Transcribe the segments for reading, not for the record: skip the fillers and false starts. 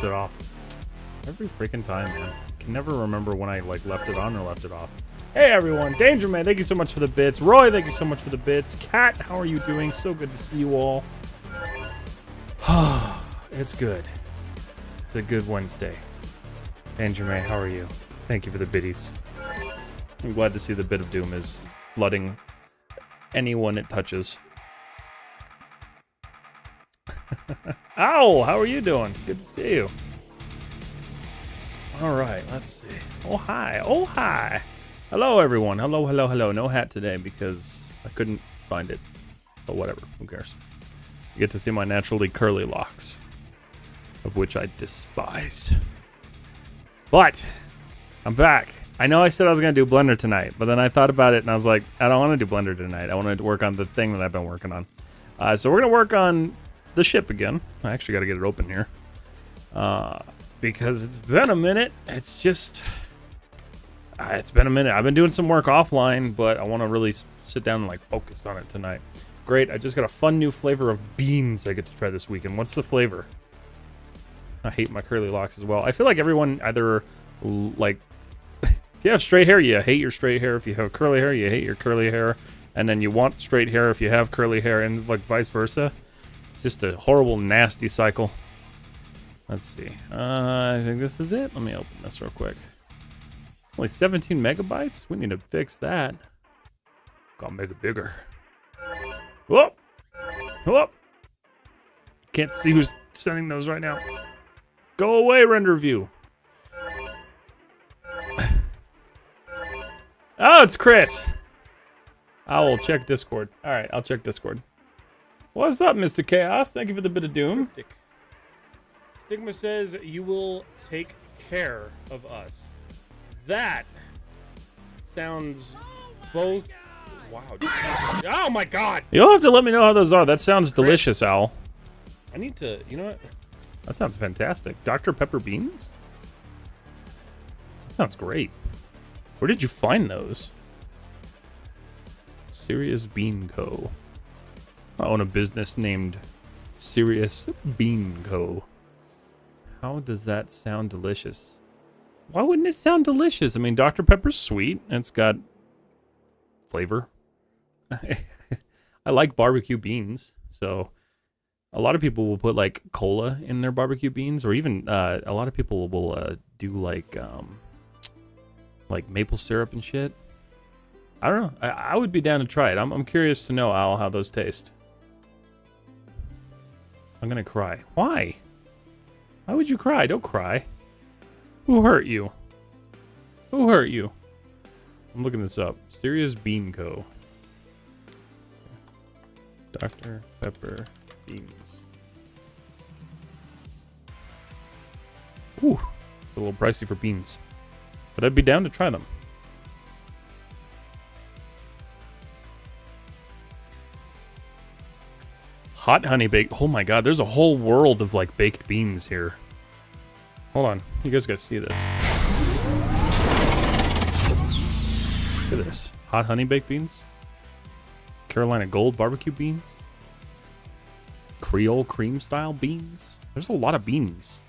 left it off. Every freaking time, man. I can never remember when I like left it on or left it off. Hey everyone, Danger Man, thank you so much for the bits. Roy, thank you so much for the bits. Kat, how are you doing? So good to see you all. It's good. It's a good Wednesday. Danger Man, how are you? Thank you for the biddies. I'm glad to see the bit of doom is flooding anyone it touches. Ow, how are you doing? Good to see you. All right, let's see. Oh, hi. Oh, hi. Hello, everyone. Hello, hello, hello. No hat today because I couldn't find it. But whatever. Who cares? You get to see my naturally curly locks, of which I despise. But I'm back. I know I said I was going to do Blender tonight, but then I thought about it and I was like, I don't want to do Blender tonight. I want to work on the thing that I've been working on. So we're going to work on the ship again. I actually got to get it open here. Because it's been a minute. It's just... it's been a minute. I've been doing some work offline, but I want to really sit down and like focus on it tonight. Great, I just got a fun new flavor of beans I get to try this weekend. What's the flavor? I hate my curly locks as well. I feel like everyone either, like... if you have straight hair, you hate your straight hair. If you have curly hair, you hate your curly hair. And then you want straight hair if you have curly hair, and like vice versa. It's just a horrible, nasty cycle. Let's see. I think this is it. Let me open this real quick. It's only 17 megabytes. We need to fix that. Gotta make it bigger. Whoop! Whoop! Can't see who's sending those right now. Go away, render view. Oh, it's Chris. I will check Discord. All right, I'll check Discord. What's up, Mr. Chaos? Thank you for the bit of doom. Stigma says you will take care of us. That sounds both... Wow. Oh my god! You'll have to let me know how those are. That sounds delicious, Owl. I need to... You know what? That sounds fantastic. Dr. Pepper beans? That sounds great. Where did you find those? Serious Bean Co. I own a business named Serious Bean Co. How does that sound delicious? Why wouldn't it sound delicious? I mean, Dr. Pepper's sweet. It's got flavor. I like barbecue beans, so a lot of people will put like cola in their barbecue beans, or even a lot of people will do like maple syrup and shit. I don't know. I would be down to try it. I'm curious to know, Al, how those taste. I'm gonna cry. Why? Why would you cry? Don't cry. Who hurt you? Who hurt you? I'm looking this up. Serious Bean Co. Dr. Pepper beans. Ooh, it's a little pricey for beans, but I'd be down to try them. Hot honey baked. Oh my god, there's a whole world of like baked beans here. Hold on, you guys gotta see this. Look at this. Hot honey baked beans. Carolina Gold barbecue beans. Creole cream style beans. There's a lot of beans.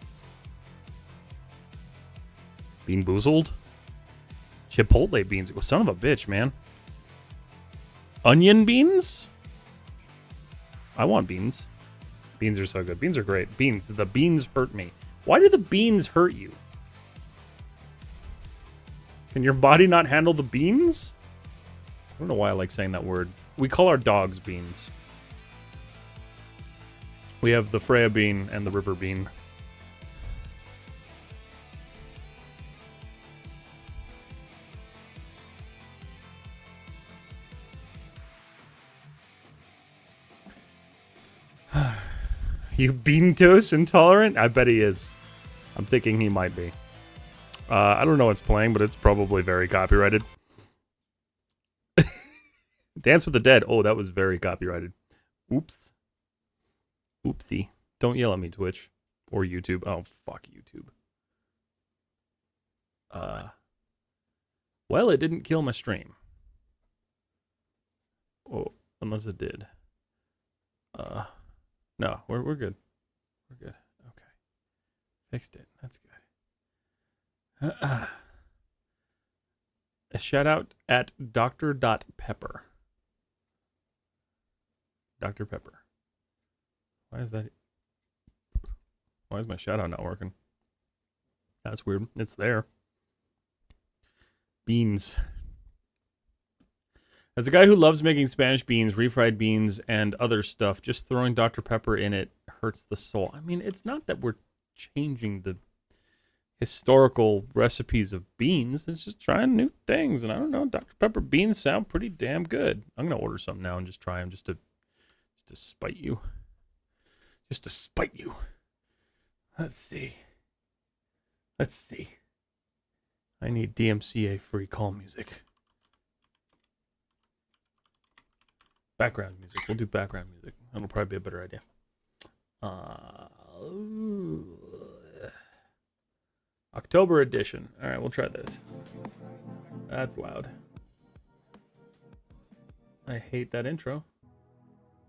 Bean boozled. Chipotle beans. Well, son of a bitch, man. Onion beans? I want beans. Beans are so good. Beans are great. Beans. The beans hurt me. Why do the beans hurt you? Can your body not handle the beans? I don't know why I like saying that word. We call our dogs beans. We have the Freya bean and the river bean. You bean toast intolerant? I bet he is. I'm thinking he might be. I don't know what's playing, but it's probably very copyrighted. Dance with the Dead. Oh, that was very copyrighted. Oops. Oopsie. Don't yell at me, Twitch. Or YouTube. Oh, fuck YouTube. Well, it didn't kill my stream. Oh, unless it did. No, we're good. We're good. Okay. Fixed it. That's good. A shout out at Dr.Pepper. Dr. Pepper. Why is that? Why is my shout out not working? That's weird. It's there. Beans. As a guy who loves making Spanish beans, refried beans, and other stuff, just throwing Dr. Pepper in it hurts the soul. I mean, it's not that we're changing the historical recipes of beans. It's just trying new things. And I don't know, Dr. Pepper beans sound pretty damn good. I'm going to order some now and just try them just to spite you. Just to spite you. Let's see. I need DMCA free call music. Background music. We'll do background music. That'll probably be a better idea. October edition. All right, we'll try this. That's loud. I hate that intro.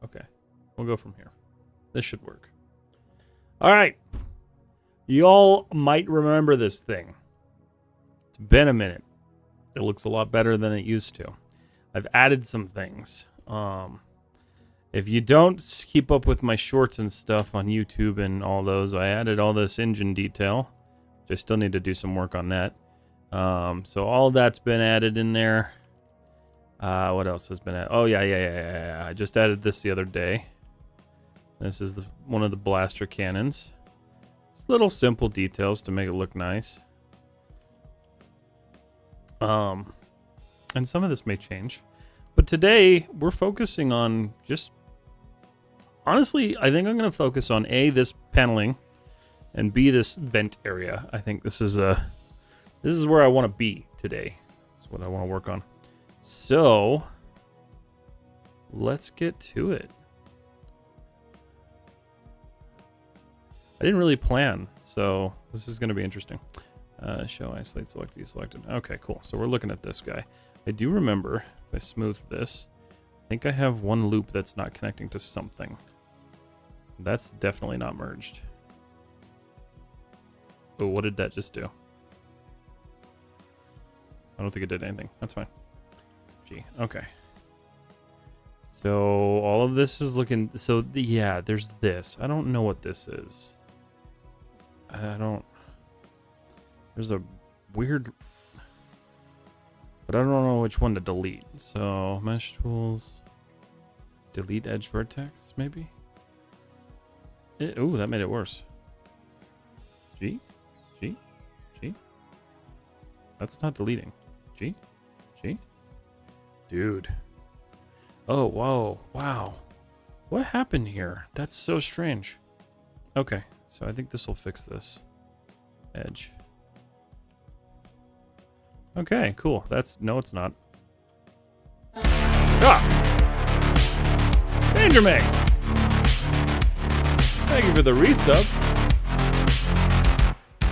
Okay, we'll go from here. This should work. All right. Y'all might remember this thing. It's been a minute. It looks a lot better than it used to. I've added some things. If you don't keep up with my shorts and stuff on YouTube and all those, I added all this engine detail. I still need to do some work on that. So all that's been added in there. What else has been added? Oh, yeah. I just added this the other day. This is one of the blaster cannons. It's little simple details to make it look nice. And some of this may change. But today, we're focusing on just... Honestly, I think I'm going to focus on A, this paneling, and B, this vent area. I think this is where I want to be today. That's what I want to work on. So, let's get to it. I didn't really plan, so this is going to be interesting. Show, isolate, select, view selected. Okay, cool. So we're looking at this guy. I do remember, if I smooth this, I think I have one loop that's not connecting to something. That's definitely not merged. Oh, what did that just do? I don't think it did anything. That's fine. Gee, okay. So all of this is looking... So, yeah, there's this. I don't know what this is. There's a weird... But I don't know which one to delete. So, mesh tools... Delete edge vertex, maybe? Ooh, that made it worse. G? That's not deleting. G? Dude. Oh, whoa. Wow. What happened here? That's so strange. Okay, so I think this will fix this. Edge. Okay, cool. No, it's not. Ah! Danger May! Thank you for the resub.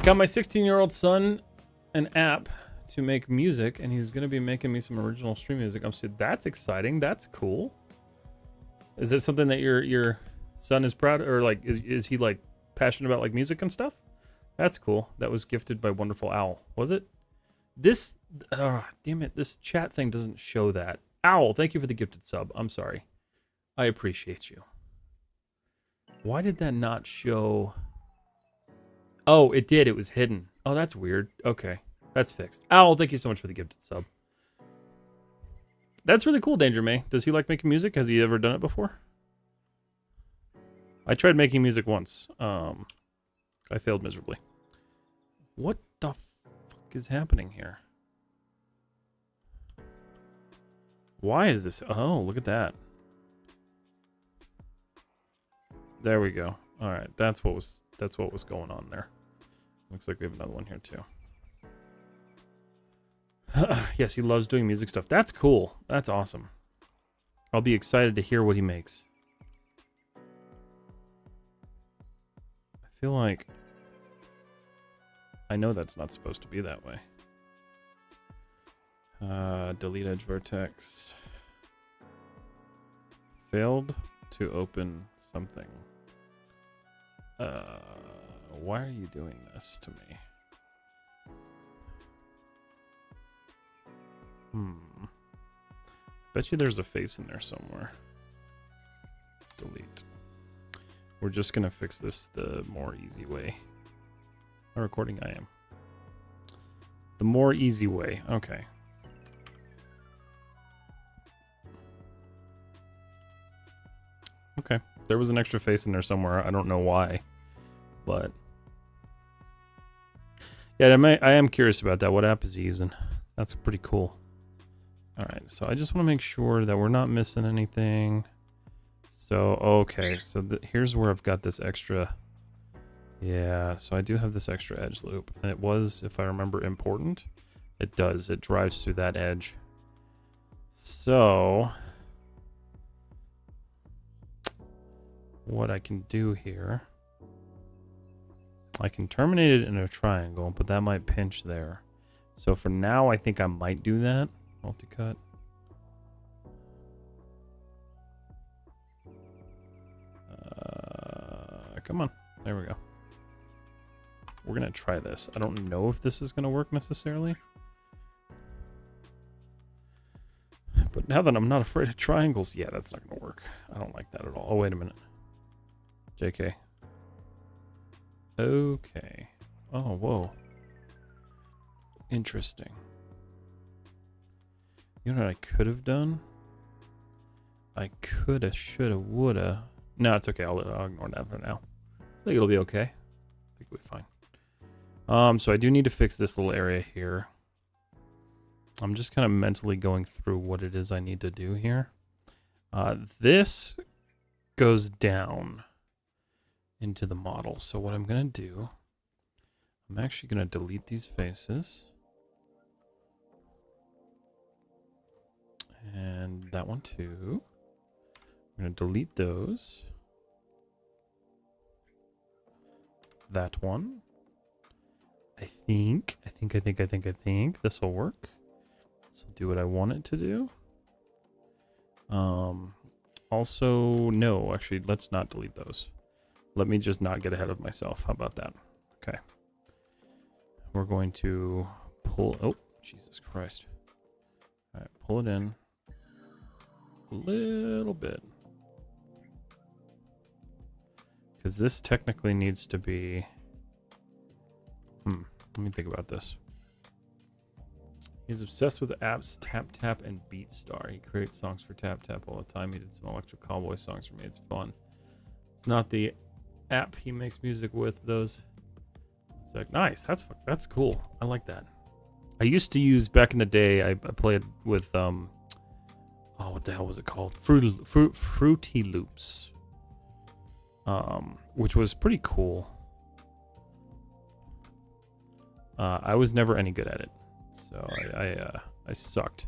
Got my 16-year-old son an app to make music, and he's going to be making me some original stream music. That's exciting. That's cool. Is it something that your son is proud, or like is he like passionate about like music and stuff? That's cool. That was gifted by Wonderful Owl. Was it? This damn it, this chat thing doesn't show that. Owl, thank you for the gifted sub. I'm sorry. I appreciate you. Why did that not show? Oh, it did. It was hidden. Oh, that's weird. Okay. That's fixed. Owl, thank you so much for the gifted sub. That's really cool, Danger May. Does he like making music? Has he ever done it before? I tried making music once. I failed miserably. What the fuck is happening here? Why is this? Oh, look at that. There we go. All right, that's what was going on there. Looks like we have another one here too. Yes, he loves doing music stuff. That's cool. That's awesome. I'll be excited to hear what he makes. I feel like I know that's not supposed to be that way. Delete edge vertex. Failed to open something. Why are you doing this to me? Bet you there's a face in there somewhere. Delete. We're just gonna fix this the more easy way. How recording I am. The more easy way. Okay. Okay. There was an extra face in there somewhere. I don't know why, but yeah, I am curious about that. What app is he using? That's pretty cool. All right, so I just want to make sure that we're not missing anything. So, okay, so here's where I've got this extra. Yeah, so I do have this extra edge loop. And it was, if I remember, important. It does. It drives through that edge. So, what I can do here, I can terminate it in a triangle, but that might pinch there. So for now, I think I might do that. Multi-cut. Come on. There we go. We're going to try this. I don't know if this is going to work necessarily. But now that I'm not afraid of triangles, yeah, that's not going to work. I don't like that at all. Oh, wait a minute. JK. Okay. Oh, whoa. Interesting. You know what I could have done? I coulda, shoulda, woulda. No, it's okay. I'll ignore that for now. I think it'll be okay. I think we'll be fine. So I do need to fix this little area here. I'm just kind of mentally going through what it is I need to do here. This goes down into the model. So what I'm going to do, I'm actually going to delete these faces. And that one too. I'm going to delete those. That one. I think this will work. This will do what I want it to do. Also, no, actually, let's not delete those. Let me just not get ahead of myself. How about that? Okay. We're going to pull, oh, Jesus Christ. All right, pull it in a little bit. Because this technically needs to be, let me think about this. He's obsessed with the apps Tap Tap and BeatStar. He creates songs for Tap Tap all the time. He did some Electric Cowboy songs for me. It's fun. It's not the app he makes music with, those. It's like, nice. That's cool. I like that. I used to use, back in the day, I played with, oh, what the hell was it called? Fruity Loops. Which was pretty cool. I was never any good at it. So I sucked.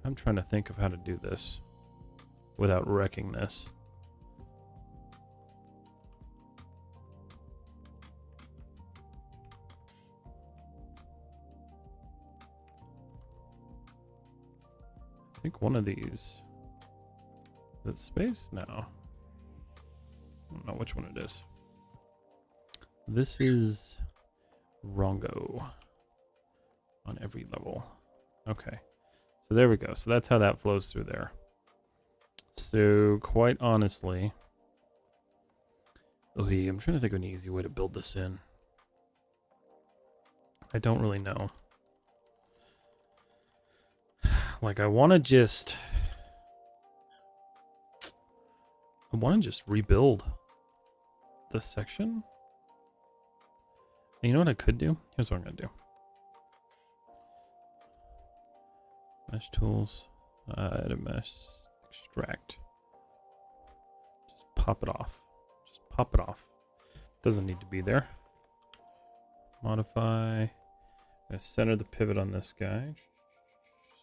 I'm trying to think of how to do this without wrecking this. I think one of these. Is it space? No. I don't know which one it is. This is Rongo on every level. Okay. So there we go. So that's how that flows through there. So quite honestly, I'm trying to think of an easy way to build this in. I don't really know. Like I want to just rebuild this section. And you know what I could do? Here's what I'm going to do. Mesh tools. Edit mesh. Extract. Just pop it off. Just pop it off. Doesn't need to be there. Modify. I'm going to center the pivot on this guy.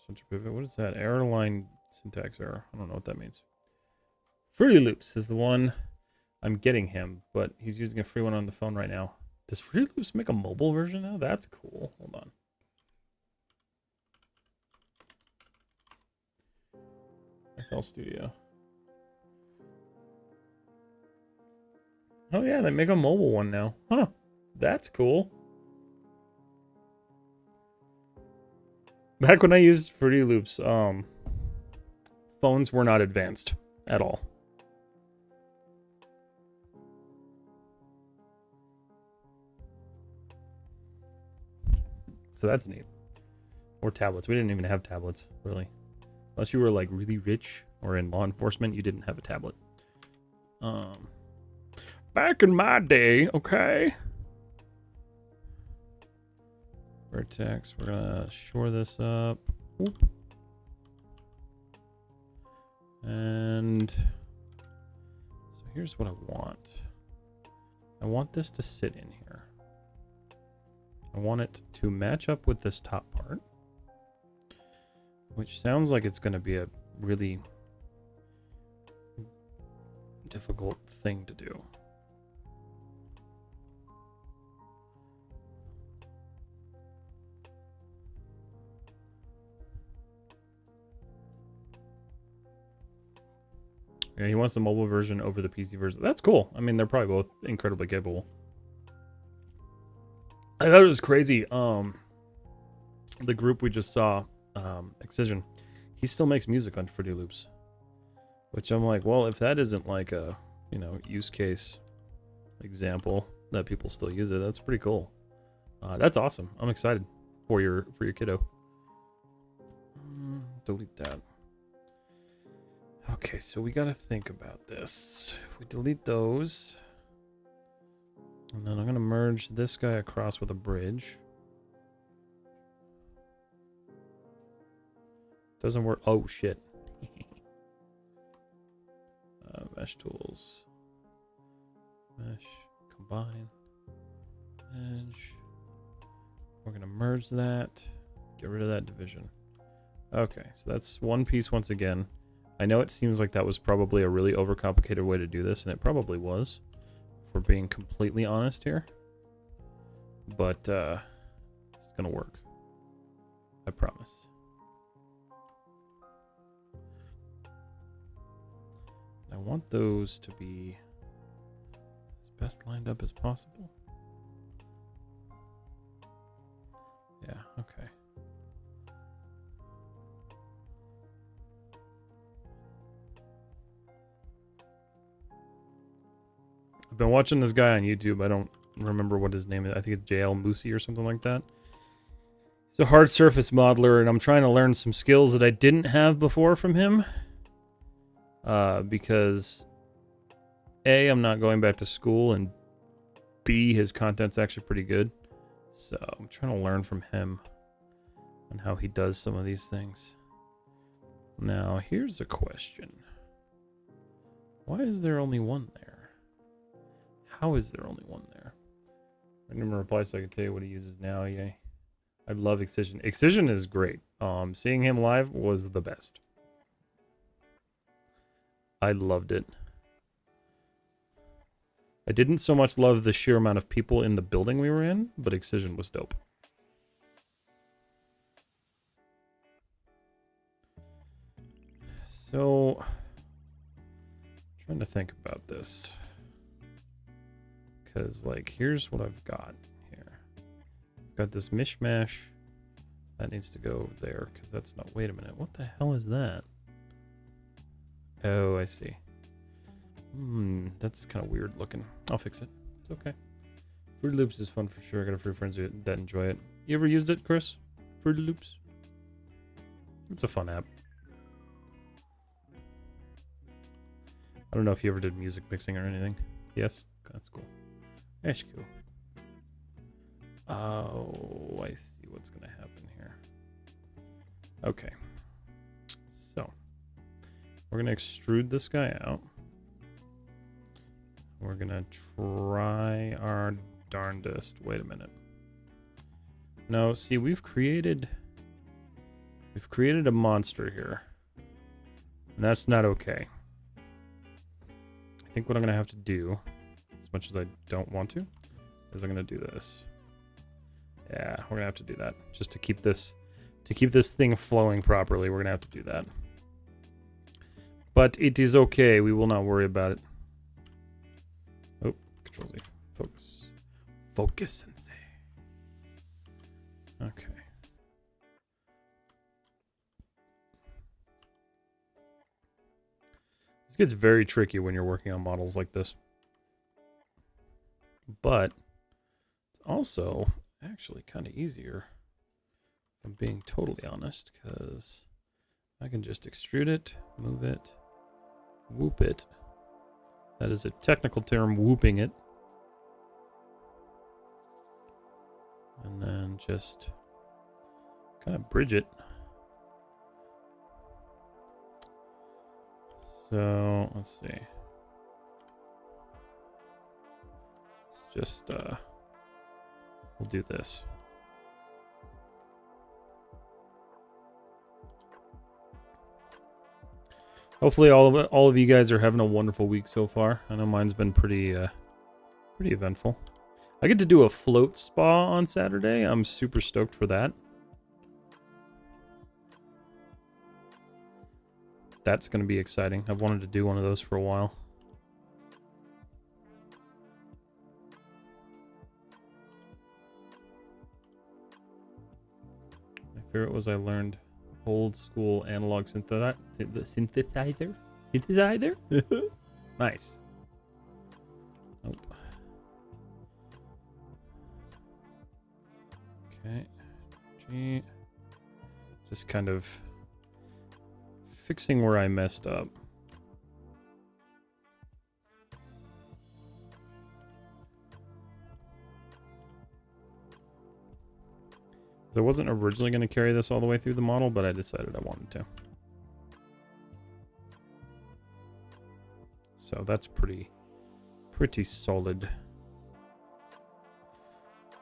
Center pivot. What is that? Error line syntax error. I don't know what that means. Fruity Loops is the one I'm getting him, but he's using a free one on the phone right now. Does Fruity Loops make a mobile version now? That's cool. Hold on. FL Studio. Oh yeah, they make a mobile one now. Huh. That's cool. Back when I used Fruity Loops, phones were not advanced at all. So that's neat. Or tablets. We didn't even have tablets, really. Unless you were like really rich or in law enforcement, you didn't have a tablet. Back in my day, okay. Vertex, we're gonna shore this up. Oop. And so here's what I want. I want this to sit in here. I want it to match up with this top part, which sounds like it's going to be a really difficult thing to do. Yeah, he wants the mobile version over the PC version. That's cool. I mean, they're probably both incredibly capable. I thought it was crazy. The group we just saw, Excision, he still makes music on Fruity Loops. Which I'm like, well, if that isn't like a, you know, use case example that people still use it, that's pretty cool. That's awesome. I'm excited for your kiddo. Delete that. Okay, so we gotta think about this. If we delete those, and then I'm gonna merge this guy across with a bridge. Doesn't work. Oh shit. Mesh tools. Mesh. Combine. Edge. We're gonna merge that. Get rid of that division. Okay, so that's one piece once again. I know it seems like that was probably a really overcomplicated way to do this, and it probably was, if we're being completely honest here. But it's gonna work. I promise. I want those to be as best lined up as possible. Yeah, okay. I've been watching this guy on YouTube. I don't remember what his name is. I think it's JL Moosey or something like that. He's a hard surface modeler, and I'm trying to learn some skills that I didn't have before from him. Because A, I'm not going back to school, and B, his content's actually pretty good. So I'm trying to learn from him on how he does some of these things. Now, here's a question. Why is there only one there? How is there only one there? I didn't reply so I can tell you what he uses now. Yay. I love Excision. Excision is great. Seeing him live was the best. I loved it. I didn't so much love the sheer amount of people in the building we were in, but Excision was dope. So, I'm trying to think about this. Because, like, here's what I've got here. I've got this mishmash. That needs to go there, because that's not... Wait a minute. What the hell is that? Oh, I see. That's kind of weird looking. I'll fix it. It's okay. Fruity Loops is fun for sure. I got a few friends that enjoy it. You ever used it, Chris? Fruity Loops? It's a fun app. I don't know if you ever did music mixing or anything. Yes? That's cool. That's cool. Oh, I see what's going to happen here. Okay. So, we're going to extrude this guy out. We're going to try our darndest. Wait a minute. No, see, we've created a monster here. And that's not okay. I think what I'm going to have to do, as much as I don't want to, is I'm going to do this. Yeah, we're going to have to do that. Just to keep this thing flowing properly, we're going to have to do that. But it is okay. We will not worry about it. Oh, Rosie. Focus. Focus, sensei. Okay. This gets very tricky when you're working on models like this. But it's also actually kind of easier, if I'm being totally honest, because I can just extrude it, move it, whoop it. That is a technical term, whooping it. And then just kind of bridge it. So let's see. Let's just we'll do this. Hopefully all of you guys are having a wonderful week so far. I know mine's been pretty eventful. I get to do a float spa on Saturday. I'm super stoked for that. That's going to be exciting. I've wanted to do one of those for a while. My favorite was I learned old school analog synthesizer. Synthesizer? Nice. Nope. Okay. G. Just kind of fixing where I messed up. I wasn't originally going to carry this all the way through the model, but I decided I wanted to. So that's pretty solid.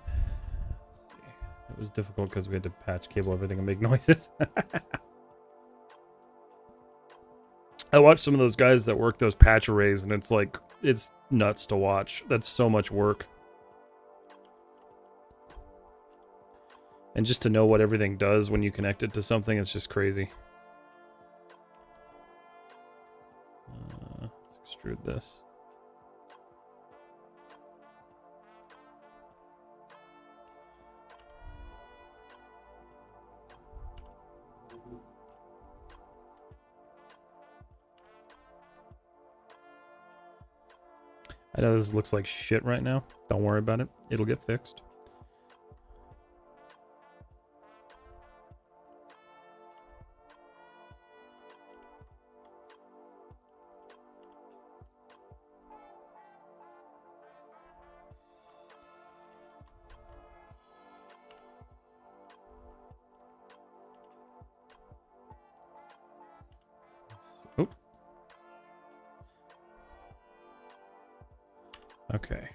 Let's see. It was difficult because we had to patch cable everything and make noises. I watched some of those guys that work those patch arrays, and it's like, it's nuts to watch. That's so much work. And just to know what everything does when you connect it to something, it's just crazy. Let's extrude this. I know this looks like shit right now. Don't worry about it. It'll get fixed. Oh. Okay.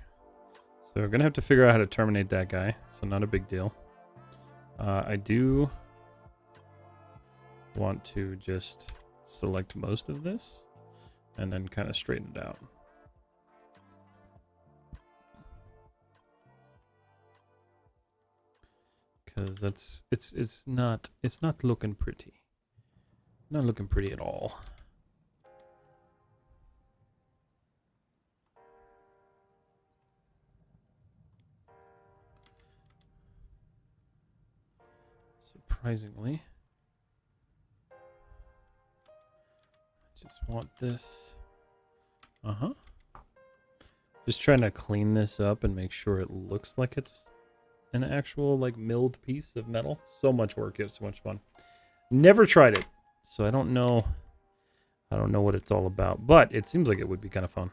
So we're going to have to figure out how to terminate that guy. So not a big deal. I do want to just select most of this and then kind of straighten it out. Because it's not looking pretty. Not looking pretty at all. Surprisingly. I just want this. Just trying to clean this up and make sure it looks like it's an actual like milled piece of metal. So much work, it's so much fun. Never tried it, so I don't know what it's all about, but it seems like it would be kind of fun.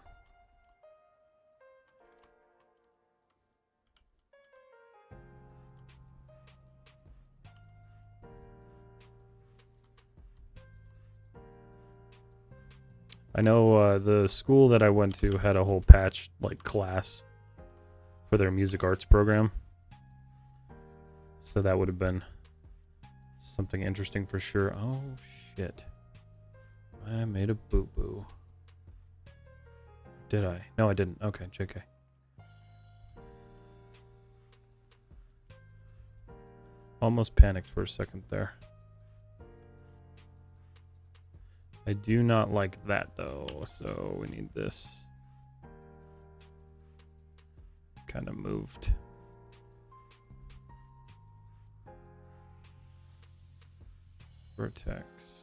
I know the school that I went to had a whole patch like class for their music arts program. So that would have been something interesting for sure. Oh shit. I made a boo-boo. Did I? No, I didn't. Okay, JK. Almost panicked for a second there. I do not like that though, so we need this. kind of moved. Vertex.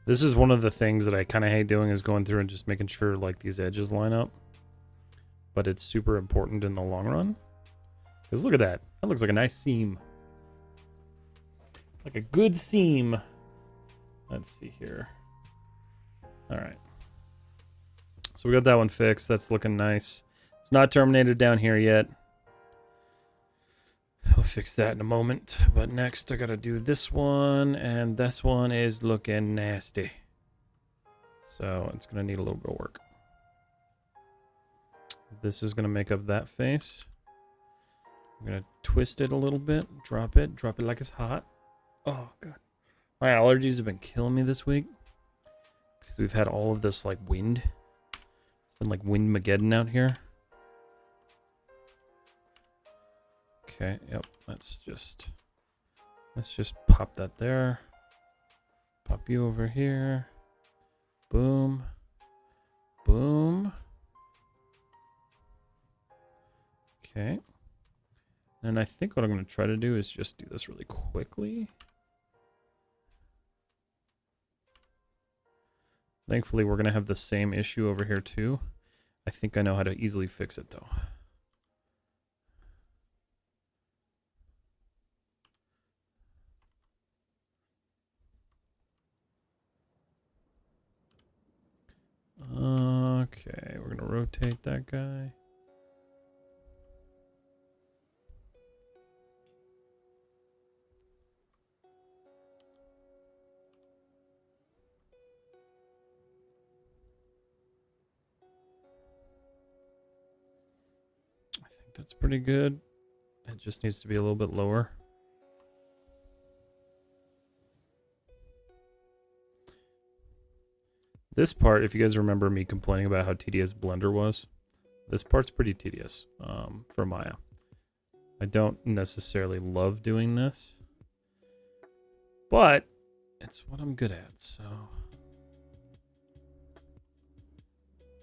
This is one of the things that I kind of hate doing, is going through and just making sure like these edges line up. But it's super important in the long run. Because look at that. That looks like a nice seam. Like a good seam. Let's see here. All right. So we got that one fixed. That's looking nice. It's not terminated down here yet. I'll fix that in a moment. But next I gotta do this one, and this one is looking nasty. So it's gonna need a little bit of work. This is gonna make up that face. I'm gonna twist it a little bit, drop it like it's hot. Oh god. My allergies have been killing me this week. Because we've had all of this like wind. It's been like Windmageddon out here. Okay, yep, let's just pop that there. Pop you over here. Boom. Boom. Okay. And I think what I'm going to try to do is just do this really quickly. Thankfully, we're going to have the same issue over here too. I think I know how to easily fix it though. Okay, we're gonna rotate that guy. I think that's pretty good. It just needs to be a little bit lower. This part, if you guys remember me complaining about how tedious Blender was, this part's pretty tedious for Maya. I don't necessarily love doing this, but it's what I'm good at, so...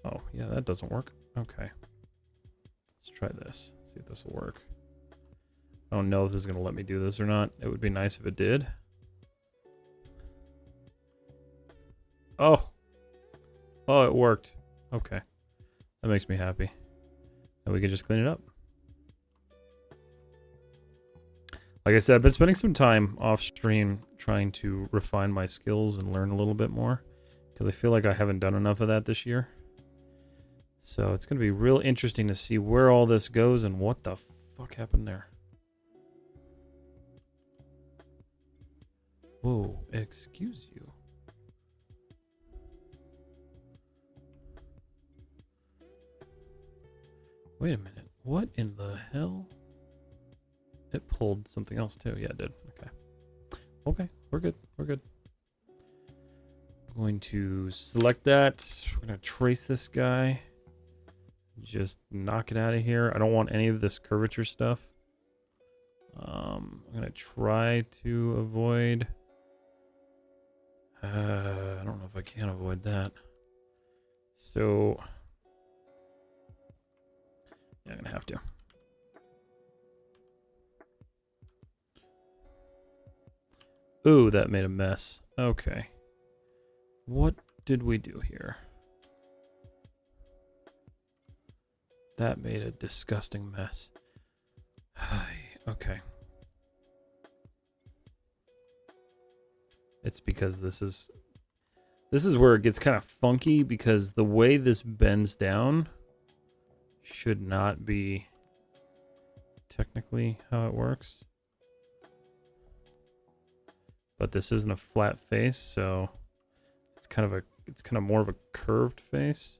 Oh, yeah, that doesn't work. Okay. Let's try this. See if this will work. I don't know if this is going to let me do this or not. It would be nice if it did. Oh! Oh, it worked. Okay. That makes me happy. And we can just clean it up. Like I said, I've been spending some time off stream trying to refine my skills and learn a little bit more. Because I feel like I haven't done enough of that this year. So it's going to be real interesting to see where all this goes and what the fuck happened there. Whoa, excuse you. Wait a minute. What in the hell? It pulled something else too. Yeah, it did. Okay. Okay, we're good. We're good. I'm going to select that. We're going to trace this guy. Just knock it out of here. I don't want any of this curvature stuff. I'm going to try to avoid... I don't know if I can avoid that. So... yeah, I'm going to have to. Ooh, that made a mess. Okay. What did we do here? That made a disgusting mess. Okay. It's because this is where it gets kind of funky, because the way this bends down should not be technically how it works. But this isn't a flat face, so it's kind of more of a curved face.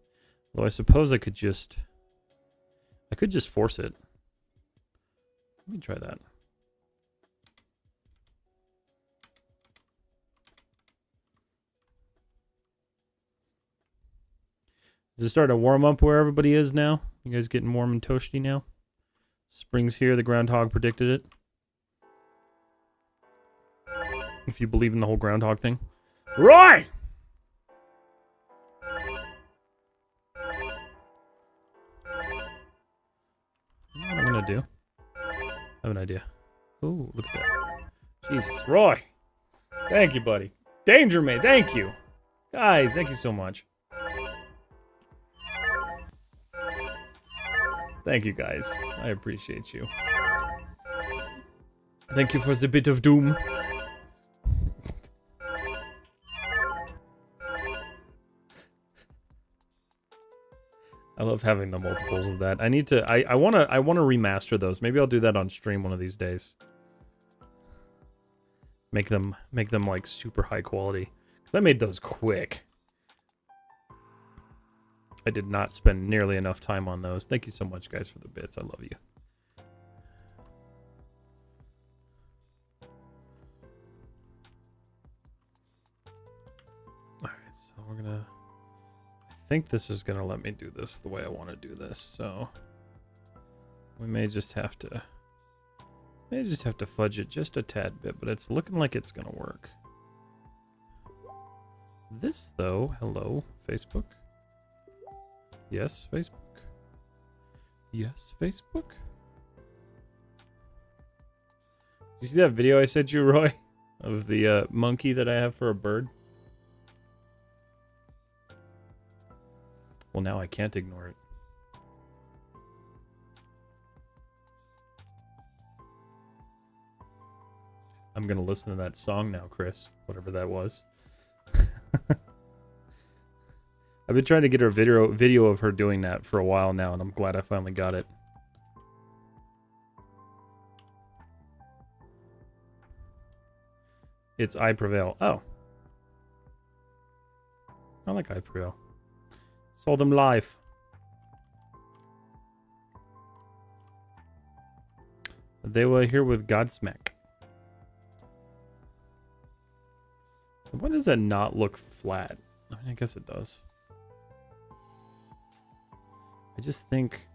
Though I suppose I could just force it. Let me try that. Is it starting to warm up where everybody is now? You guys getting warm and toasty now? Spring's here, the groundhog predicted it. If you believe in the whole groundhog thing. Right! want to do? I have an idea. Ooh, look at that. Jesus. Roy! Thank you, buddy. Danger May, thank you! Guys, thank you so much. Thank you, guys. I appreciate you. Thank you for the bit of doom. I love having the multiples of that. I need to. I wanna remaster those. Maybe I'll do that on stream one of these days. Make them like super high quality. Cause I made those quick. I did not spend nearly enough time on those. Thank you so much, guys, for the bits. I love you. All right, so we're gonna. I think this is gonna let me do this the way I want to do this, so we may just have to fudge it just a tad bit, but it's looking like it's gonna work. This though, hello Facebook. Yes, Facebook. Yes, Facebook. You see that video I sent you, Roy, of the monkey that I have for a bird? Well, now I can't ignore it. I'm gonna listen to that song now, Chris. Whatever that was. I've been trying to get her video of her doing that for a while now, and I'm glad I finally got it. It's I Prevail. Oh. I like I Prevail. Saw them live. They were here with Godsmack. Why does that not look flat? I mean, I guess it does. I just think...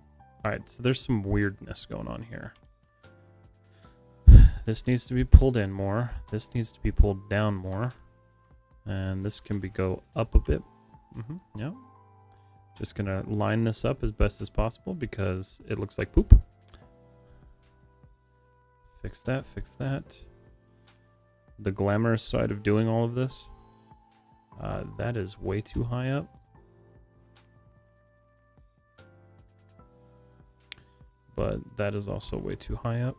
Alright, so there's some weirdness going on here. This needs to be pulled in more. This needs to be pulled down more. And this can go up a bit. Yeah. Just gonna line this up as best as possible because it looks like poop. Fix that, fix that. The glamorous side of doing all of this. That is way too high up. But that is also way too high up.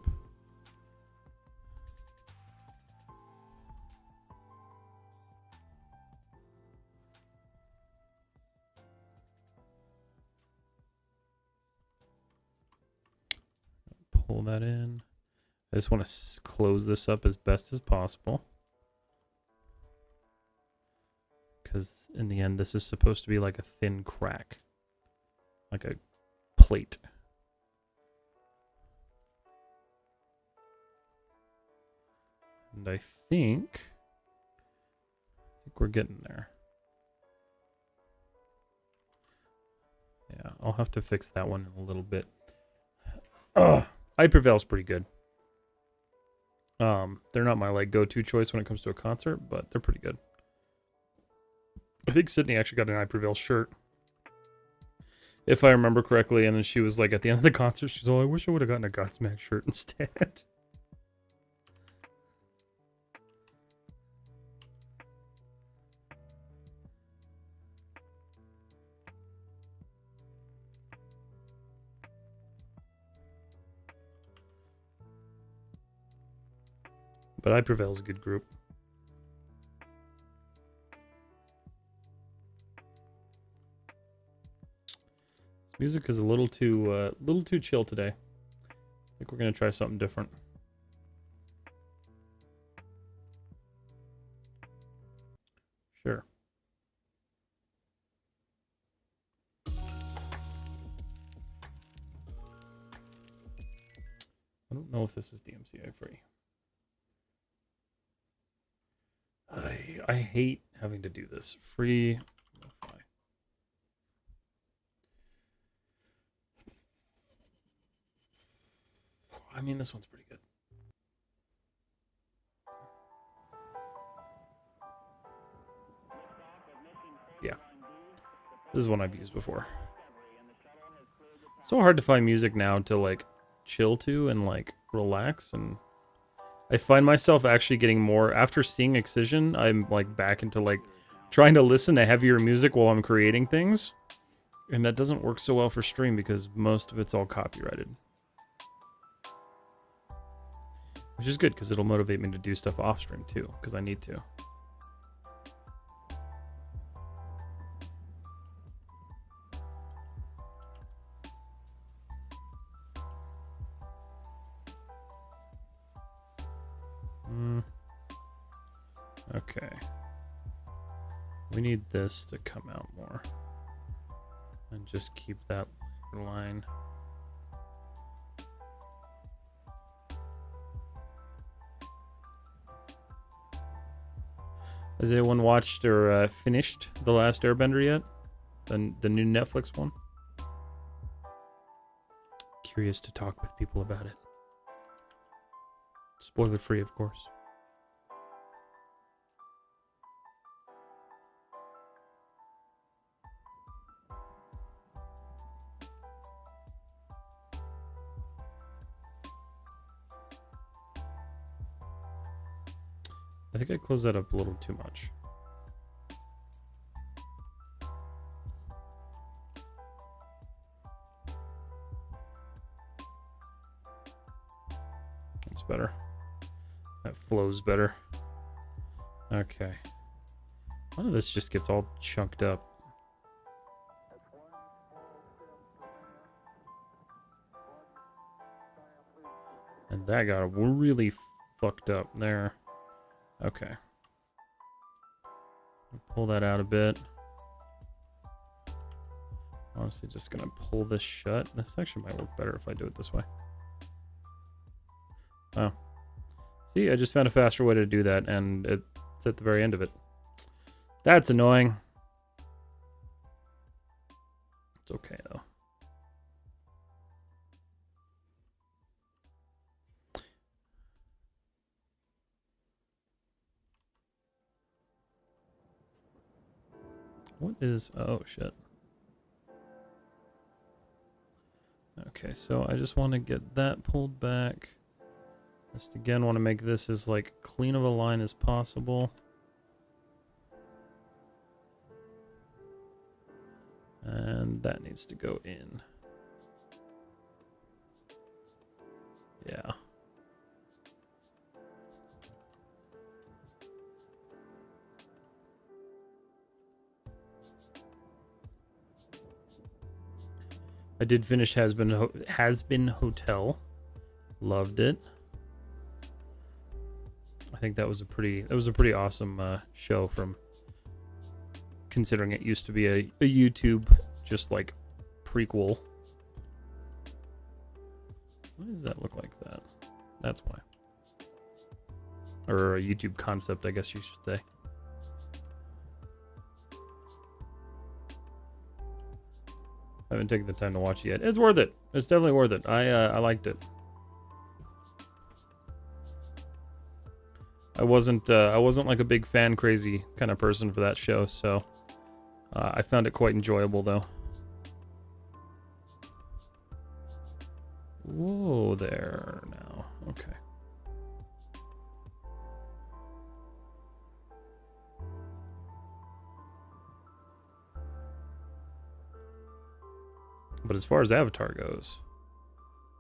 Pull that in. I just want to close this up as best as possible. Because in the end, this is supposed to be like a thin crack. Like a plate. And I think we're getting there. Yeah, I'll have to fix that one in a little bit. I Prevail's pretty good. They're not my like go-to choice when it comes to a concert, but they're pretty good. I think Sydney actually got an I Prevail shirt, if I remember correctly, and then she was like at the end of the concert, she's oh, I wish I would have gotten a Godsmack shirt instead. But I Prevail is a good group. This music is a little too chill today. I think we're gonna try something different. Sure. I don't know if this is DMCA free. I hate having to do this. Free Lo-fi. I mean, this one's pretty good. Yeah. This is one I've used before. So hard to find music now to like chill to and like relax. And I find myself actually getting more after seeing Excision. I'm like back into like trying to listen to heavier music while I'm creating things, and that doesn't work so well for stream because most of it's all copyrighted, which is good because it'll motivate me to do stuff off stream too, because I need to. Okay. We need this to come out more. And just keep that line. Has anyone watched or finished The Last Airbender yet? The new Netflix one? Curious to talk with people about it. Spoiler free, of course. I think I closed that up a little too much. That's better. That flows better. Okay. None of this just gets all chunked up. And that got really fucked up there. Okay. Pull that out a bit. Honestly, just gonna pull this shut. This actually might work better if I do it this way. Oh. See, I just found a faster way to do that, and it's at the very end of it. That's annoying. It's okay, though. What is... Oh, shit. Okay, so I just want to get that pulled back. Just again want to make this as like clean of a line as possible. And that needs to go in. Yeah. I did finish Has Been Hotel. Loved it. I think that was a pretty awesome show, from considering it used to be a YouTube just like prequel. Why does that look like that? That's why. Or a YouTube concept, I guess you should say. I haven't taken the time to watch it yet. It's worth it. It's definitely worth it. I liked it. I wasn't like a big fan crazy kind of person for that show, so I found it quite enjoyable though. Whoa there now. Okay. But as far as Avatar goes,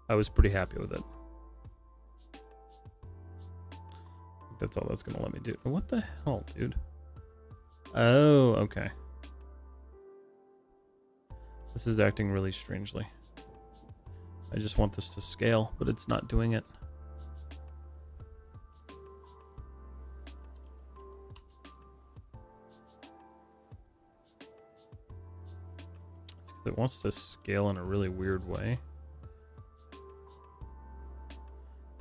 I was pretty happy with it. That's all that's gonna let me do. What the hell, dude? Oh, okay. This is acting really strangely. I just want this to scale, but it's not doing it. It's because it wants to scale in a really weird way.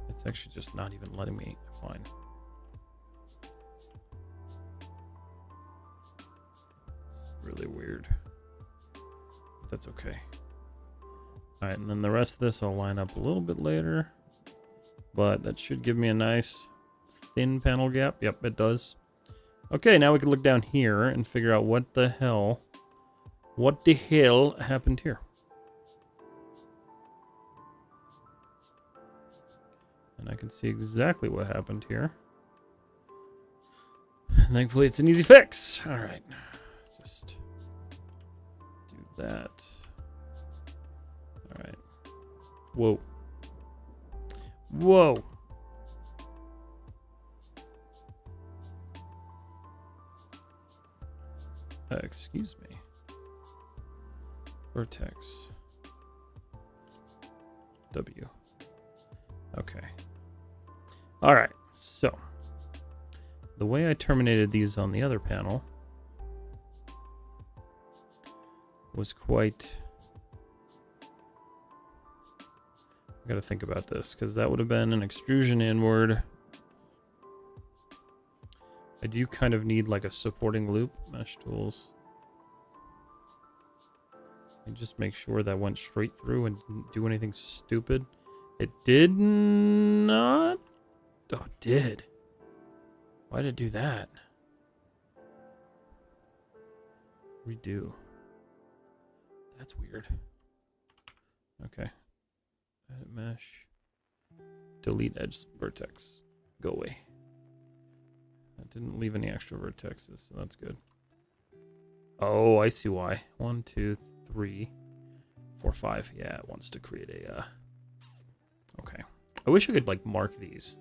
It's actually just not even letting me. Fine. Really weird. That's okay. Alright, and then the rest of this I'll line up a little bit later. But that should give me a nice thin panel gap. Yep, it does. Okay, now we can look down here and figure out what the hell happened here. And I can see exactly what happened here. Thankfully, it's an easy fix. All right. Just do that. All right. Whoa. Whoa. Excuse me. Vertex. W. Okay. All right. So, the way I terminated these on the other panel was quite... I gotta think about this, because that would have been an extrusion inward. I do kind of need like a supporting loop. Mesh tools. And just make sure that went straight through and didn't do anything stupid. It did not. Oh, it did. Why did it do that? Redo. That's weird. Okay. Edit mesh. Delete edge vertex. Go away. That didn't leave any extra vertexes, so that's good. Oh, I see why. 1, 2, 3, 4, 5. Yeah, it wants to create a... Okay. I wish I could, like, mark these.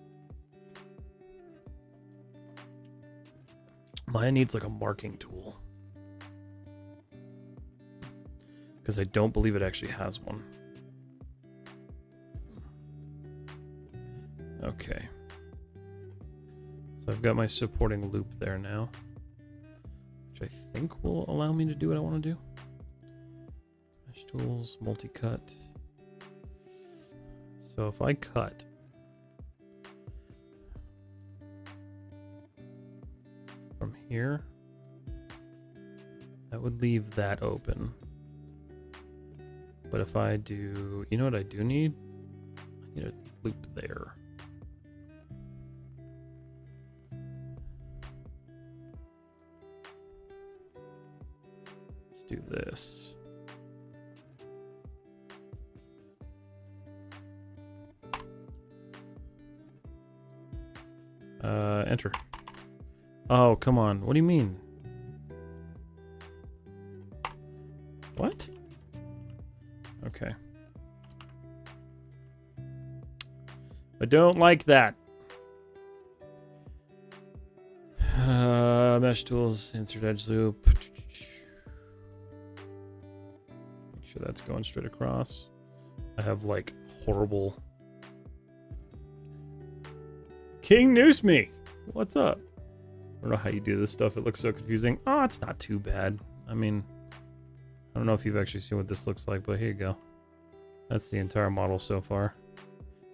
Mine needs, like, a marking tool. Because I don't believe it actually has one. Okay. So I've got my supporting loop there now, which I think will allow me to do what I want to do. Mesh tools, multi-cut. So if I cut from here, that would leave that open. But if I do, you know what I do need? I need a loop there. Do this. Enter. Oh, come on. What do you mean? What? Okay. I don't like that. Mesh tools, insert edge loop. Sure that's going straight across. I have like horrible King Noose Me. What's up? I don't know how you do this stuff. It looks so confusing. Oh, it's not too bad. I mean, I don't know if you've actually seen what this looks like, but here you go. That's the entire model so far,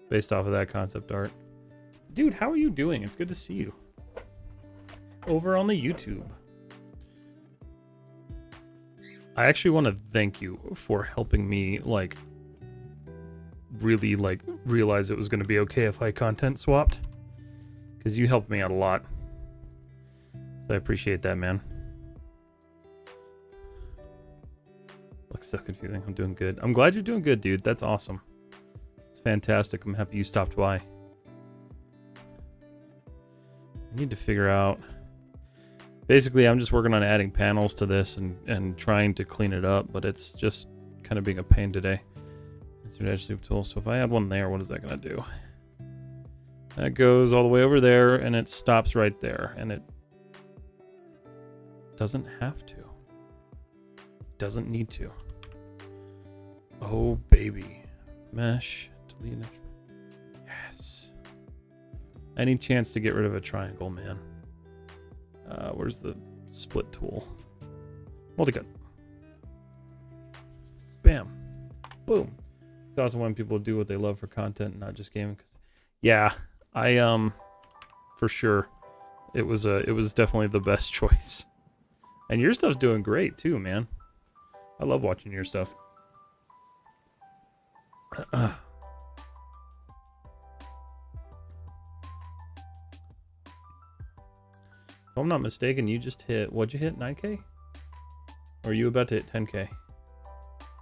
based off of that concept art. Dude, how are you doing? It's good to see you over on the YouTube. I actually want to thank you for helping me, like, really, like, realize it was going to be okay if I content swapped. Because you helped me out a lot. So I appreciate that, man. Looks so confusing. I'm doing good. I'm glad you're doing good, dude. That's awesome. It's fantastic. I'm happy you stopped by. I need to figure out... Basically, I'm just working on adding panels to this and trying to clean it up, but it's just kind of being a pain today. Insert edge loop tool. So if I add one there, what is that going to do? That goes all the way over there, and it stops right there. And it doesn't have to. Doesn't need to. Oh, baby. Mesh. Delete mesh. Yes. Any chance to get rid of a triangle, man. Where's the split tool? Multi-cut. Bam. Boom. It's awesome when people do what they love for content, not just gaming. Cause, yeah, I for sure, it was definitely the best choice. And your stuff's doing great too, man. I love watching your stuff. If I'm not mistaken, you just hit, what'd you hit, 9K? Or are you about to hit 10K?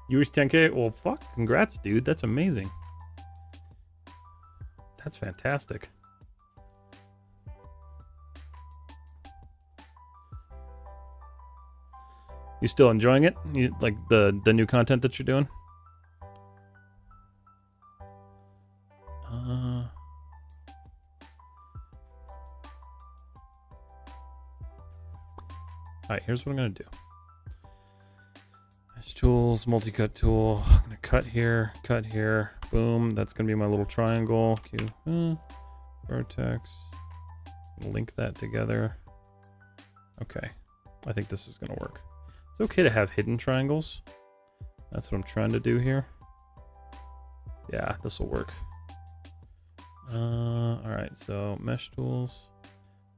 You reached 10K? Well, fuck, congrats, dude. That's amazing. That's fantastic. You still enjoying it? You like the new content that you're doing? Alright, here's what I'm gonna do. Mesh tools, multi-cut tool. I'm gonna cut here, boom. That's gonna be my little triangle. Q, vertex. Link that together. Okay, I think this is gonna work. It's okay to have hidden triangles. That's what I'm trying to do here. Yeah, this will work. Alright, so mesh tools,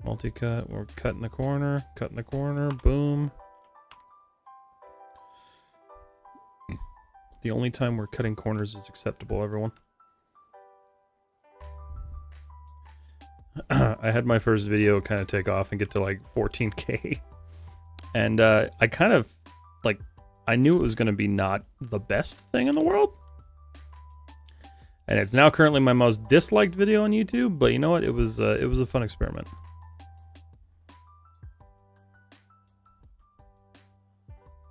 multi-cut, we're cutting the corner, boom. The only time we're cutting corners is acceptable, everyone. I had my first video kind of take off and get to like 14K. And I kind of, like, I knew it was going to be not the best thing in the world. And it's now currently my most disliked video on YouTube, but you know what? It was a fun experiment.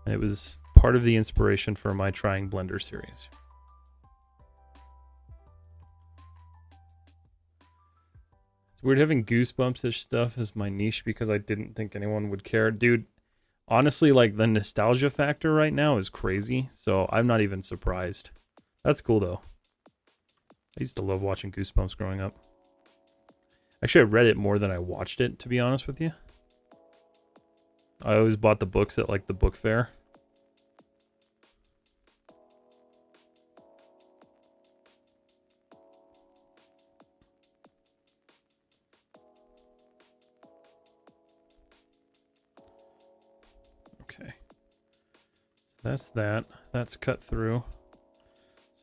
And it was part of the inspiration for my Trying Blender series. It's weird having Goosebumps-ish stuff as my niche because I didn't think anyone would care. Dude, honestly, like, the nostalgia factor right now is crazy, so I'm not even surprised. That's cool, though. I used to love watching Goosebumps growing up. Actually, I read it more than I watched it, to be honest with you. I always bought the books at, like, the book fair. Okay. So that's that. That's cut through.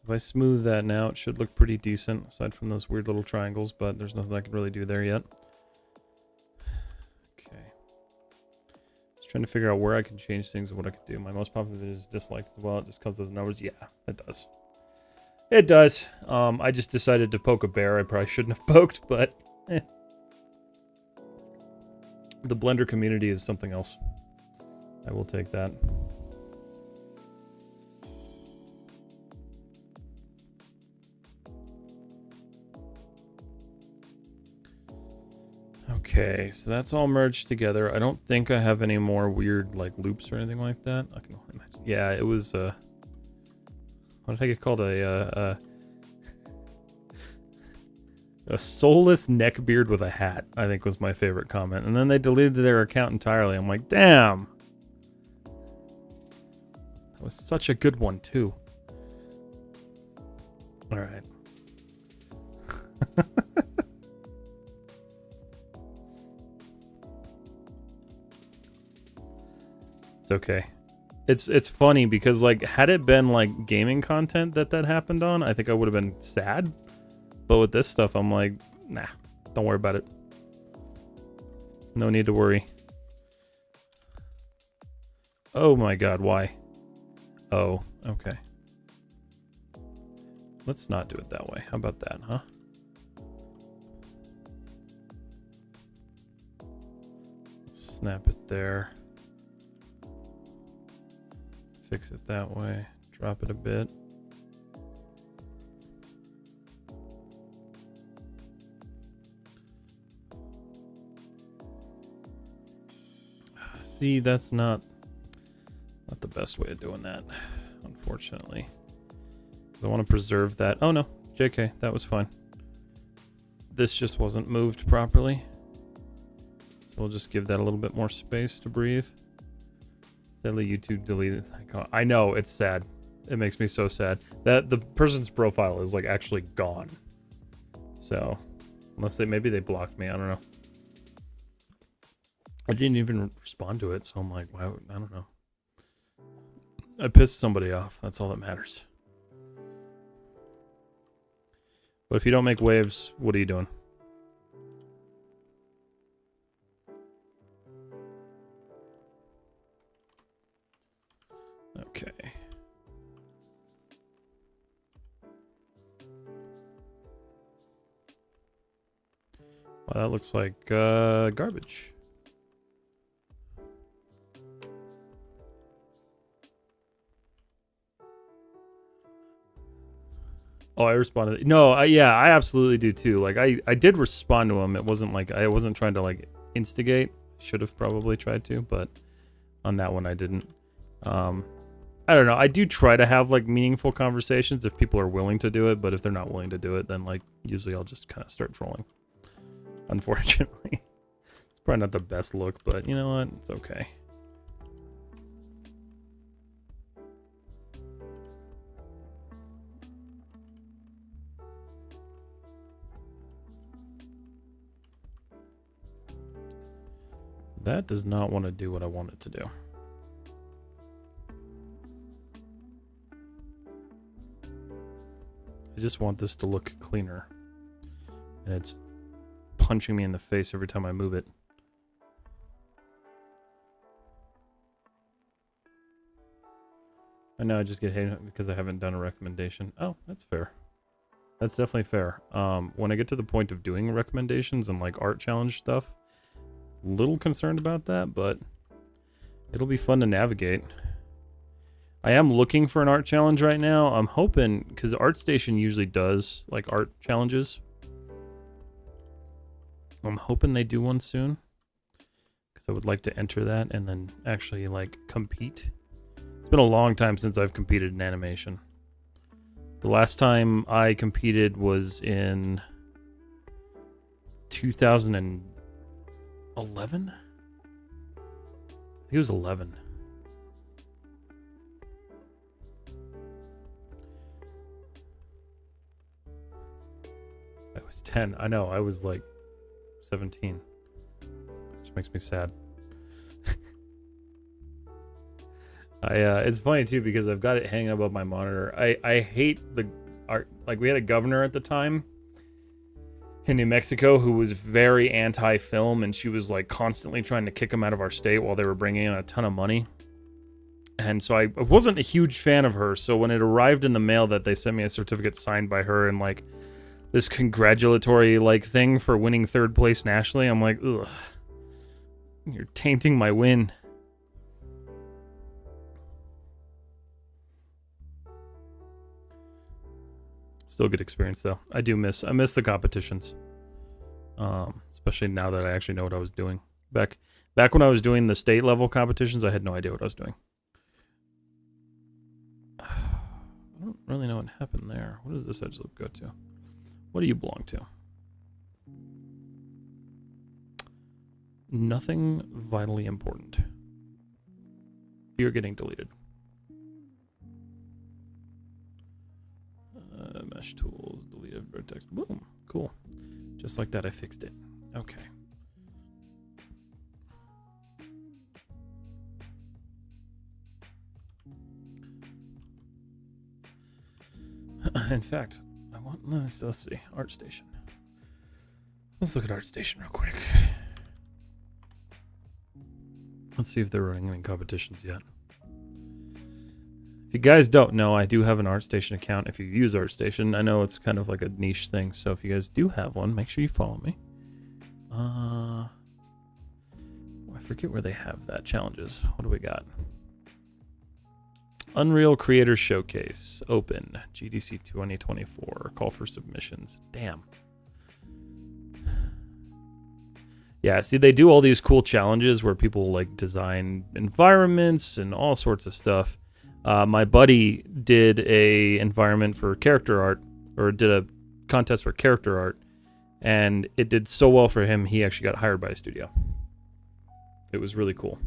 If I smooth that now, it should look pretty decent, aside from those weird little triangles, but there's nothing I can really do there yet. Okay. Just trying to figure out where I can change things and what I can do. My most popular video is dislikes as well. It just comes with the numbers. Yeah, it does. It does. I just decided to poke a bear I probably shouldn't have poked, but eh. The Blender community is something else. I will take that. Okay, so that's all merged together. I don't think I have any more weird, like, loops or anything like that. I can only imagine. Yeah, it was, what did I get called? A soulless neckbeard with a hat, I think was my favorite comment. And then they deleted their account entirely. I'm like, damn! That was such a good one, too. Alright. It's okay. It's funny because, like, had it been like gaming content that happened on, I think I would have been sad. But with this stuff, I'm like, nah, don't worry about it. No need to worry. Oh my god, why? Oh, okay. Let's not do it that way. How about that, huh? Snap it there. Fix it that way. Drop it a bit. See, that's not the best way of doing that, unfortunately. 'Cause I want to preserve that. Oh no, JK, that was fine. This just wasn't moved properly. So we'll just give that a little bit more space to breathe. Sadly, YouTube deleted. I know, it's sad. It makes me so sad that the person's profile is like actually gone. So, unless maybe they blocked me, I don't know. I didn't even respond to it, so I'm like, why? I don't know. I pissed somebody off. That's all that matters. But if you don't make waves, what are you doing? Okay. Well, that looks like garbage. Oh, I responded. No, yeah, I absolutely do too. Like, I did respond to him. It wasn't like I wasn't trying to like instigate. Should have probably tried to, but on that one I didn't. I don't know. I do try to have like meaningful conversations if people are willing to do it, but if they're not willing to do it, then like usually I'll just kind of start trolling. Unfortunately, it's probably not the best look, but you know what? It's okay. That does not want to do what I want it to do. I just want this to look cleaner. And it's punching me in the face every time I move it. I know I just get hated because I haven't done a recommendation. Oh, that's fair. That's definitely fair. When I get to the point of doing recommendations and like art challenge stuff, a little concerned about that, but it'll be fun to navigate. I am looking for an art challenge right now. I'm hoping, because ArtStation usually does like art challenges. I'm hoping they do one soon, because I would like to enter that and then actually like compete. It's been a long time since I've competed in animation. The last time I competed was in 2011? I think it was 11. I was 10. I know, I was like 17. Which makes me sad. It's funny too because I've got it hanging above my monitor. I hate the art. Like, we had a governor at the time in New Mexico who was very anti-film, and she was like constantly trying to kick them out of our state while they were bringing in a ton of money. And so I wasn't a huge fan of her. So when it arrived in the mail that they sent me a certificate signed by her and like this congratulatory like thing for winning 3rd place nationally, I'm like, ugh, you're tainting my win. Still good experience though. I miss the competitions. Especially now that I actually know what I was doing. Back when I was doing the state level competitions, I had no idea what I was doing. I don't really know what happened there. What does this edge loop go to? What do you belong to? Nothing vitally important. You're getting deleted. Mesh tools, deleted vertex. Boom. Cool. Just like that, I fixed it. Okay. In fact, I want. Let's see. ArtStation. Let's look at ArtStation real quick. Let's see if they're running any competitions yet. If you guys don't know, I do have an ArtStation account. If you use ArtStation, I know it's kind of like a niche thing. So if you guys do have one, make sure you follow me. I forget where they have that. Challenges. What do we got? Unreal Creator Showcase. Open. GDC 2024. Call for submissions. Damn. Yeah, see, they do all these cool challenges where people like design environments and all sorts of stuff. My buddy did a environment for character art, or did a contest for character art, and it did so well for him, he actually got hired by a studio. It was really cool.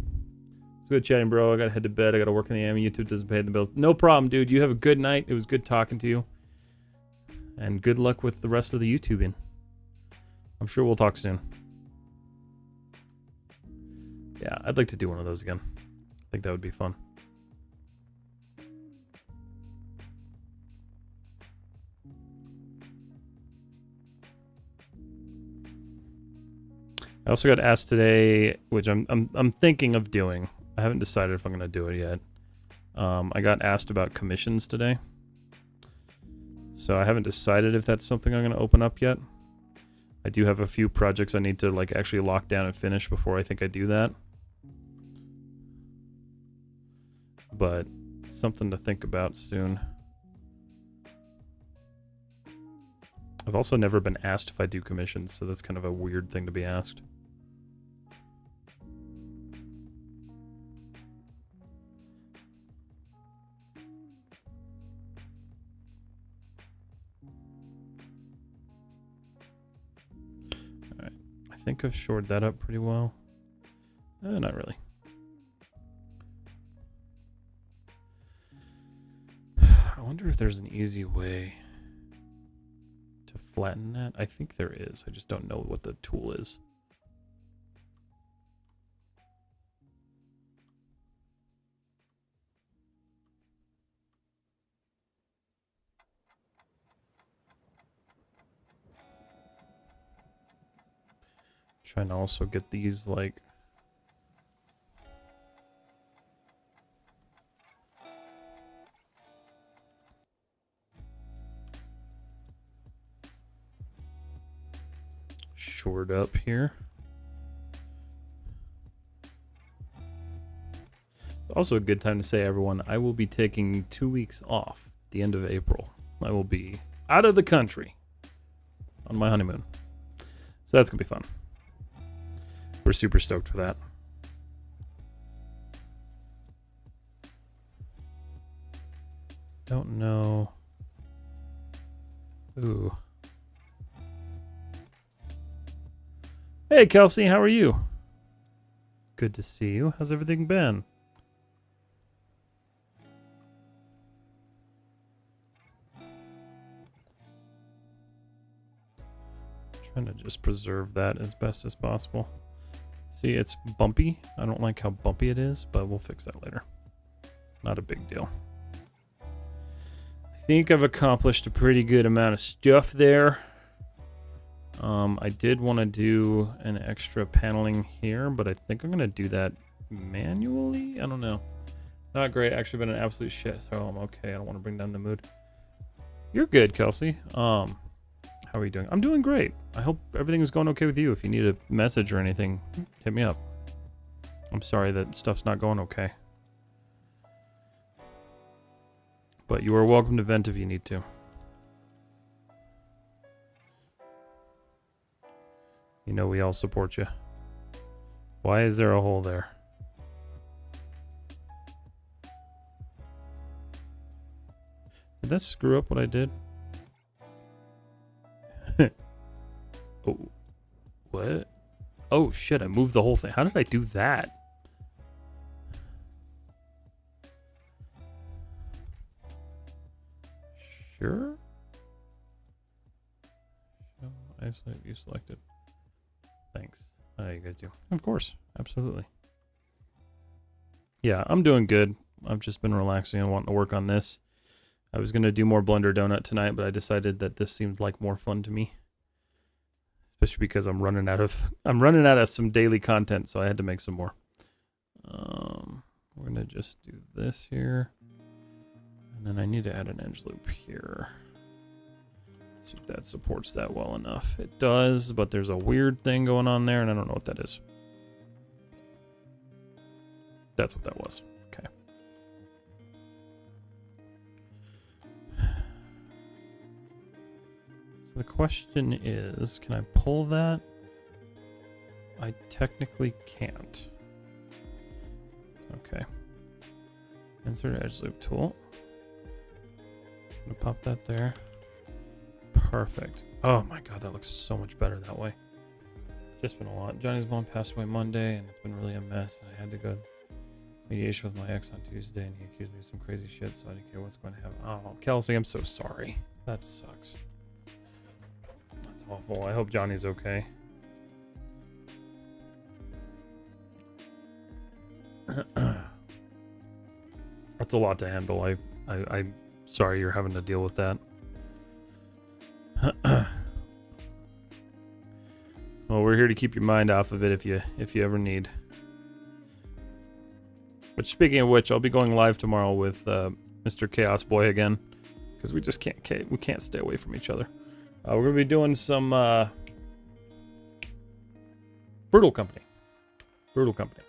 It's good chatting, bro. I gotta head to bed. I gotta work in the AM. YouTube doesn't pay the bills. No problem, dude. You have a good night. It was good talking to you. And good luck with the rest of the YouTubing. I'm sure we'll talk soon. Yeah, I'd like to do one of those again. I think that would be fun. I also got asked today, which I'm thinking of doing. I haven't decided if I'm gonna do it yet. I got asked about commissions today, so I haven't decided if that's something I'm gonna open up yet. I do have a few projects I need to like actually lock down and finish before I think I do that. But something to think about soon. I've also never been asked if I do commissions, so that's kind of a weird thing to be asked. Alright, I think I've shored that up pretty well. Not really. I wonder if there's an easy way to flatten that. I think there is. I just don't know what the tool is. Trying to also get these like shored up here. It's also a good time to say, everyone, I will be taking 2 weeks off at the end of April. I will be out of the country on my honeymoon. So that's gonna be fun. We're super stoked for that. Don't know. Ooh. Hey, Kelsey, how are you? Good to see you. How's everything been? Trying to just preserve that as best as possible. See, it's bumpy. I don't like how bumpy it is, but we'll fix that later. Not a big deal. I think I've accomplished a pretty good amount of stuff there. I did want to do an extra paneling here, but I think I'm going to do that manually. I don't know. Not great. Actually been an absolute shit, so I'm okay. I don't want to bring down the mood. You're good, Kelsey. How are you doing? I'm doing great. I hope everything is going okay with you. If you need a message or anything, hit me up. I'm sorry that stuff's not going okay. But you are welcome to vent if you need to. You know we all support you. Why is there a hole there? Did that screw up what I did? Oh, what? Oh shit, I moved the whole thing. How did I do that? Sure. Isolate, you selected. Thanks. How you guys do? Of course, absolutely. Yeah, I'm doing good. I've just been relaxing and wanting to work on this. I was gonna do more Blender Donut tonight, but I decided that this seemed like more fun to me. Especially because I'm running out of some daily content, so I had to make some more. We're gonna just do this here. And then I need to add an edge loop here. See if that supports that well enough. It does, but there's a weird thing going on there, and I don't know what that is. That's what that was. Okay. So the question is, can I pull that? I technically can't. Okay. Insert edge loop tool. I'm gonna pop that there. Perfect. Oh my god, that looks so much better that way. Just been a lot. Johnny's mom passed away Monday, and it's been really a mess. I had to go mediation with my ex on Tuesday, and he accused me of some crazy shit, so I didn't care what's going to happen. Oh, Kelsey, I'm so sorry. That sucks. That's awful. I hope Johnny's okay. That's a lot to handle. I'm sorry you're having to deal with that. Well, we're here to keep your mind off of it if you ever need. Which, speaking of which, I'll be going live tomorrow with Mr. Chaos Boy again, because we just can't stay away from each other. We're gonna be doing some Brutal Company. Brutal Company.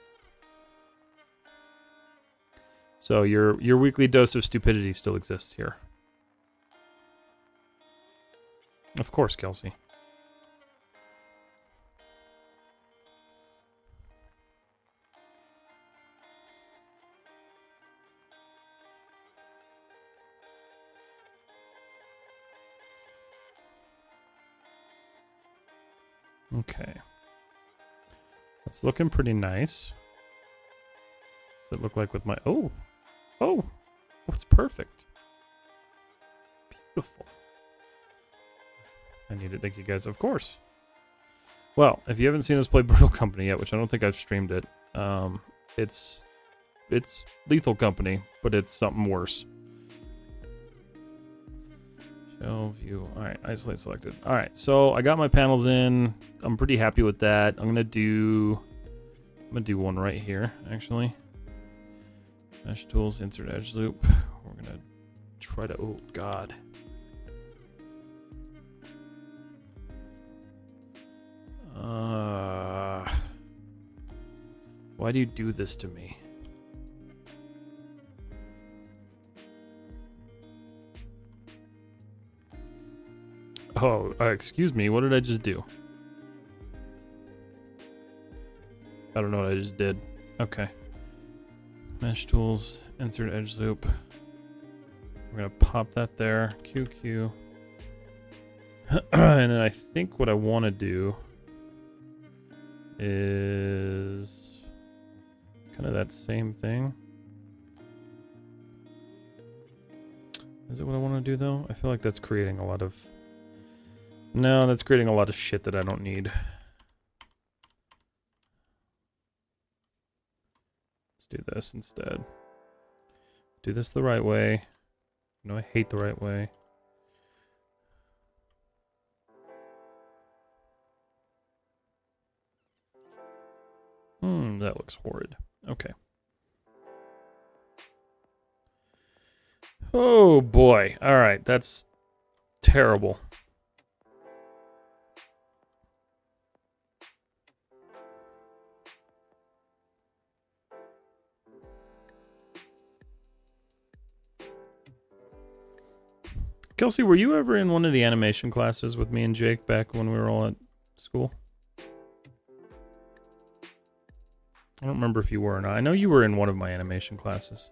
So your weekly dose of stupidity still exists here. Of course, Kelsey. Okay. It's looking pretty nice. What's it look like with my... Oh, it's perfect. Beautiful. I need it. Thank you guys. Of course. Well, if you haven't seen us play Brutal Company yet, which I don't think I've streamed it, it's Lethal Company, but it's something worse. Show view. All right, isolate selected. All right, so I got my panels in. I'm pretty happy with that. I'm gonna do one right here, actually. Mesh tools, insert edge loop. We're gonna try to. Oh God. Why do you do this to me? Oh, excuse me. What did I just do? I don't know what I just did. Okay. Mesh tools, insert edge loop. We're gonna pop that there. QQ. And then I think what I want to do is kind of that same thing. Is it what I want to do though? I feel like that's creating a lot of... No, that's creating a lot of shit that I don't need. Let's do this instead. Do this the right way. No, I hate the right way. That looks horrid. Okay. Oh boy. All right, that's terrible. Kelsey, were you ever in one of the animation classes with me and Jake back when we were all at school? I don't remember if you were or not. I know you were in one of my animation classes.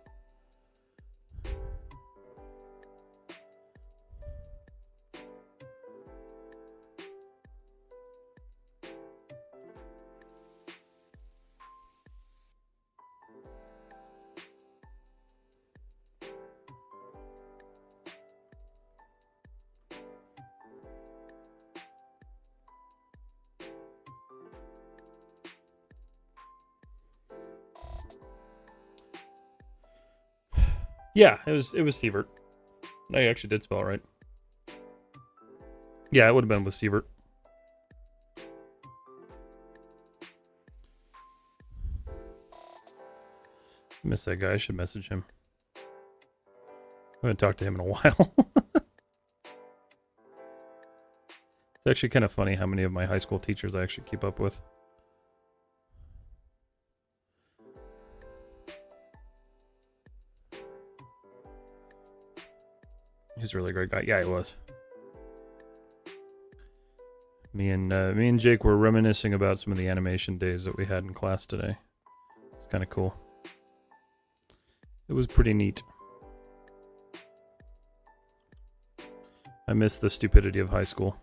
Yeah, it was Sievert. I actually did spell it right. Yeah, it would have been with Sievert. Miss that guy. I should message him. I haven't talked to him in a while. It's actually kind of funny how many of my high school teachers I actually keep up with. He's a really great guy. Yeah, he was. Me and Jake were reminiscing about some of the animation days that we had in class today. It's kind of cool. It was pretty neat. I miss the stupidity of high school.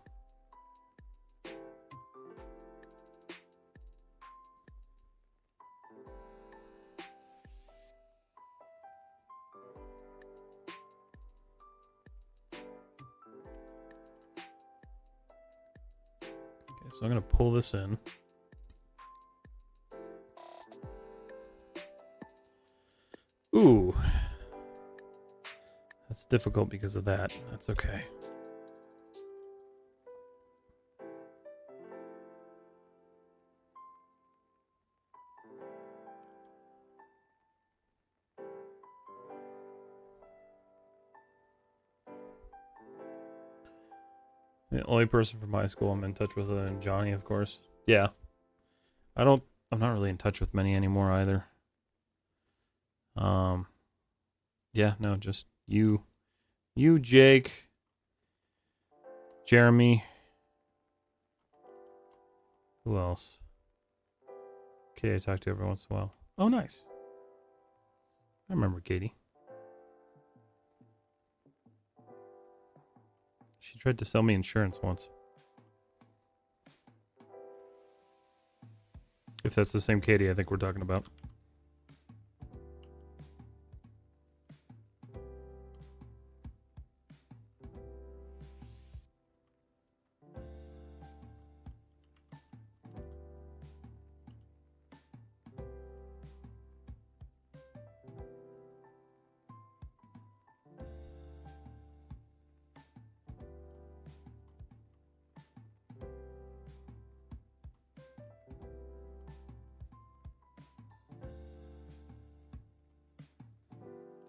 So I'm going to pull this in. Ooh. That's difficult because of that. That's okay. The only person from high school I'm in touch with other than Johnny, of course. Yeah. I'm not really in touch with many anymore either. Yeah, no, just you, Jake, Jeremy. Who else? Okay, I talk to every once in a while. Oh, nice. I remember Katie. She tried to sell me insurance once. If that's the same Katie I think we're talking about.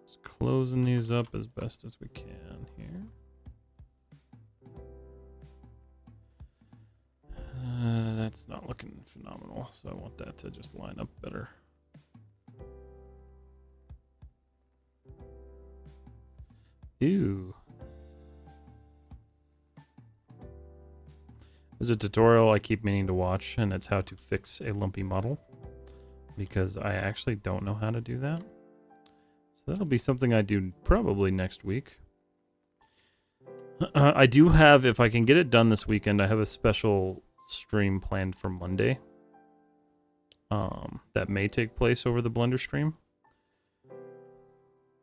Just closing these up as best as we can here. That's not looking phenomenal, so I want that to just line up better. Ew. There's a tutorial I keep meaning to watch, and it's how to fix a lumpy model, because I actually don't know how to do that. So that'll be something I do probably next week. I do have, if I can get it done this weekend, I have a special stream planned for Monday. That may take place over the Blender stream.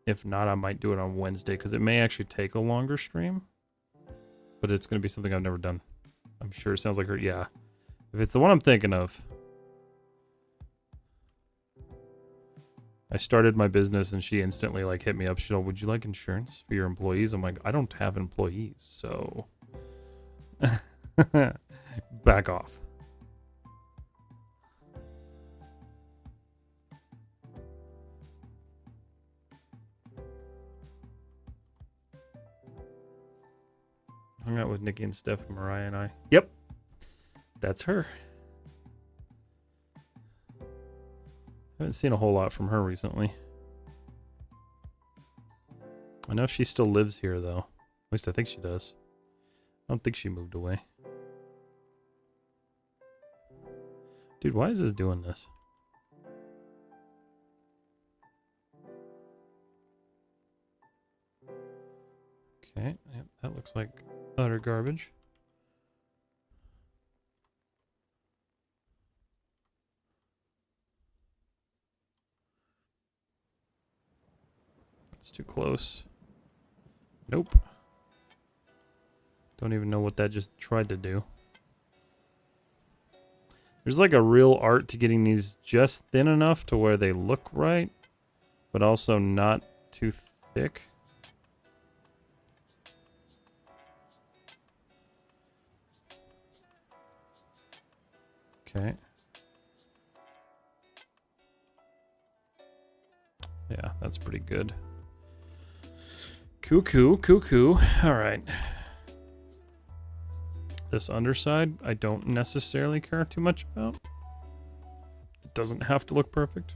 If not, I might do it on Wednesday, because it may actually take a longer stream. But it's going to be something I've never done. I'm sure it sounds like her. Yeah. If it's the one I'm thinking of. I started my business and she instantly like hit me up. She's like, would you like insurance for your employees? I'm like, I don't have employees, so back off. Hung out with Nikki and Steph, Mariah and I. Yep. That's her. Haven't seen a whole lot from her recently. I know she still lives here, though. At least I think she does. I don't think she moved away. Dude, why is this doing this? Okay, yep, that looks like utter garbage. It's too close. Nope. Don't even know what that just tried to do. There's like a real art to getting these just thin enough to where they look right, but also not too thick. Okay. Yeah, that's pretty good. Cuckoo, cuckoo. Alright. This underside, I don't necessarily care too much about. It doesn't have to look perfect.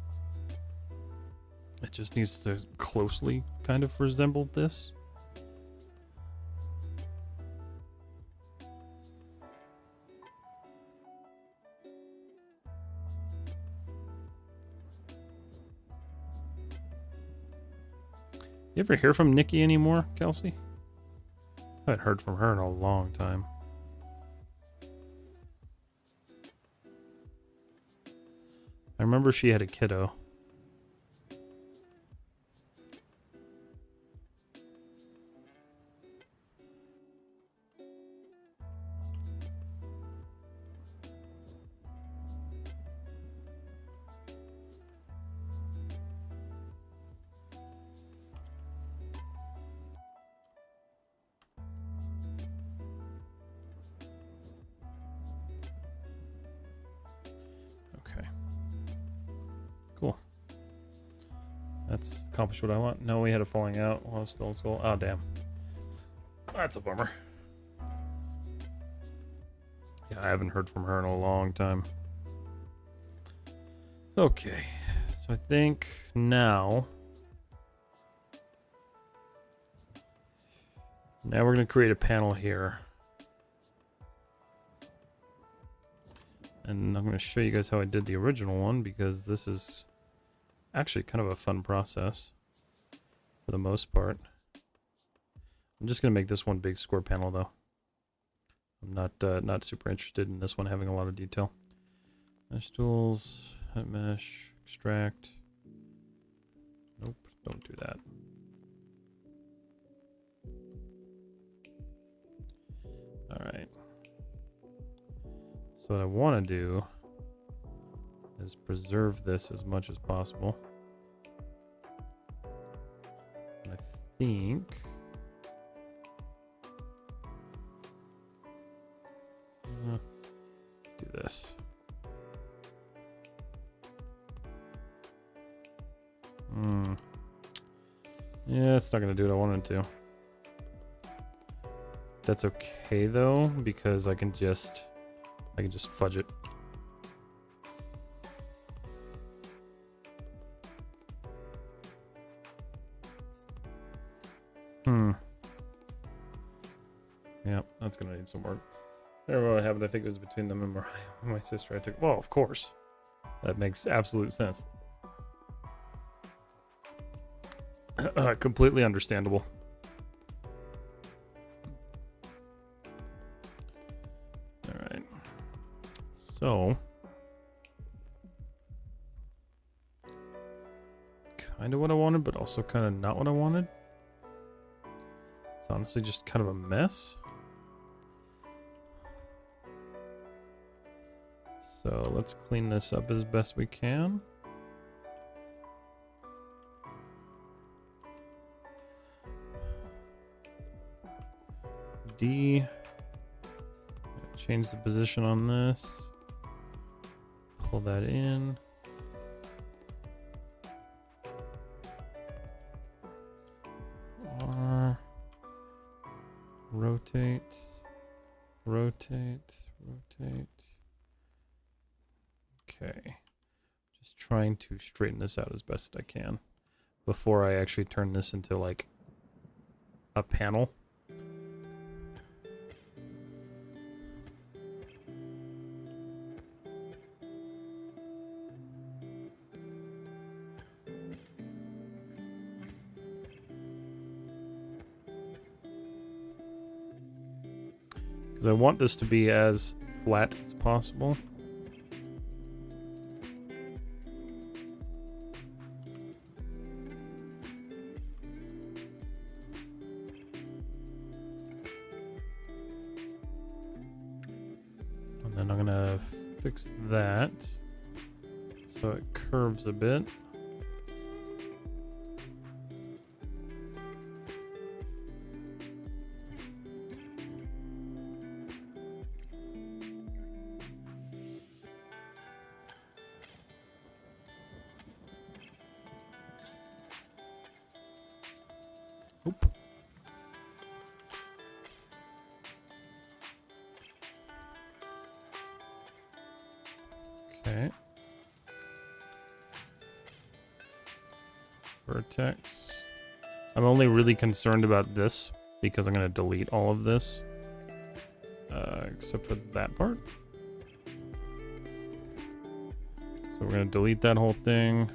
It just needs to closely kind of resemble this. You ever hear from Nikki anymore, Kelsey? I haven't heard from her in a long time. I remember she had a kiddo. That's accomplished what I want. No, we had a falling out while I was still in school. Oh, damn. That's a bummer. Yeah, I haven't heard from her in a long time. Okay, so I think now we're going to create a panel here. And I'm going to show you guys how I did the original one, because this is actually kind of a fun process for the most part. I'm just going to make this one big square panel though. I'm not super interested in this one having a lot of detail. Mesh tools, mesh, extract. Nope, don't do that. Alright. So what I want to do is preserve this as much as possible. And I think... let's do this. Yeah, it's not going to do what I wanted to. That's okay though, because I can just fudge it. Yeah, that's gonna need some work. I don't know what happened. I think it was between them and my sister. I took. Well, of course, that makes absolute sense. Completely understandable. All right. So, kind of what I wanted, but also kind of not what I wanted. It's honestly just kind of a mess. So let's clean this up as best we can. D. Change the position on this. Pull that in. R. Rotate. Rotate. Rotate. Okay. Just trying to straighten this out as best I can before I actually turn this into like a panel. Because I want this to be as flat as possible. And then I'm gonna fix that so it curves a bit. Oop. Okay. Vertex. I'm only really concerned about this because I'm going to delete all of this. Except for that part. So we're going to delete that whole thing.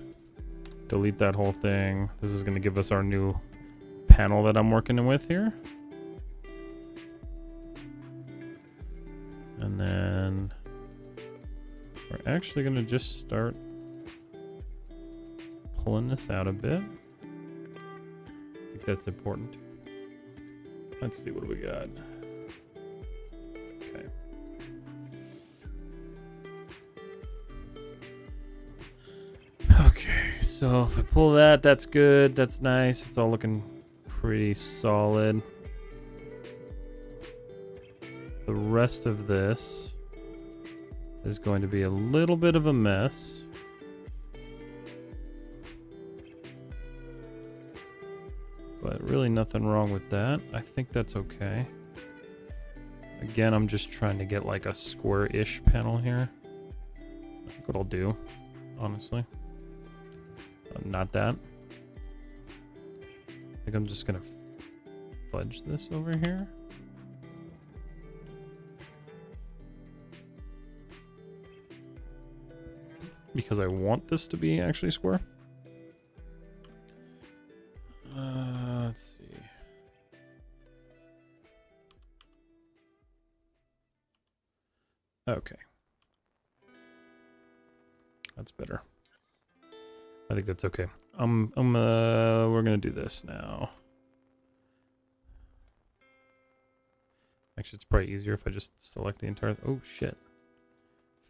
Delete that whole thing. This is going to give us our new panel that I'm working with here. And then we're actually going to just start pulling this out a bit. I think that's important. Let's see, what do we got? Okay. Okay, so if I pull that, that's good. That's nice. It's all looking pretty solid. The rest of this is going to be a little bit of a mess. But really nothing wrong with that. I think that's okay. Again, I'm just trying to get like a square-ish panel here. I think what I'll do honestly. Not that. I think I'm just gonna fudge this over here. Because I want this to be actually square. Let's see. Okay. That's better. I think that's okay. We're gonna do this now. Actually, it's probably easier if I just select the entire, oh shit.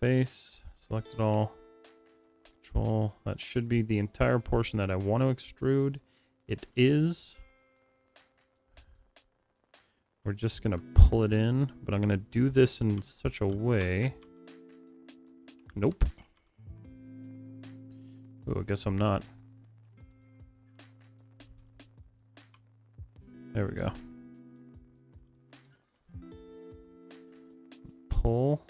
Face, select it all. Control, that should be the entire portion that I want to extrude. It is. We're just gonna pull it in, but I'm gonna do this in such a way. Nope. Oh, I guess I'm not. There we go. Pull.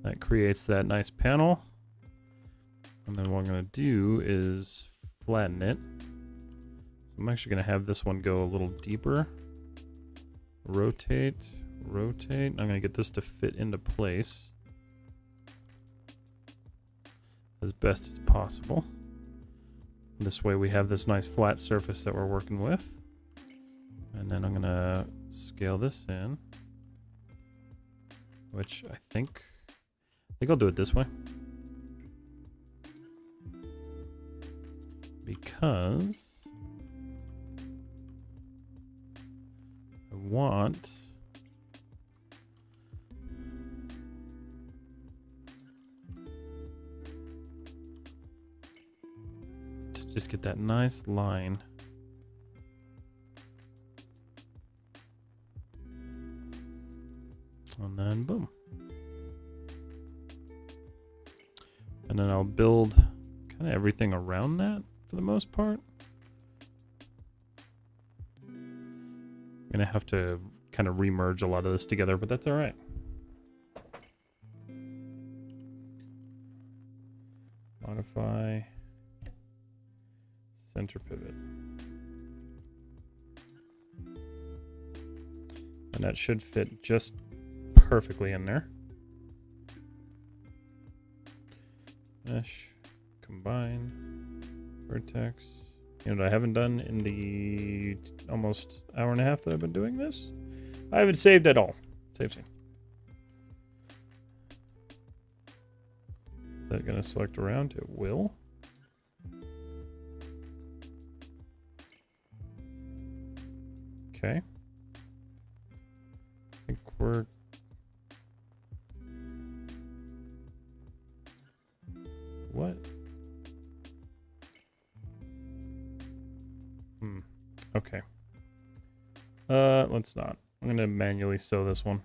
That creates that nice panel. And then what I'm gonna do is flatten it. So I'm actually gonna have this one go a little deeper. Rotate, rotate. I'm gonna get this to fit into place as best as possible. This way we have this nice flat surface that we're working with. And then I'm gonna scale this in, which I think I'll do it this way. Because I want to just get that nice line. And then boom. And then I'll build kind of everything around that for the most part. I'm gonna have to kind of remerge a lot of this together, but that's all right. Modify center pivot. And that should fit just perfectly in there. Mesh, combine, vertex. You know what I haven't done in the almost hour and a half that I've been doing this? I haven't saved at all. Save scene. Is that going to select around? It will. Okay. I think we're... What? Okay. Let's not. I'm gonna manually sew this one.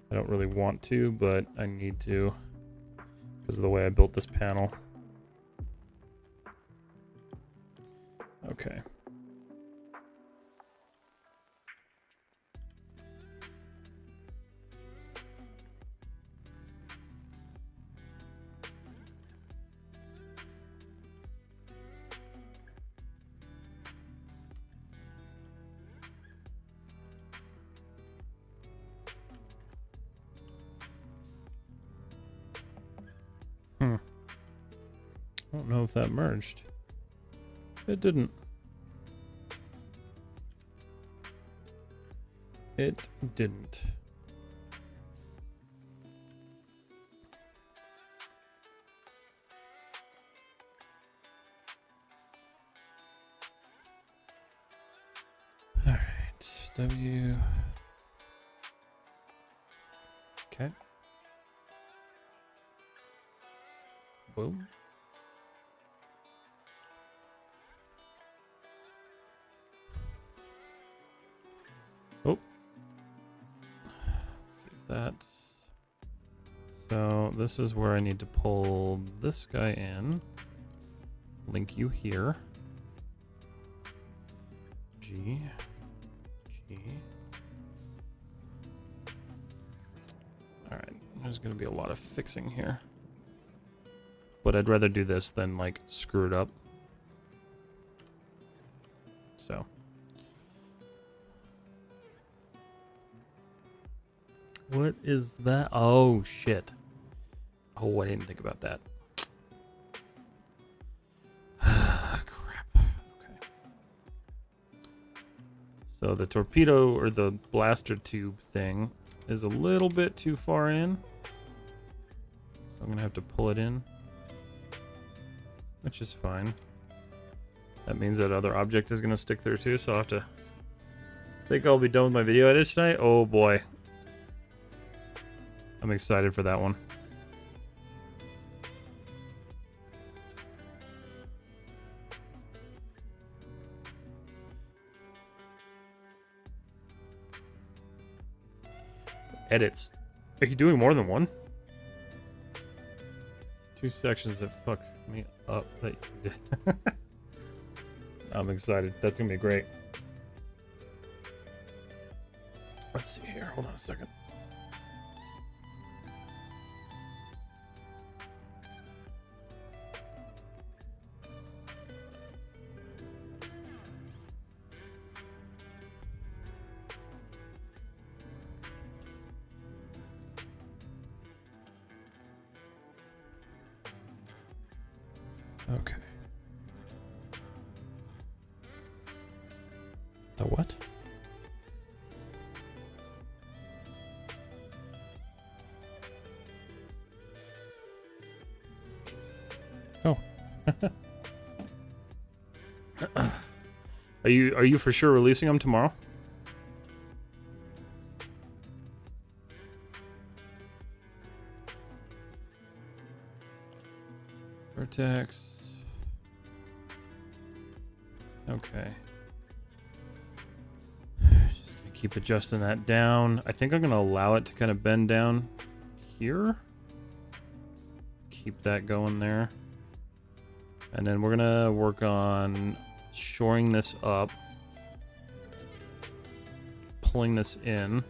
I don't really want to, but I need to because of the way I built this panel. Okay. I don't know if that merged. It didn't. It didn't. All right, W. Okay. Boom. Oh. Let's see if that's... So this is where I need to pull this guy in. Link you here. G. G. Alright, there's going to be a lot of fixing here. But I'd rather do this than, like, screw it up. So. What is that? Oh, shit. Oh, I didn't think about that. Crap. Okay. So the torpedo, or the blaster tube thing, is a little bit too far in. So I'm going to have to pull it in. Which is fine. That means that other object is going to stick through too, so I'll have to... think I'll be done with my video edit tonight? Oh boy. I'm excited for that one. Edits. Are you doing more than one? 2 sections that fuck me up that you did. I'm excited. That's gonna be great. Let's see here. Hold on a second. Okay. The what? Oh. Are you for sure releasing them tomorrow? Vertex. Okay. Just gonna keep adjusting that down. I think I'm gonna allow it to kind of bend down here. Keep that going there. And then we're gonna work on shoring this up. Pulling this in.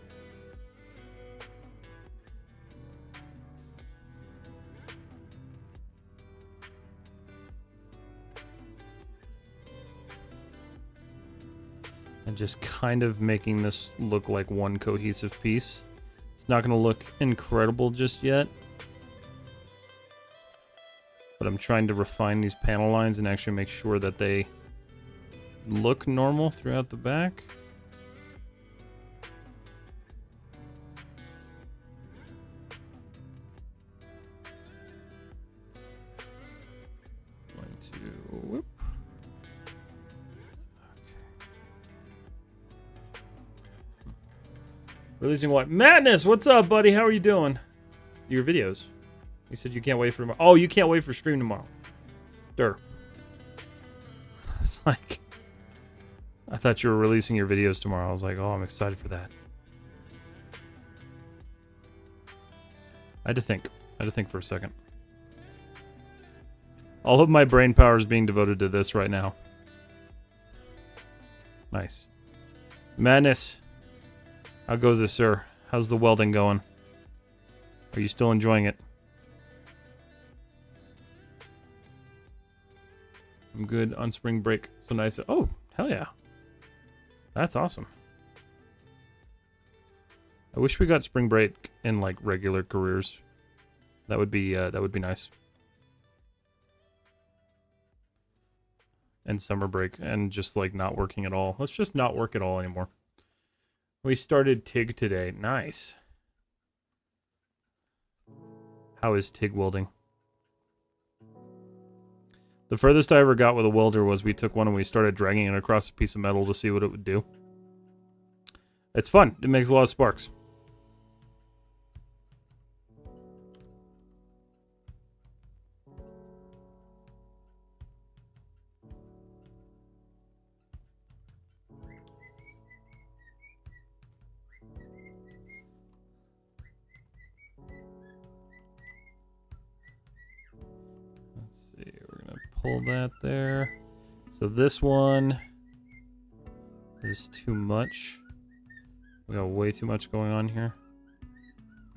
And just kind of making this look like one cohesive piece. It's not going to look incredible just yet. But I'm trying to refine these panel lines and actually make sure that they look normal throughout the back. Going to whoop. Releasing what? Madness! What's up, buddy? How are you doing? Your videos. You said you can't wait for tomorrow. Oh, you can't wait for stream tomorrow. Durr. It's like... I thought you were releasing your videos tomorrow. I was like, oh, I'm excited for that. I had to think. I had to think for a second. All of my brain power is being devoted to this right now. Nice. Madness. How goes this, sir? How's the welding going? Are you still enjoying it? I'm good on spring break. So nice. Oh, hell yeah. That's awesome. I wish we got spring break in like regular careers. That would be nice. And summer break and just like not working at all. Let's just not work at all anymore. We started TIG today. Nice. How is TIG welding? The furthest I ever got with a welder was we took one and we started dragging it across a piece of metal to see what it would do. It's fun. It makes a lot of sparks. Let's see, we're gonna pull that there. So this one is too much. We got way too much going on here.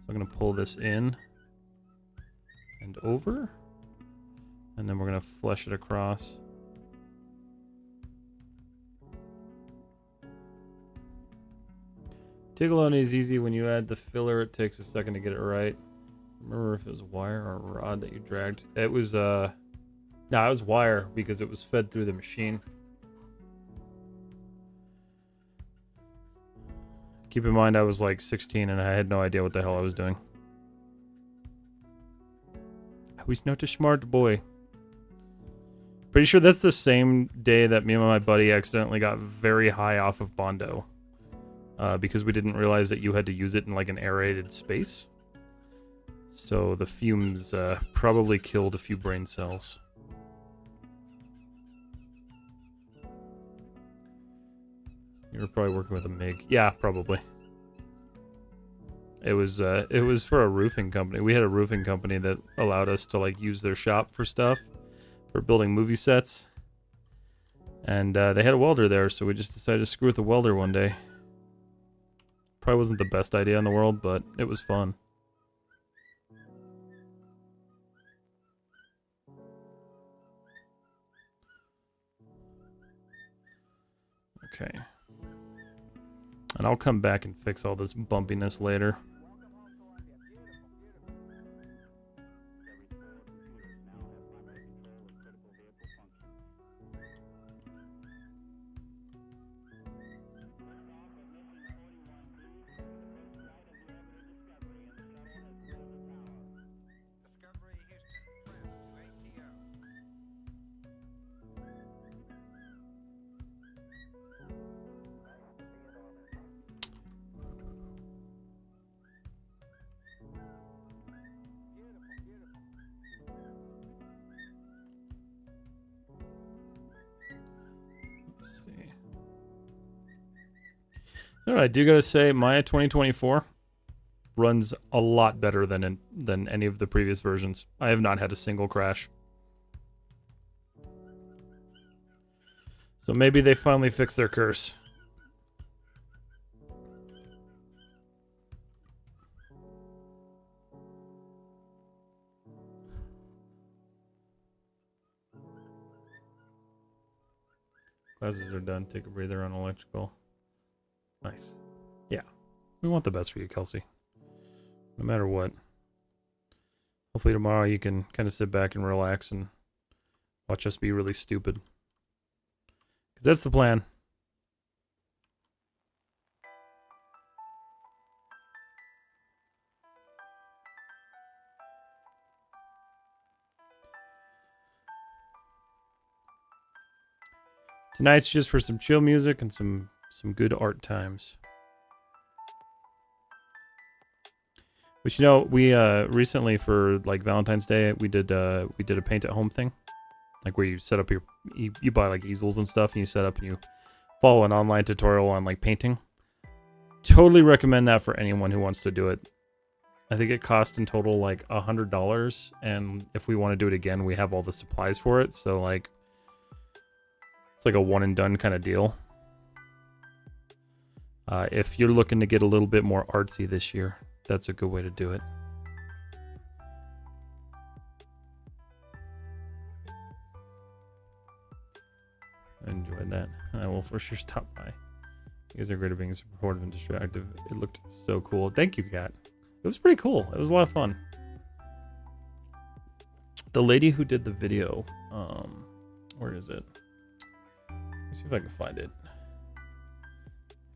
So I'm gonna pull this in and over. And then we're gonna flesh it across. TIG alone is easy. When you add the filler, it takes a second to get it right. Remember if it was wire or rod that you dragged? It was, no, it was wire because it was fed through the machine. Keep in mind I was like 16 and I had no idea what the hell I was doing. I was not a smart boy. Pretty sure that's the same day that me and my buddy accidentally got very high off of Bondo. Because we didn't realize that you had to use it in like an aerated space. So the fumes probably killed a few brain cells. You were probably working with a MIG. Yeah, probably. It was for a roofing company. We had a roofing company that allowed us to like use their shop for stuff, for building movie sets. And they had a welder there, so we just decided to screw with the welder one day. Probably wasn't the best idea in the world, but it was fun. Okay. And I'll come back and fix all this bumpiness later. I do gotta say, Maya 2024 runs a lot better than any of the previous versions. I have not had a single crash. So maybe they finally fixed their curse. Classes are done. Take a breather on electrical. Nice. Yeah. We want the best for you, Kelsey. No matter what. Hopefully tomorrow you can kind of sit back and relax and watch us be really stupid. Because that's the plan. Tonight's just for some chill music and some good art times. Which, you know, we recently for like Valentine's Day we did a paint at home thing, like where you set up you buy like easels and stuff and you set up and you follow an online tutorial on like painting. Totally recommend that for anyone who wants to do it. I think it cost in total like $100, and if we want to do it again, we have all the supplies for it. So like, it's like a one and done kind of deal. If you're looking to get a little bit more artsy this year, that's a good way to do it. I enjoyed that. I will for sure stop by. You guys are great at being supportive and distractive. It looked so cool. Thank you, Kat. It was pretty cool. It was a lot of fun. The lady who did the video, where is it? Let's see if I can find it.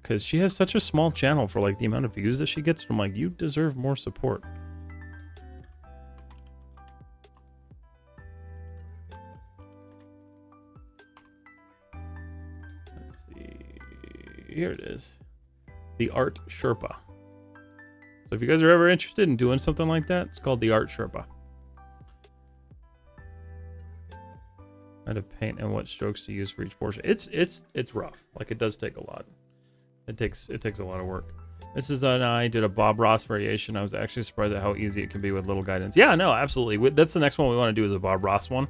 Because she has such a small channel for like the amount of views that she gets. I'm like, you deserve more support. Let's see. Here it is. The Art Sherpa. So if you guys are ever interested in doing something like that, it's called the Art Sherpa. How to paint and what strokes to use for each portion. It's rough. Like, it does take a lot. It takes a lot of work. Mrs. and I did a Bob Ross variation. I was actually surprised at how easy it can be with little guidance. Yeah, no, absolutely. That's the next one we want to do is a Bob Ross one.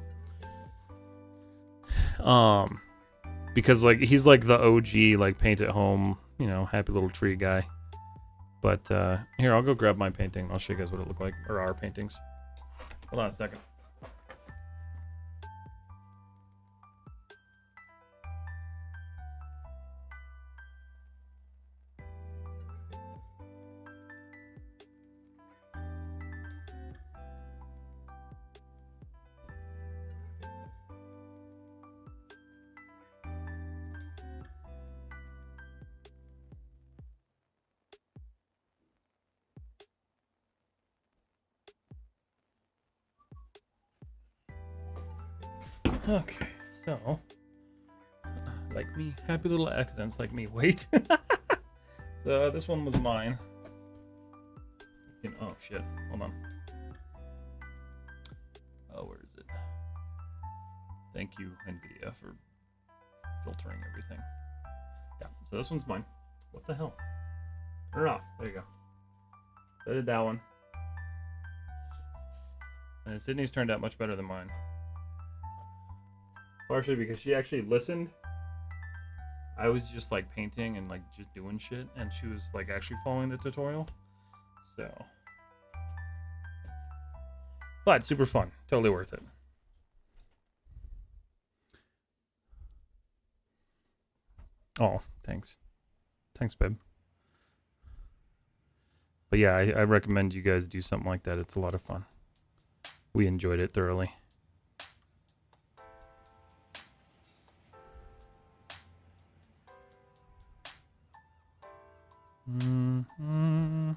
Because like he's like the OG like paint at home, you know, happy little tree guy. But here, I'll go grab my painting. I'll show you guys what it looked like, or our paintings. Hold on a second. Okay, so like me, happy little accidents like me. Wait. So this one was mine. Oh shit, hold on. Oh, where is it? Thank you, NVIDIA, for filtering everything. Yeah, so this one's mine. What the hell? Turn it off. There you go. So I did that one. And Sydney's turned out much better than mine. Partially because she actually listened. I was just like painting and like just doing shit, and she was like actually following the tutorial. So, but super fun, totally worth it. Oh, thanks, babe. But yeah, I recommend you guys do something like that. It's a lot of fun. We enjoyed it thoroughly. Mm-hmm.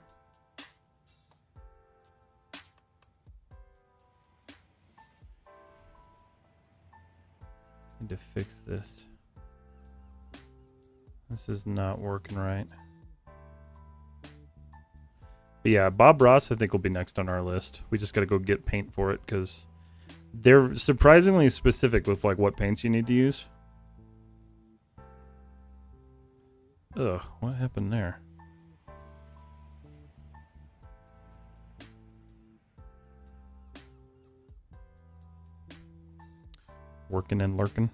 Need to fix this. This is not working right. But yeah, Bob Ross I think will be next on our list. We just got to go get paint for it because they're surprisingly specific with like what paints you need to use. Ugh, what happened there? Working and lurking.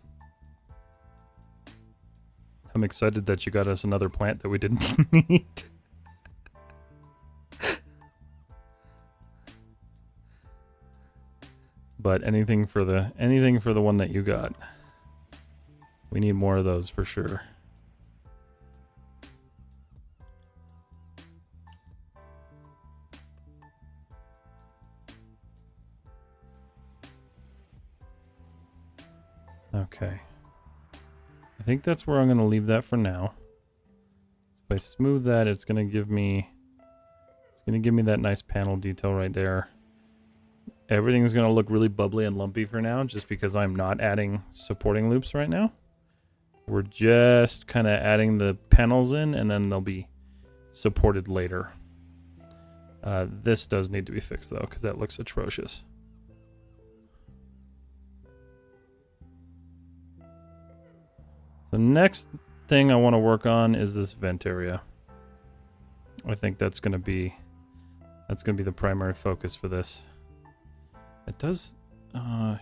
I'm excited that you got us another plant that we didn't need. But anything for the one that you got. We need more of those for sure. Okay. I think that's where I'm going to leave that for now. So if I smooth that, it's going to give me that nice panel detail right there. Everything's going to look really bubbly and lumpy for now just because I'm not adding supporting loops right now. We're just kind of adding the panels in and then they'll be supported later. This does need to be fixed though because that looks atrocious. The next thing I want to work on is this vent area. I think that's going to be the primary focus for this. It does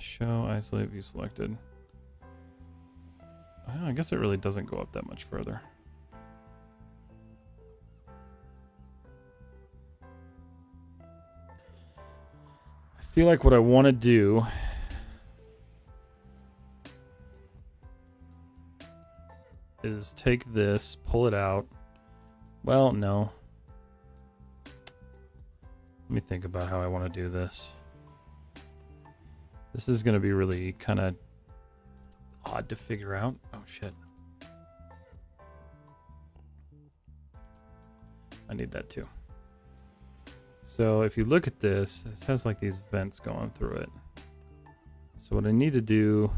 show isolate view selected. I guess it really doesn't go up that much further. I feel like what I want to do is take this, pull it out. Well, no. Let me think about how I want to do this. This is going to be really kind of odd to figure out. Oh, shit. I need that too. So if you look at this, this has like these vents going through it. So what I need to do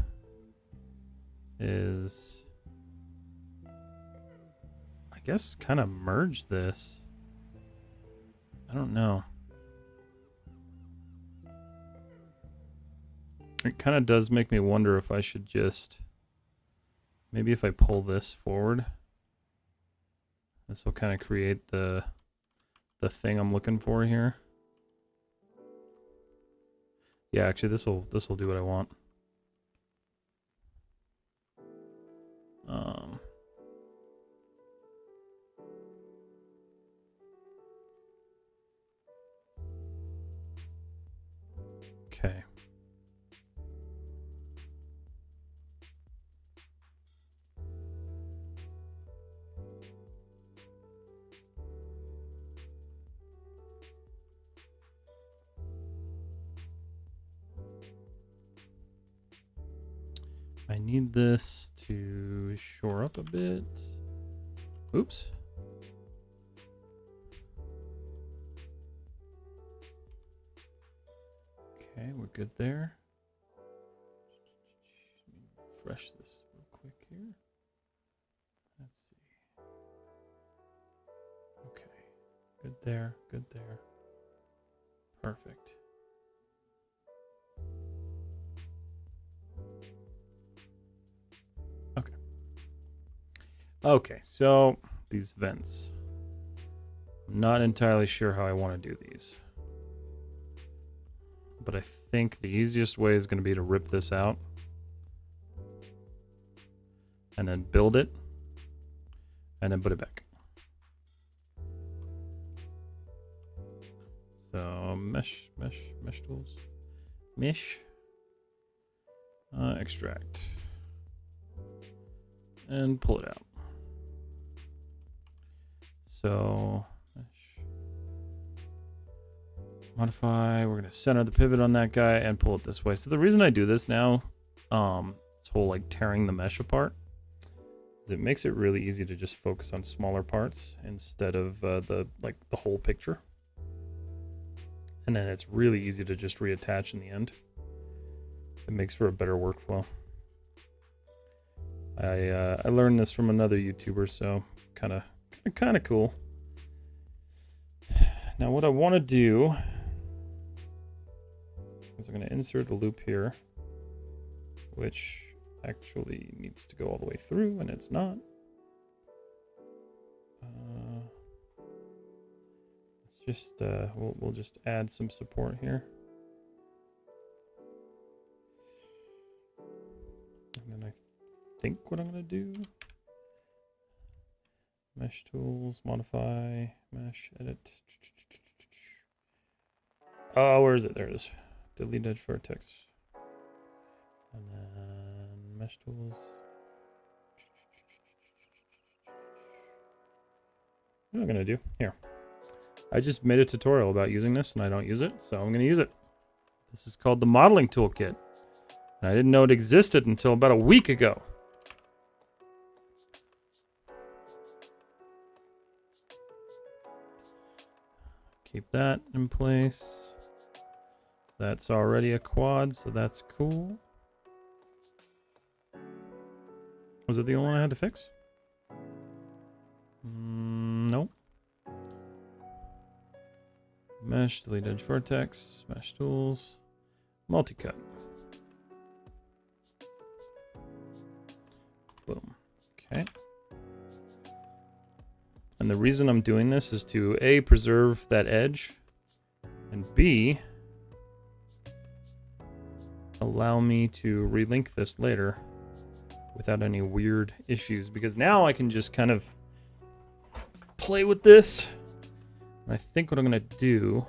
is, I guess, kind of merge this. I don't know. It kind of does make me wonder if I should just, maybe if I pull this forward, this will kind of create the thing I'm looking for here. Yeah, actually this will do what I want. Okay. I need this to shore up a bit. Oops. Okay, we're good there. refresh this real quick here. Let's see. Okay. Good there. Good there. Perfect. Okay. Okay, so these vents. I'm not entirely sure how I want to do these. But I think the easiest way is going to be to rip this out. And then build it. And then put it back. So mesh tools. Mesh. Extract. And pull it out. So mesh. Modify. We're gonna center the pivot on that guy and pull it this way. So the reason I do this now, this whole like tearing the mesh apart, is it makes it really easy to just focus on smaller parts instead of the whole picture. And then it's really easy to just reattach in the end. It makes for a better workflow. I learned this from another YouTuber, so kind of cool. Now what I want to do is I'm going to insert a loop here, which actually needs to go all the way through, and it's not. Let's just we'll just add some support here, and then I think what I'm going to do. Mesh tools, modify, mesh, edit. Oh, where is it? There it is. Delete edge vertex. And then mesh tools. What am I going to do? Here. I just made a tutorial about using this and I don't use it, so I'm going to use it. This is called the modeling toolkit. And I didn't know it existed until about a week ago. Keep that in place. That's already a quad, so that's cool. Was it the only one I had to fix? Nope. Mesh, delete edge vertex, mesh tools, multi-cut. Boom. Okay. And the reason I'm doing this is to A, preserve that edge, and B, allow me to relink this later without any weird issues, because now I can just kind of play with this. And I think what I'm going to do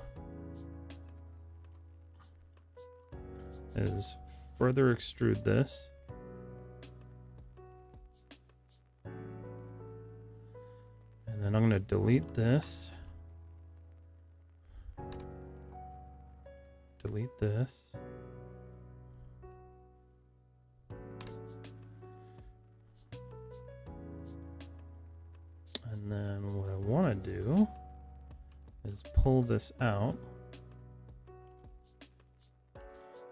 is further extrude this. And then I'm going to delete this. Delete this. And then what I want to do is pull this out.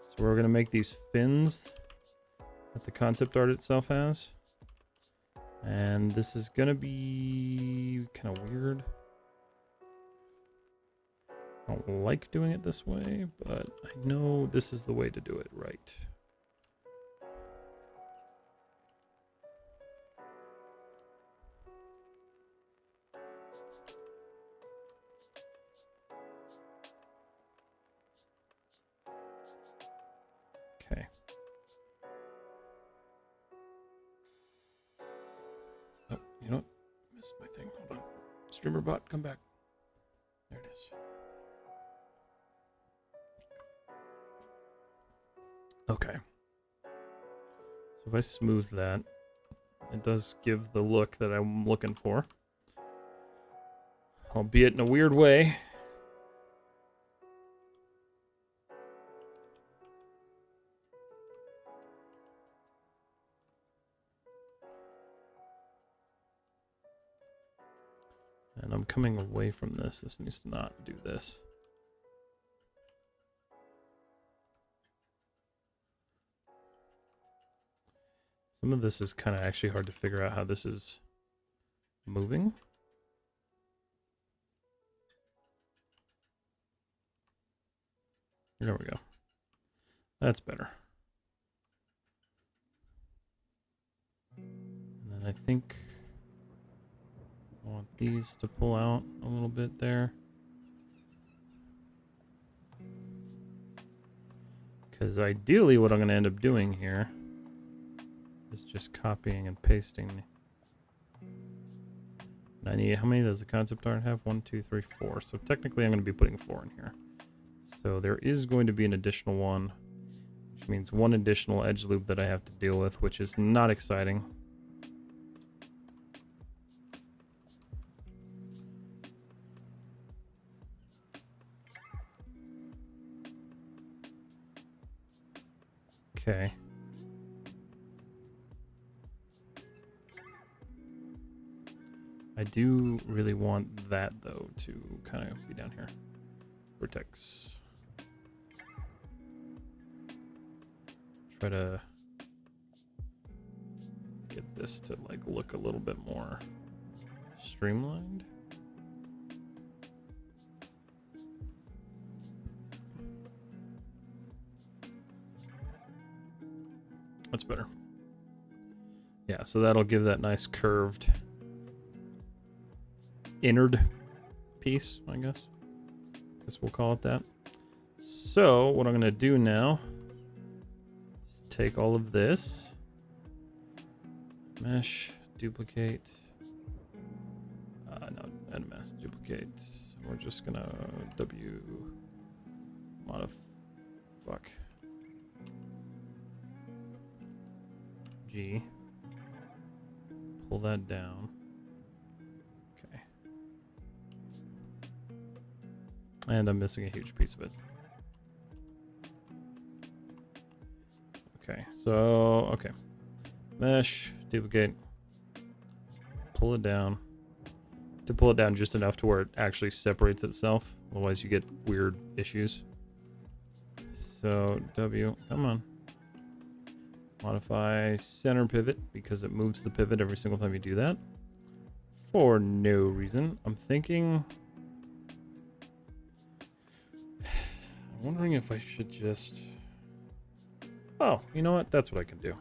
So we're going to make these fins that the concept art itself has. And this is going to be kind of weird. I don't like doing it this way, but I know this is the way to do it right. Okay. Oh, you know what? Missed my thing. Hold on. Streamer bot, come back. There it is. Okay. So if I smooth that, it does give the look that I'm looking for. Albeit in a weird way. And I'm coming away from this. This needs to not do this. Some of this is kind of actually hard to figure out how this is moving. There we go. That's better. And then I think I want these to pull out a little bit there. Because ideally what I'm going to end up doing here is just copying and pasting. How many does the concept art have? 1, 2, 3, 4. So technically I'm going to be putting 4 in here. So there is going to be an additional one, which means one additional edge loop that I have to deal with, which is not exciting. Okay. I do really want that, though, to kind of be down here. Vertex. Try to get this to, like, look a little bit more streamlined. That's better. Yeah, so that'll give that nice curved innard piece, I guess. We'll call it that. So what I'm going to do now is take all of this, mesh, duplicate, no, NMS, duplicate. We're just going to W fuck. G. Pull that down. Okay. And I'm missing a huge piece of it. Okay, so, okay. Mesh, duplicate. Pull it down. To pull it down just enough to where it actually separates itself. Otherwise you get weird issues. So, W, come on. Modify center pivot because it moves the pivot every single time you do that. For no reason. I'm thinking... I'm wondering if I should just... Oh, you know what? That's what I can do.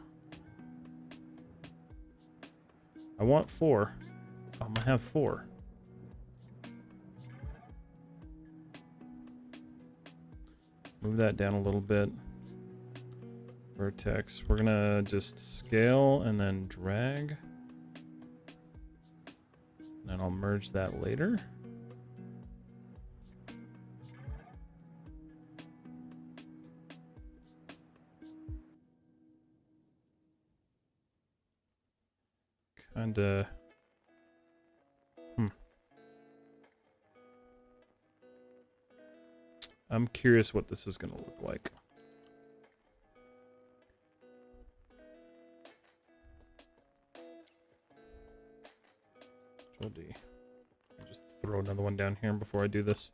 I want 4. I'm gonna have 4. Move that down a little bit. Vertex. We're gonna just scale and then drag. And then I'll merge that later. Kinda. I'm curious what this is gonna look like. Control D. I'll just throw another one down here before I do this.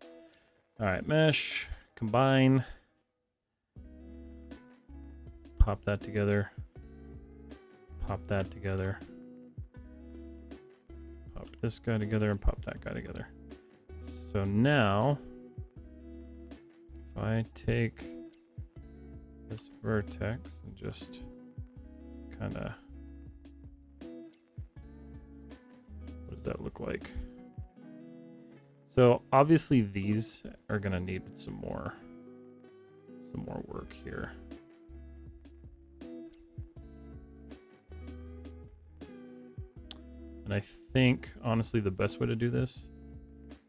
Alright, mesh, combine. Pop that together. Pop that together. Pop this guy together and pop that guy together. So now, if I take this vertex and just kind of... What does that look like? So obviously these are gonna need some more work here. And I think honestly the best way to do this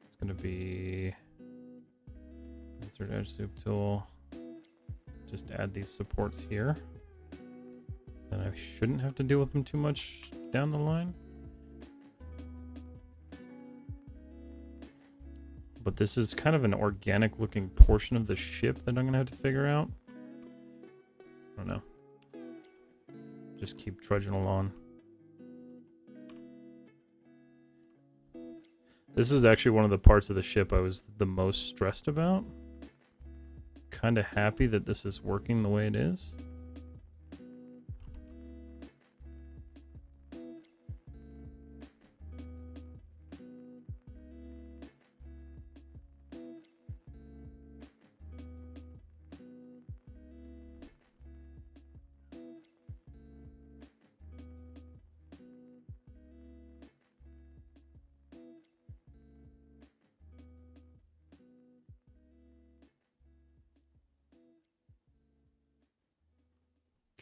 is gonna be insert edge soup tool. Just add these supports here. Then I shouldn't have to deal with them too much down the line. But this is kind of an organic looking portion of the ship that I'm gonna have to figure out. I don't know. Just keep trudging along. This was actually one of the parts of the ship I was the most stressed about. Kind of happy that this is working the way it is.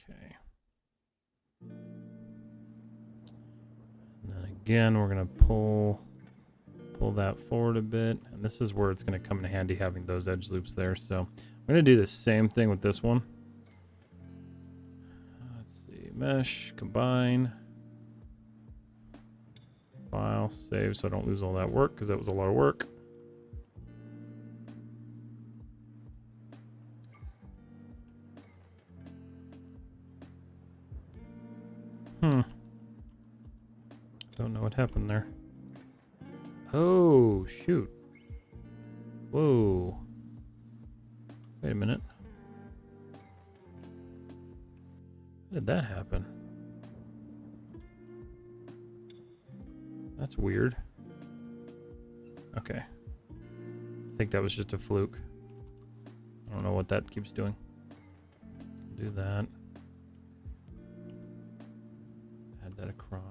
Okay. And then again, we're gonna pull that forward a bit, and this is where it's gonna come in handy having those edge loops there. So I'm gonna do the same thing with this one. Let's see, mesh, combine, file, save, so I don't lose all that work because that was a lot of work. Don't know what happened there. Oh, shoot. Whoa. Wait a minute. How did that happen? That's weird. Okay. I think that was just a fluke. I don't know what that keeps doing. Do that. Add that across.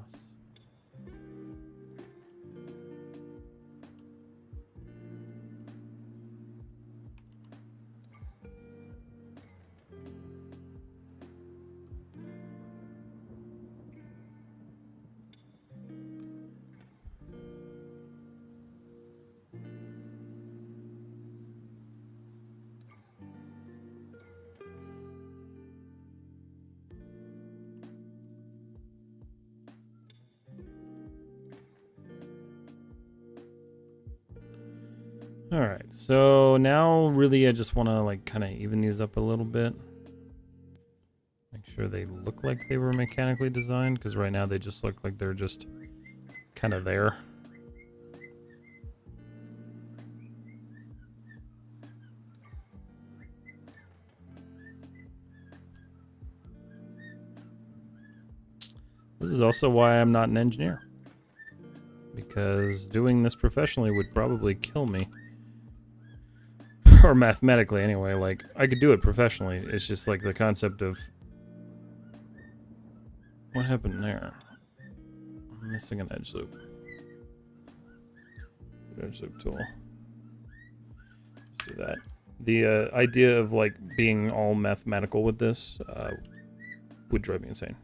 All right, so now really I just want to like kind of even these up a little bit. Make sure they look like they were mechanically designed, because right now they just look like they're just kind of there. This is also why I'm not an engineer, because doing this professionally would probably kill me. Or mathematically anyway, like I could do it professionally. It's just like the concept of what happened there. I'm missing an edge loop. Edge loop tool. Let's do that. The idea of like being all mathematical with this would drive me insane.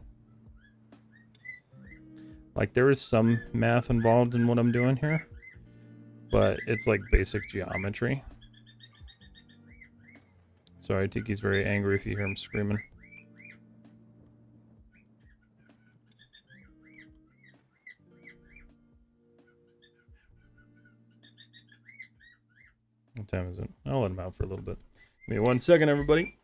Like there is some math involved in what I'm doing here, but it's like basic geometry. Sorry, Tiki's very angry if you hear him screaming. What time is it? I'll let him out for a little bit. Give me 1 second, everybody.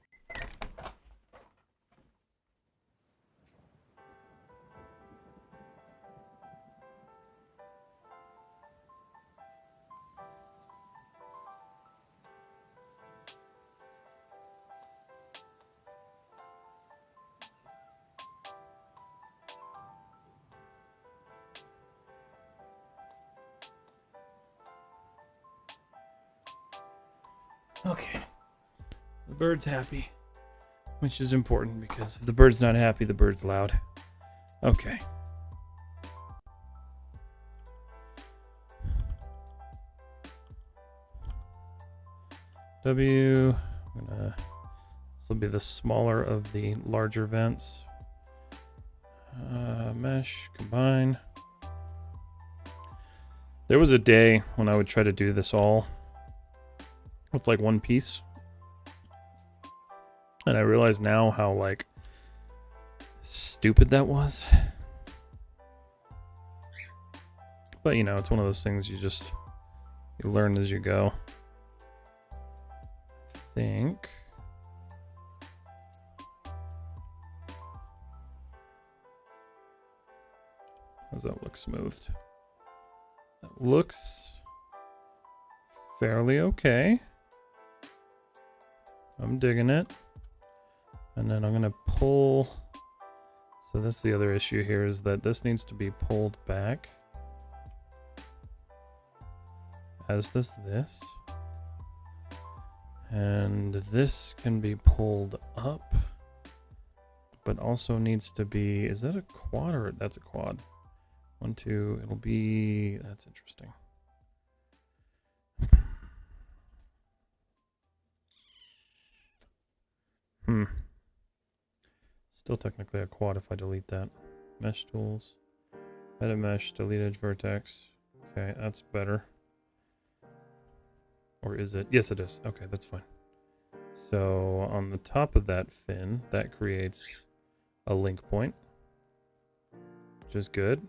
Okay. The bird's happy, which is important because if the bird's not happy, the bird's loud. Okay. W. This will be the smaller of the larger vents. Mesh, combine. There was a day when I would try to do this all with like one piece, and I realize now how like stupid that was. But you know, it's one of those things you learn as you go. I think does that look smoothed? That looks fairly okay. I'm digging it. And then I'm gonna pull. So that's the other issue here, is that this needs to be pulled back. As does this. And this can be pulled up, but also needs to be, is that a quad or that's a quad? 1, 2, it'll be, that's interesting. Still technically a quad if I delete that. Mesh tools. Edit mesh, delete edge vertex. Okay, that's better. Or is it? Yes, it is. Okay, that's fine. So on the top of that fin, that creates a link point, which is good.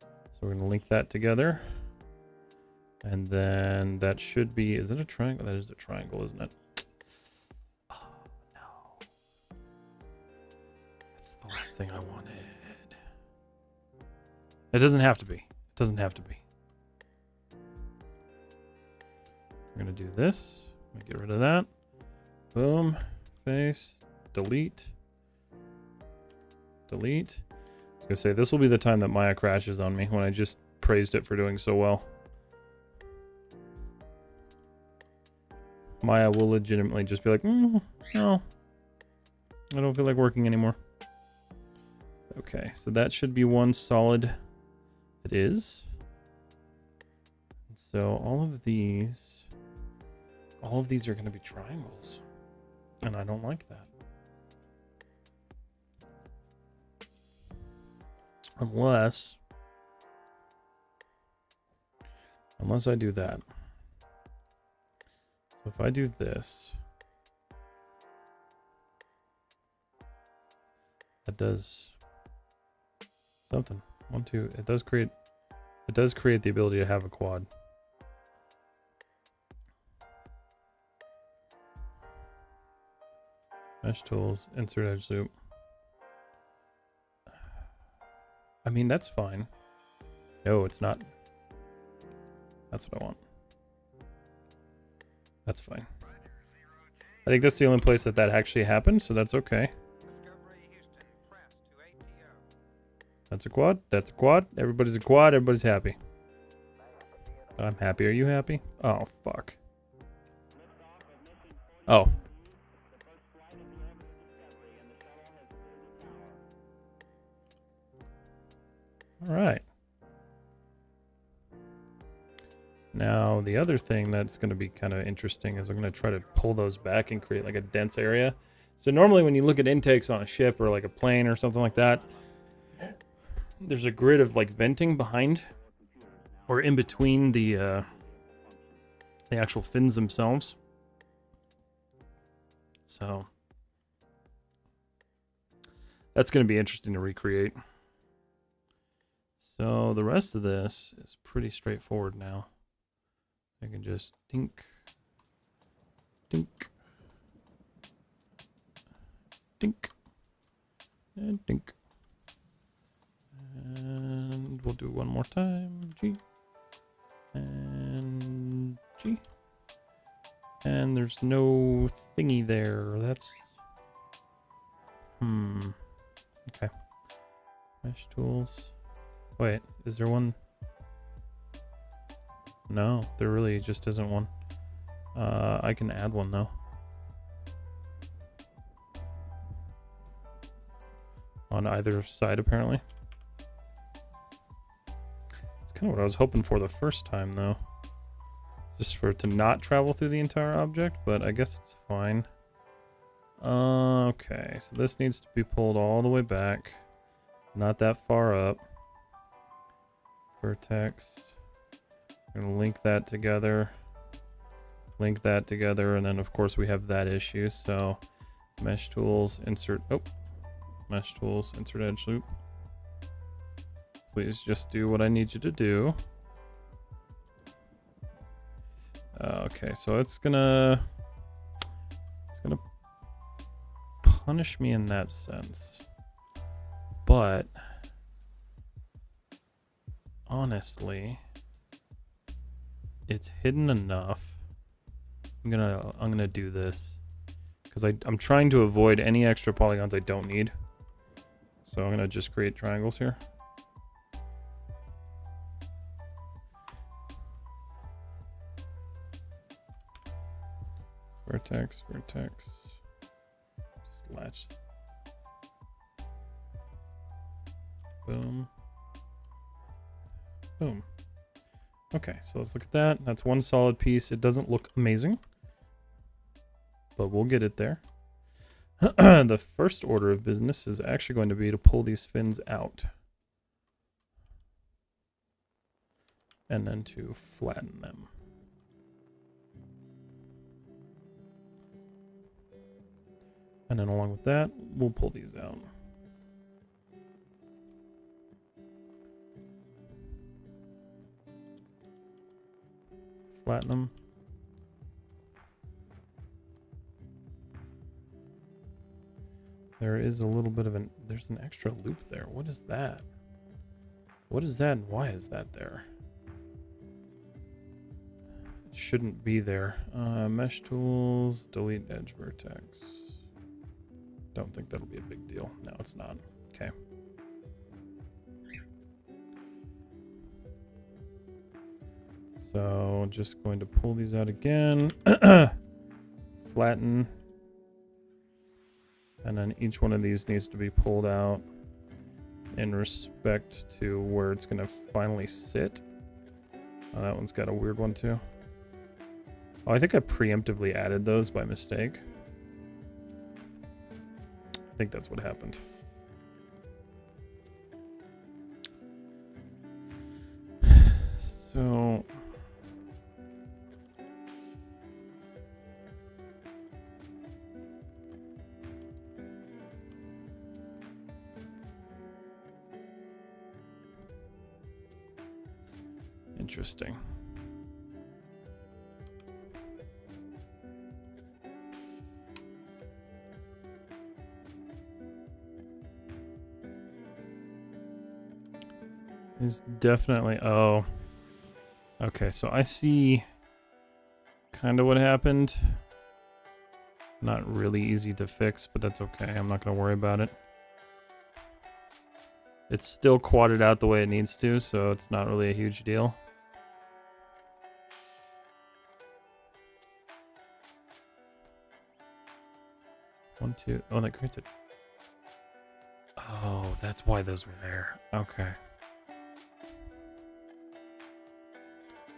So we're going to link that together. And then that should be, is it a triangle? That is a triangle, isn't it? Oh, no. That's the last thing I wanted. It doesn't have to be. It doesn't have to be. We're going to do this. Get rid of that. Boom. Face. Delete. Delete. I was going to say, this will be the time that Maya crashes on me when I just praised it for doing so well. Maya will legitimately just be like, no, I don't feel like working anymore. Okay, so that should be one solid. It is. So all of these are going to be triangles. And I don't like that. Unless I do that. So if I do this, that does something. 1, 2, it does create the ability to have a quad. Mesh tools, insert edge loop. I mean, that's fine. No, it's not. That's what I want. That's fine. I think that's the only place that actually happened, so that's okay. That's a quad. That's a quad. Everybody's a quad. Everybody's happy. I'm happy. Are you happy? Oh, fuck. Oh. All right. Now, the other thing that's going to be kind of interesting is I'm going to try to pull those back and create like a dense area. So normally when you look at intakes on a ship or like a plane or something like that, there's a grid of like venting behind or in between the actual fins themselves. So that's going to be interesting to recreate. So the rest of this is pretty straightforward now. I can just dink, dink, dink, and dink. And we'll do one more time. G. And G. And there's no thingy there. That's... Okay. Mesh tools. Wait, is there one? No, there really just isn't one. I can add one though. On either side apparently. It's kind of what I was hoping for the first time though. Just for it to not travel through the entire object, but I guess it's fine. Okay, so this needs to be pulled all the way back. Not that far up. Vertex. I'm gonna link that together, and then of course we have that issue. So mesh tools, insert, mesh tools, insert edge loop. Please just do what I need you to do. Okay, so it's gonna punish me in that sense, but honestly, it's hidden enough. I'm gonna do this because I'm trying to avoid any extra polygons I don't need. So I'm gonna just create triangles here. Vertex, vertex. Just latch. Boom. Boom. Okay, so let's look at that. That's one solid piece. It doesn't look amazing. but we'll get it there. The first order of business is actually going to be to pull these fins out. And then to flatten them. And then along with that, we'll pull these out. Flatten them. There is a little bit of there's an extra loop there. What is that? What is that and why is that there? It shouldn't be there. Mesh tools, delete edge vertex. Don't think that'll be a big deal. No, it's not. Okay. So just going to pull these out again. Flatten. And then each one of these needs to be pulled out in respect to where it's going to finally sit. Oh, that one's got a weird one too. Oh, I think I preemptively added those by mistake. I think that's what happened. So... interesting. Is definitely, oh. Okay, so I see kind of what happened. Not really easy to fix, but that's okay. I'm not going to worry about it. It's still quadded out the way it needs to, so it's not really a huge deal. One, two. Oh, that creates it. Oh, that's why those were there. Okay.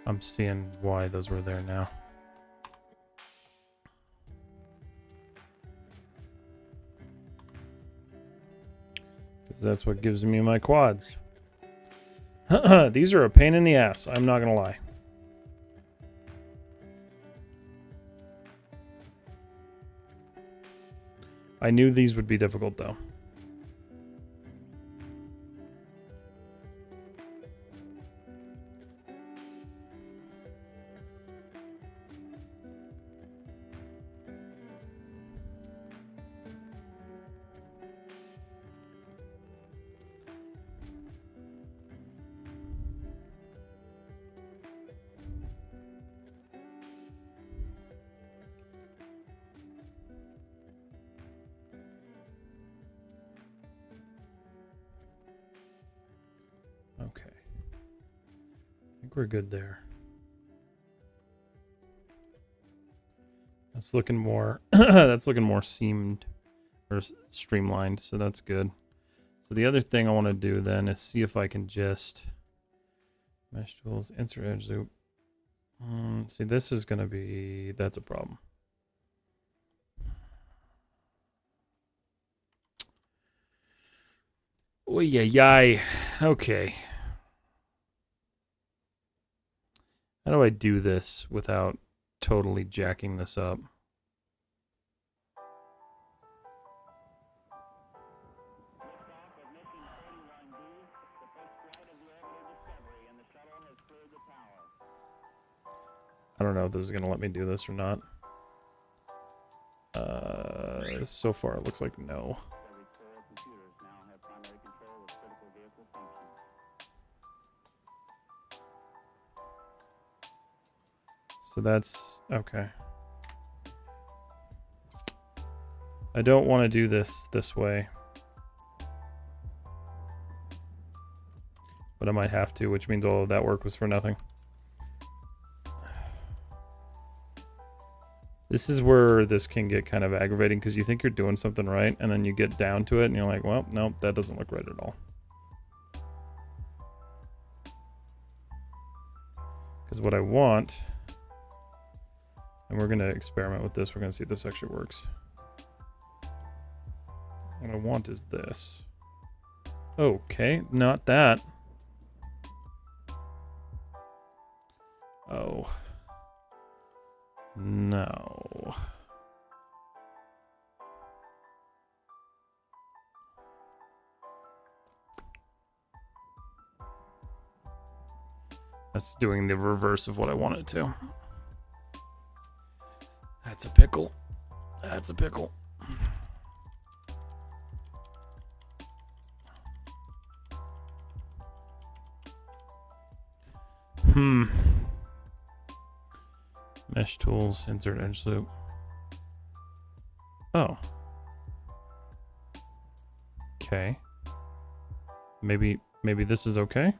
I'm seeing why those were there now. Because that's what gives me my quads. These are a pain in the ass, I'm not gonna lie. I knew these would be difficult though. Okay. I think we're good there. That's looking more that's looking more seamed or streamlined, so that's good. So the other thing I want to do then is see if I can just mesh tools, insert edge loop. See, this is going to be, that's a problem. Oh yeah, yay. Okay. How do I do this without totally jacking this up? I don't know if this is going to let me do this or not. So far it looks like no. So that's okay. I don't want to do this way. But I might have to, which means all of that work was for nothing. This is where this can get kind of aggravating because you think you're doing something right and then you get down to it and you're like, well, nope, that doesn't look right at all. Because what I want And we're gonna experiment with this. We're gonna see if this actually works. What I want is this. Okay, not that. Oh. No. That's doing the reverse of what I want it to. That's a pickle. That's a pickle. Mesh tools, insert edge loop. Oh. Okay. Maybe this is okay?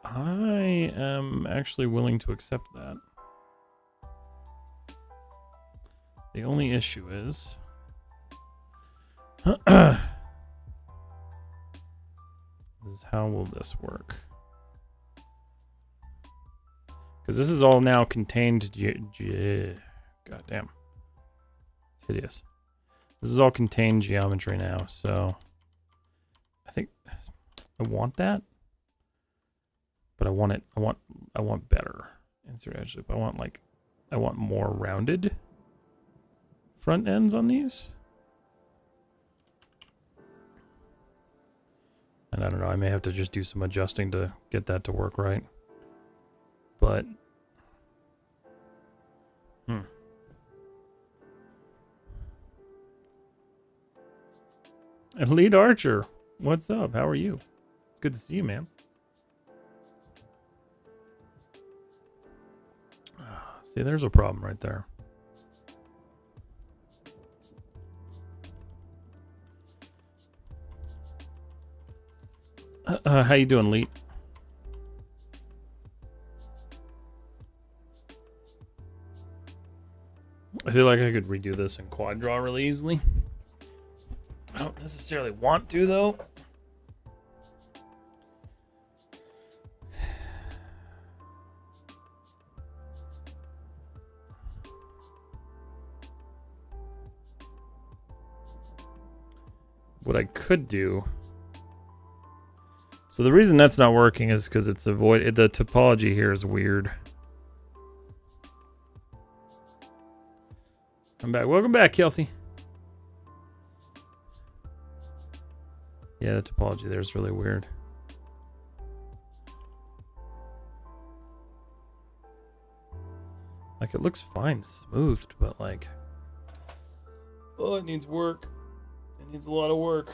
I am actually willing to accept that. The only issue is how will this work? Because this is all now contained. God damn. It's hideous. This is all contained geometry now, so I think I want that. But I want it. I want better. Insert edge loop. I want more rounded front ends on these. And I don't know. I may have to just do some adjusting to get that to work right. But Elite Archer, what's up? How are you? It's good to see you, man. See, there's a problem right there. How you doing, Leet? I feel like I could redo this in quad draw really easily. I don't necessarily want to, though. What I could do... So the reason that's not working is because it's the topology here is weird. I'm back. Welcome back, Kelsey. Yeah, the topology there is really weird. Like, it looks fine, smoothed, but like... Oh, it needs work. It needs a lot of work.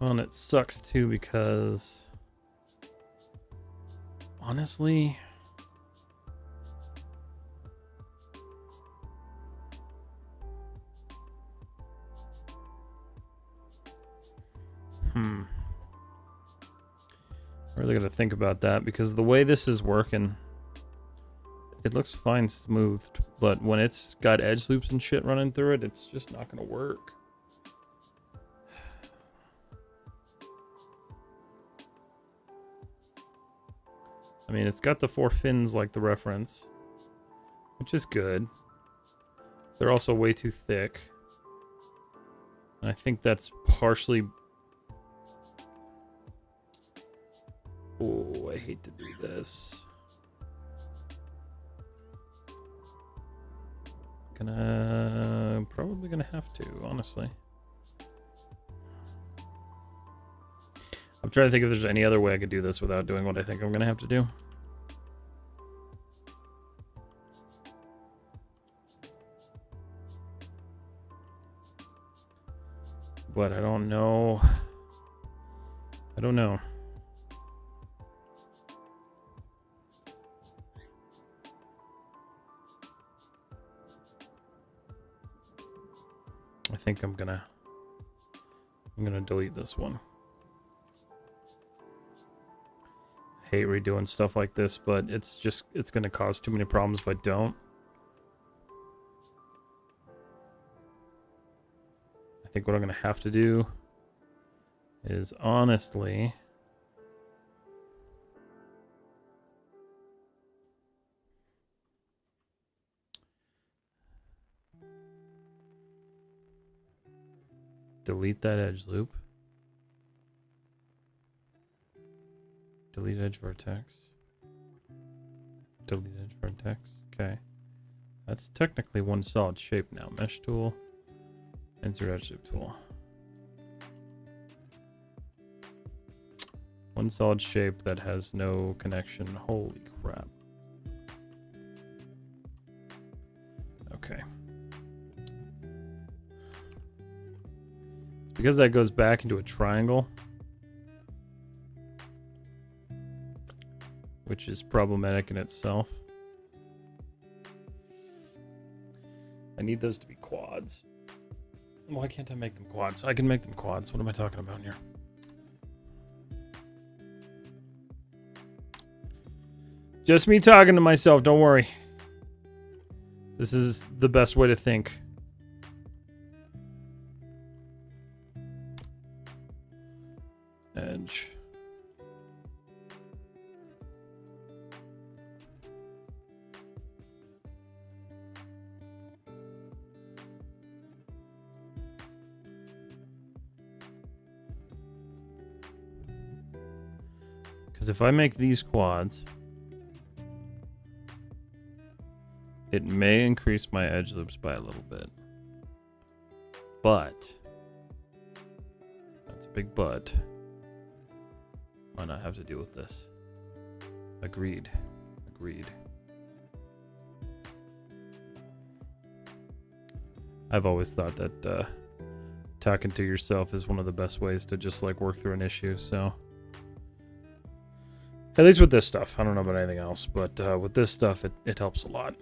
Well, and it sucks too because honestly, I'm really gonna think about that because the way this is working, it looks fine smoothed, but when it's got edge loops and shit running through it, it's just not gonna work. I mean, it's got the 4 fins like the reference, which is good. They're also way too thick. And I think that's partially... Oh, I hate to do this. Probably gonna have to, honestly. I'm trying to think if there's any other way I could do this without doing what I think I'm gonna have to do. But I don't know. I don't know. think I'm gonna delete this one. I hate redoing stuff like this, but it's gonna cause too many problems if I don't. I think what I'm gonna have to do is honestly delete that edge loop. Delete edge vertex. Delete edge vertex. Okay. That's technically one solid shape now. Mesh tool. Insert edge loop tool. One solid shape that has no connection. Holy crap. Okay. It's because that goes back into a triangle, which is problematic in itself. I need those to be quads. Why can't I make them quads? I can make them quads. What am I talking about here? Just me talking to myself, don't worry. This is the best way to think. Edge. Because if I make these quads, it may increase my edge loops by a little bit. But, that's a big but. Why not have to deal with this? Agreed. Agreed. I've always thought that talking to yourself is one of the best ways to just like work through an issue, so. At least with this stuff. I don't know about anything else, but with this stuff, it helps a lot.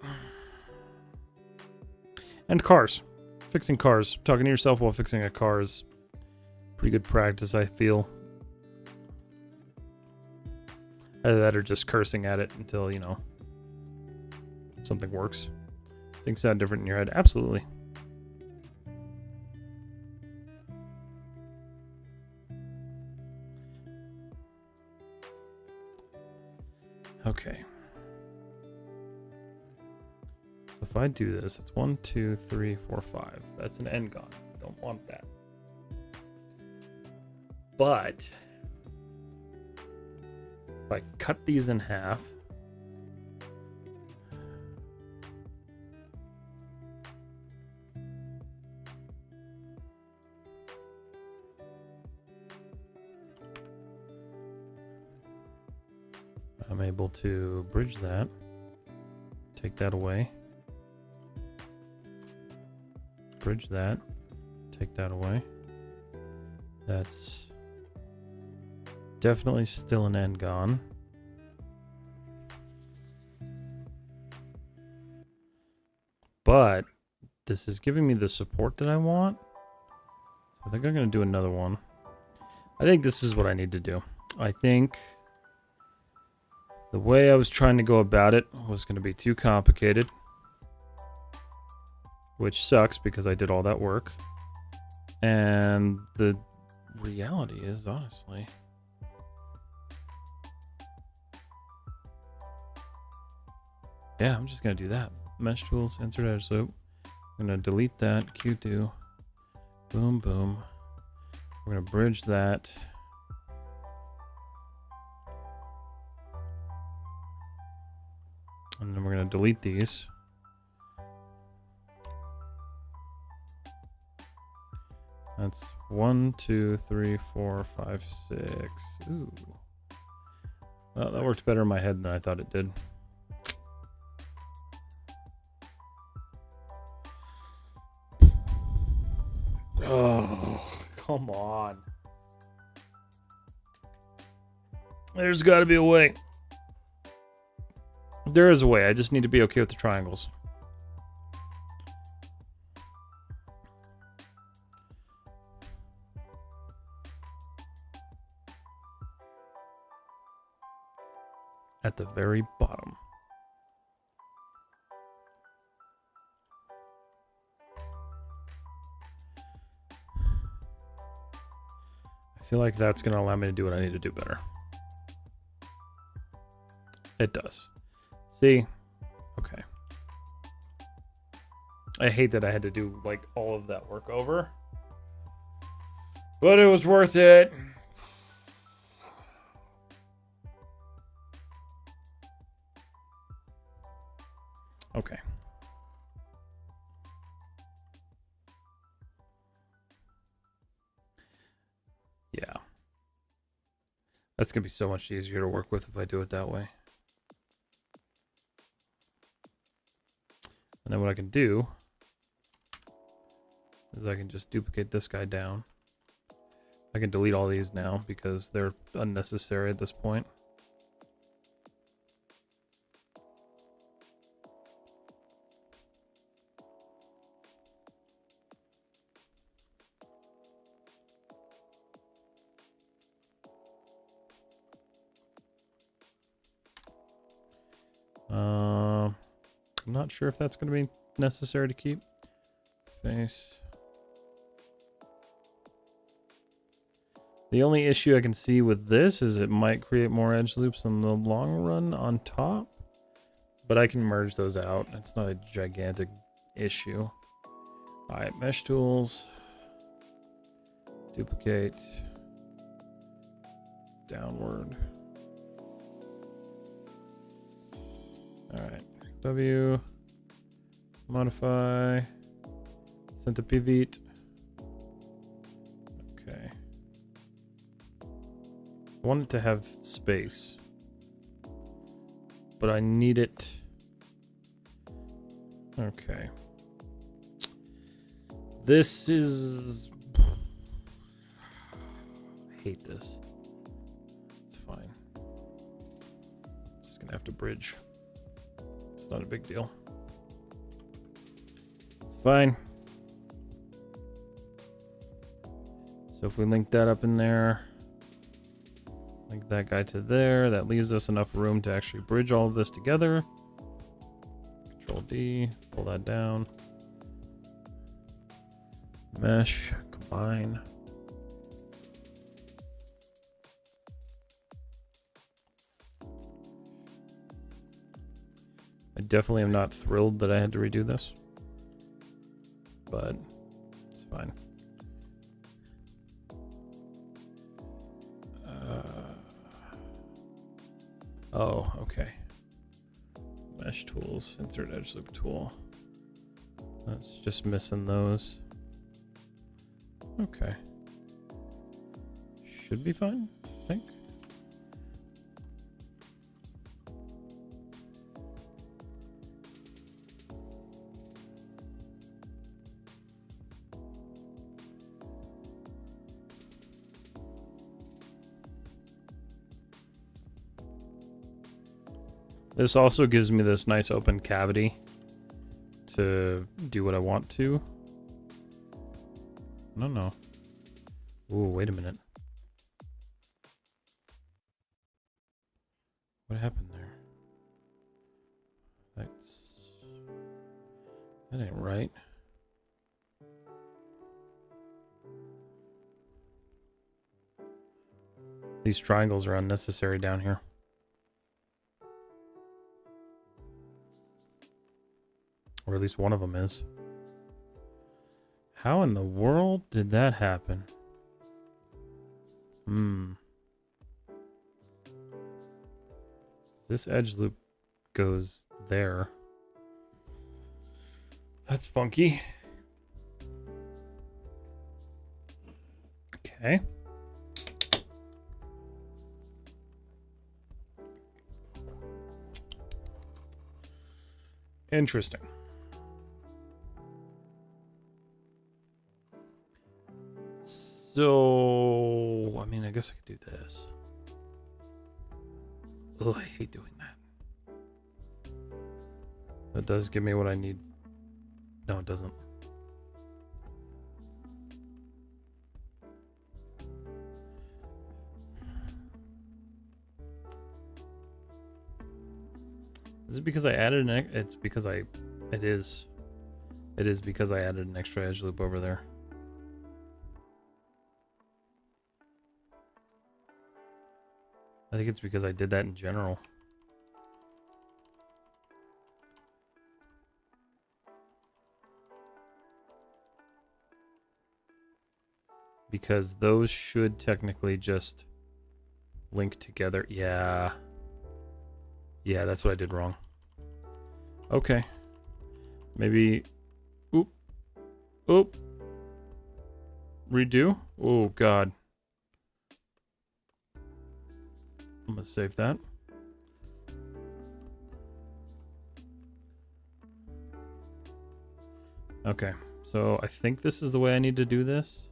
And cars. Fixing cars. Talking to yourself while fixing a car is pretty good practice, I feel. Either that or just cursing at it until, you know, something works. Things sound different in your head. Absolutely. Okay. So if I do this, it's 1, 2, 3, 4, 5. That's an end gon. I don't want that. But if I cut these in half, I'm able to bridge that, take that away, bridge that, take that away. That's definitely still an end gon. But this is giving me the support that I want. So I think I'm going to do another one. I think this is what I need to do. I think the way I was trying to go about it was going to be too complicated, which sucks because I did all that work. And the reality is, honestly, yeah, I'm just going to do that. Mesh tools, insert edge loop. I'm going to delete that, Q2, boom, boom. We're going to bridge that. And then we're going to delete these. That's 1, 2, 3, 4, 5, 6. Ooh. Well, that worked better in my head than I thought it did. Oh, come on. There's got to be a way. There is a way. I just need to be okay with the triangles. at the very bottom. I feel like that's going to allow me to do what I need to do better. It does. See? Okay. I hate that I had to do like all of that work over. But it was worth it. Okay. Yeah. That's going to be so much easier to work with if I do it that way. And then what I can do is I can just duplicate this guy down. I can delete all these now because they're unnecessary at this point. I'm not sure if that's going to be necessary to keep. Face. The only issue I can see with this is it might create more edge loops in the long run on top. But I can merge those out. It's not a gigantic issue. Alright, mesh tools. Duplicate. Downward. Alright. W. Modify. Centipivete. Okay. I want it to have space. But I need it. Okay. This is... I hate this. It's fine. Just gonna have to bridge. It's not a big deal. It's fine. So if we link that up in there, link that guy to there, that leaves us enough room to actually bridge all of this together. Control D, pull that down. Mesh, combine. I definitely am not thrilled that I had to redo this, but it's fine. Oh, okay. Mesh tools, insert edge loop tool. That's just missing those. Okay. Should be fine, I think. This also gives me this nice open cavity to do what I want to. No. Ooh, wait a minute. What happened there? That ain't right. These triangles are unnecessary down here. Or at least one of them is. How in the world did that happen? This edge loop goes there. That's funky. Okay. Interesting. So, I mean, I guess I could do this. Oh, I hate doing that. That does give me what I need. No, it doesn't. Is it because I added an? It's because I. It is. It is because I added an extra edge loop over there. I think it's because I did that in general. Because those should technically just link together. Yeah. Yeah, that's what I did wrong. Okay. Maybe... Oop. Oop. Redo? Oh, God. I'm gonna save that. Okay. So, I think this is the way I need to do this.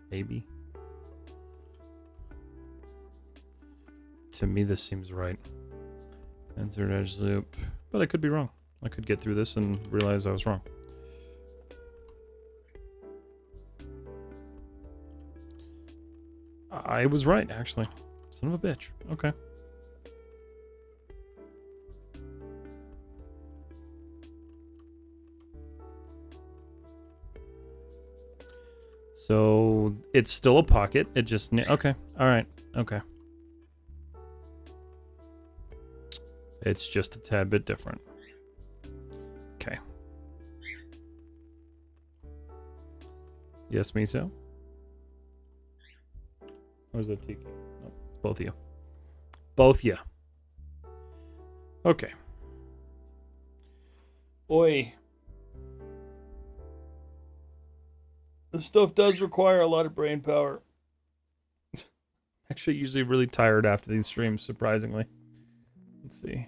Maybe. To me, this seems right. Insert edge loop. But I could be wrong. I could get through this and realize I was wrong. I was right, actually. Son of a bitch. Okay. So, it's still a pocket. It just... Okay. Alright. Okay. It's just a tad bit different. Okay. Yes, Miso? Or is that Tiki? Oh, it's both of you. Both you. Okay. Oi. This stuff does require a lot of brain power. Actually, usually really tired after these streams, surprisingly. Let's see.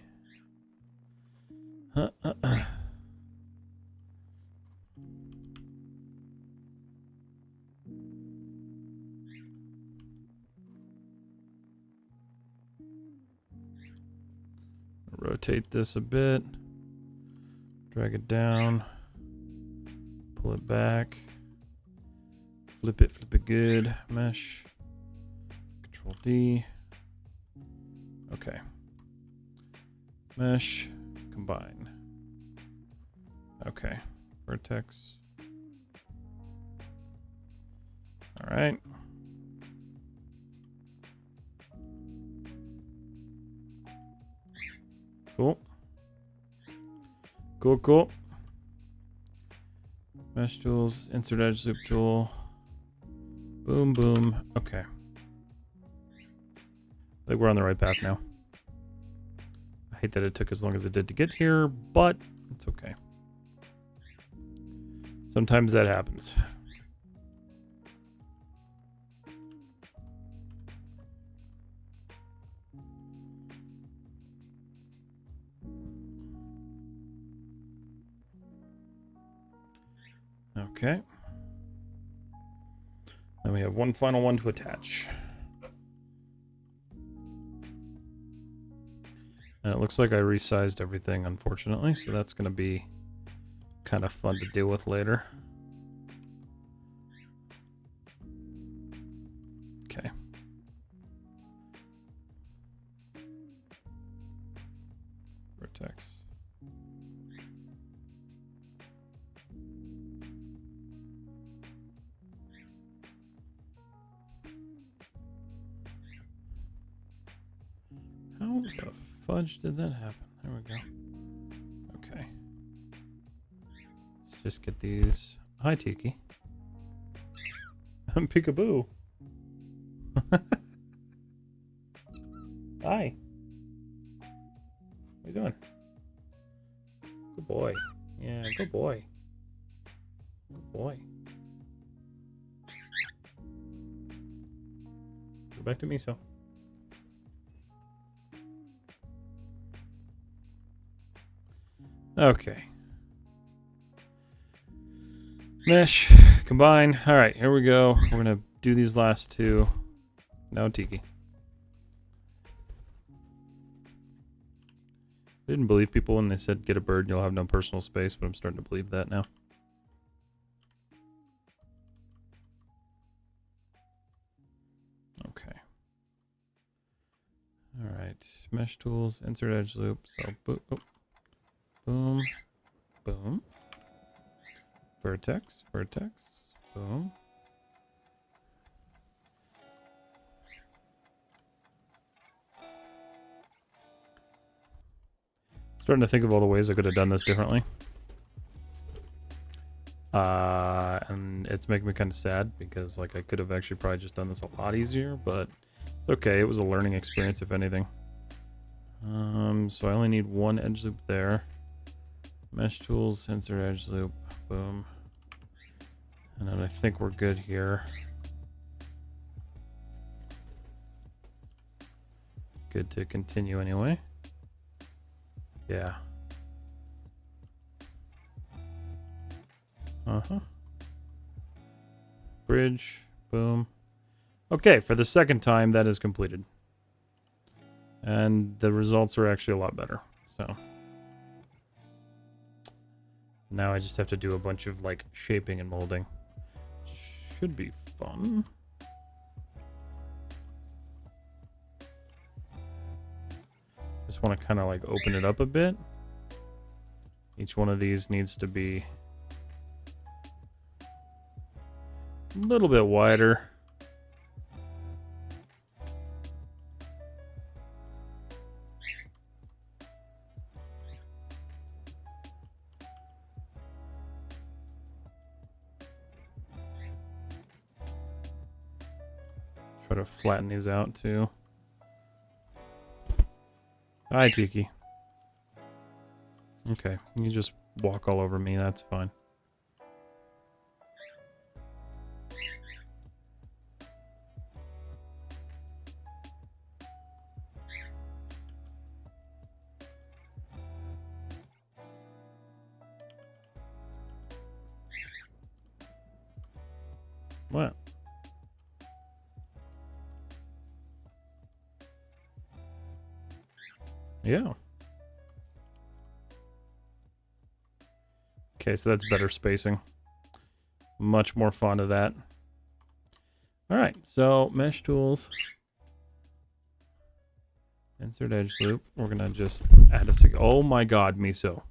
Rotate this a bit. Drag it down. Pull it back. Flip it good. Mesh. Control D. Okay. Mesh. Combine. Okay. Vertex. Alright. Cool. Cool, cool. Mesh tools, insert edge loop tool. Boom, boom. Okay. I think we're on the right path now. I hate that it took as long as it did to get here, but it's okay. Sometimes that happens. Okay. Then we have one final one to attach. And it looks like I resized everything, unfortunately, so that's going to be kind of fun to deal with later. Okay. Vertex. How the fudge did that happen? There we go. Okay. Let's just get these. Hi, Tiki. I'm Peekaboo. Hi. What are you doing? Good boy. Yeah, good boy. Good boy. Go back to Miso. Okay. Mesh, combine. All right, here we go. We're gonna do these last two. No Tiki. I didn't believe people when they said get a bird, you'll have no personal space, but I'm starting to believe that now. Okay. All right. mesh tools, insert edge loop. So boom, boom, boom. Vertex, boom. Starting to think of all the ways I could have done this differently. And it's making me kind of sad because like I could have actually probably just done this a lot easier, but it's okay. It was a learning experience, if anything. So I only need one edge loop there. Mesh tools, insert edge loop, boom. And then I think we're good here. Good to continue anyway. Yeah. Bridge, boom. Okay, for the second time, that is completed. And the results are actually a lot better, so. Now I just have to do a bunch of, like, shaping and molding. Should be fun. Just want to kind of, like, open it up a bit. Each one of these needs to be a little bit wider. Try to flatten these out too. Hi, Tiki. Okay, you just walk all over me, that's fine. What? Yeah. Okay, so that's better spacing. Much more fond of that. Alright, so mesh tools. Insert edge loop. We're gonna just add a oh my god, miso.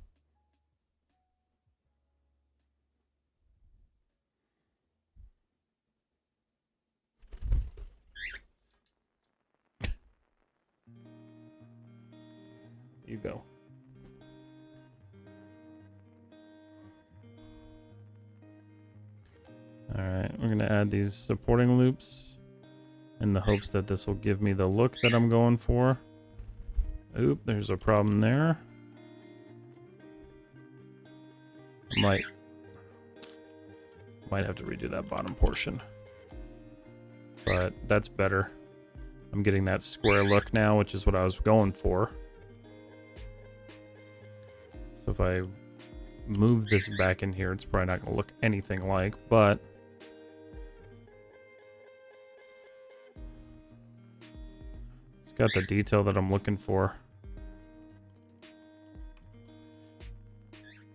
You go. Alright, we're gonna add these supporting loops in the hopes that this will give me the look that I'm going for. Oop, there's a problem there. Might have to redo that bottom portion. But that's better. I'm getting that square look now, which is what I was going for. So if I move this back in here, it's probably not going to look anything like, but it's got the detail that I'm looking for.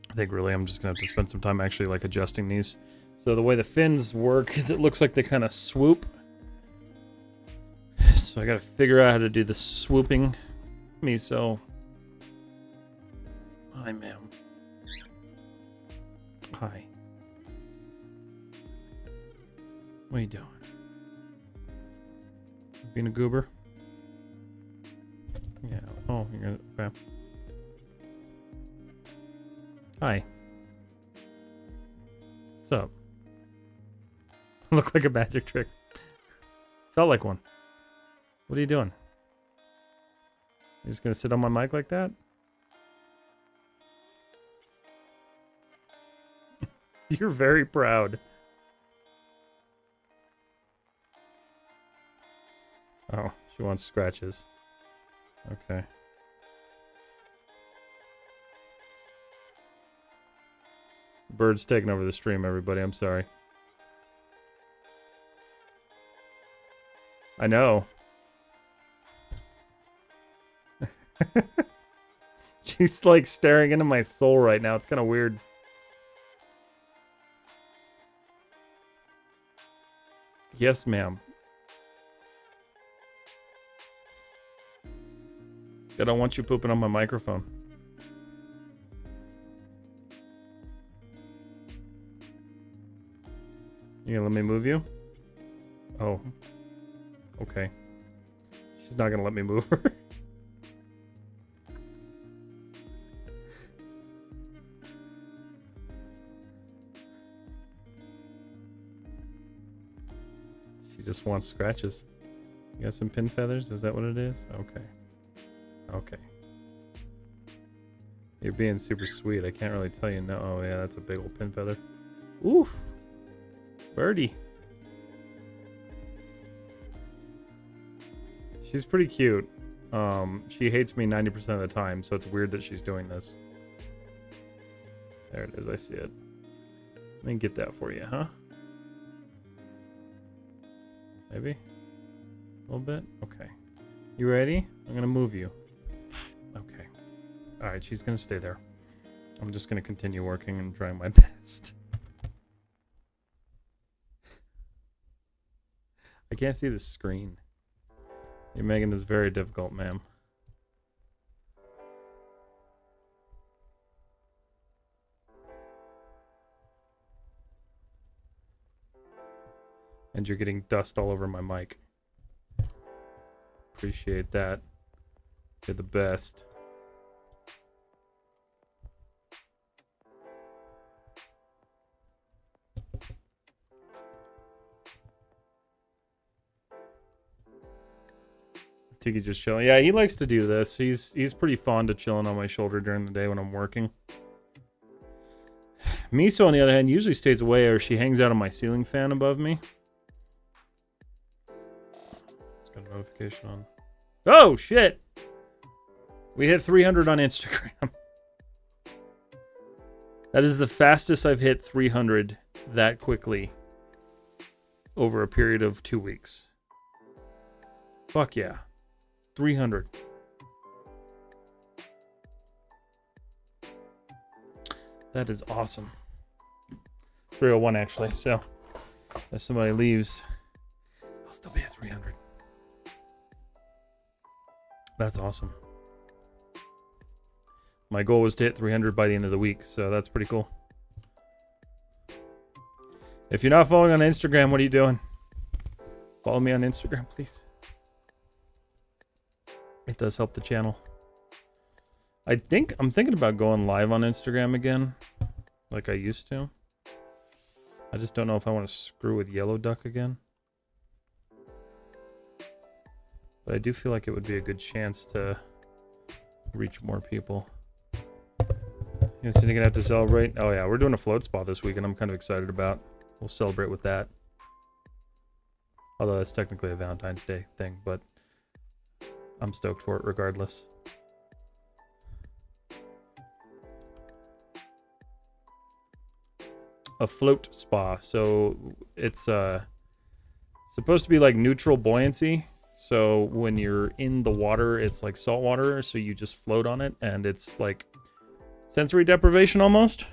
I think really I'm just going to have to spend some time actually like adjusting these. So the way the fins work is it looks like they kind of swoop. So I got to figure out how to do the swooping. Miso. Hi, ma'am. Hi. What are you doing? Being a goober? Yeah. Oh, you're gonna. Okay. Hi. What's up? Look like a magic trick. Felt like one. What are you doing? You just gonna sit on my mic like that? You're very proud. Oh, she wants scratches. Okay. Bird's taking over the stream, everybody. I'm sorry. I know. She's like staring into my soul right now. It's kind of weird. Yes, ma'am. I don't want you pooping on my microphone. You gonna let me move you? Oh. Okay. She's not gonna let me move her. She just wants scratches. You got some pin feathers? Is that what it is? Okay. Okay. You're being super sweet. I can't really tell you no. Oh yeah, that's a big old pin feather. Oof. Birdie. She's pretty cute. She hates me 90% of the time, so it's weird that she's doing this. There it is, I see it. Let me get that for you, huh? Maybe? A little bit? Okay. You ready? I'm gonna move you. Okay. Alright, she's gonna stay there. I'm just gonna continue working and trying my best. I can't see the screen. You're making this very difficult, ma'am. And you're getting dust all over my mic. Appreciate that. You're the best. Tiki just chilling. Yeah, he likes to do this. He's pretty fond of chilling on my shoulder during the day when I'm working. Miso, on the other hand, usually stays away or she hangs out on my ceiling fan above me. It's got a notification on. Oh, shit! We hit 300 on Instagram. That is the fastest I've hit 300 that quickly over a period of 2 weeks. Fuck yeah. 300. That is awesome. 301 actually, so if somebody leaves, I'll still be at 300. That's awesome. My goal was to hit 300 by the end of the week, so that's pretty cool. If you're not following on Instagram, what are you doing? Follow me on Instagram, please. It does help the channel. I'm thinking about going live on Instagram again, like I used to. I just don't know if I want to screw with Yellow Duck again. But I do feel like it would be a good chance to reach more people. You know, gonna have to celebrate. Oh yeah, we're doing a float spa this week, and I'm kind of excited about. We'll celebrate with that. Although that's technically a Valentine's Day thing, but I'm stoked for it regardless. A float spa. So it's supposed to be like neutral buoyancy. So when you're in the water, it's like salt water, so you just float on it, and it's like sensory deprivation almost.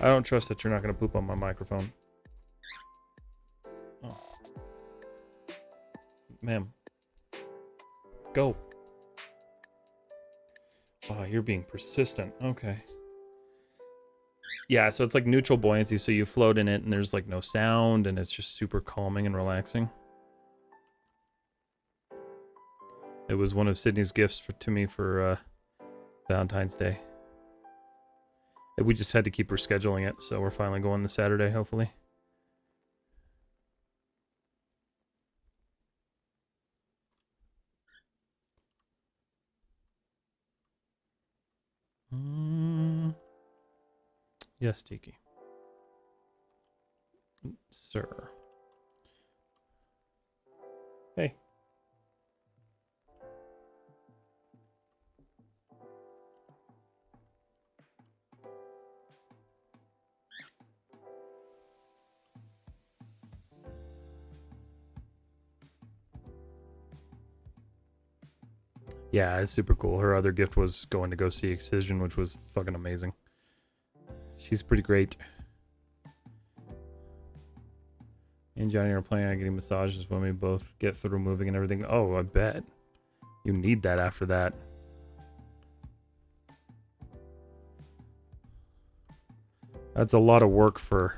I don't trust that you're not going to poop on my microphone. Oh. Ma'am. Go. Oh, you're being persistent. Okay. Yeah, so it's like neutral buoyancy, so you float in it, and there's like no sound, and it's just super calming and relaxing. It was one of Sydney's gifts to me for Valentine's Day. We just had to keep rescheduling it, so we're finally going this Saturday, hopefully. Yes, Tiki. Sir. Hey. Yeah, it's super cool. Her other gift was going to go see Excision, which was fucking amazing. She's pretty great. Me and Johnny are planning on getting massages when we both get through moving and everything. Oh, I bet. You need that after that. That's a lot of work for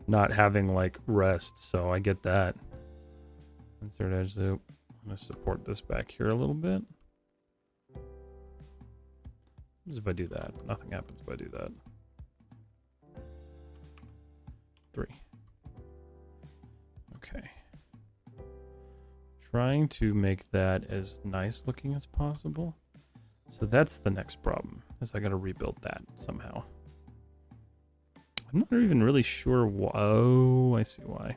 not having like rest, so I get that. Insert edge loop. I'm gonna support this back here a little bit. What happens if I do that? Nothing happens if I do that. 3. Okay. Trying to make that as nice looking as possible. So that's the next problem, is I gotta rebuild that somehow. I'm not even really sure why. Oh, I see why.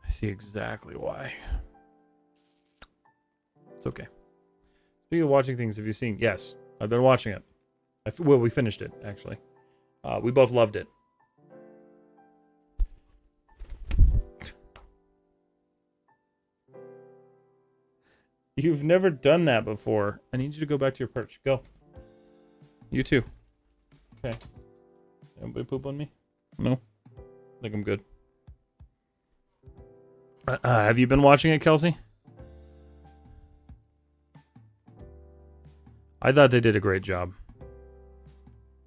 I see exactly why. It's okay. Speaking of watching things, have you seen? Yes, I've been watching it. Well, we finished it, actually. We both loved it. You've never done that before. I need you to go back to your perch. Go. You too. Okay. Anybody poop on me? No? I think I'm good. Have you been watching it, Kelsey? I thought they did a great job.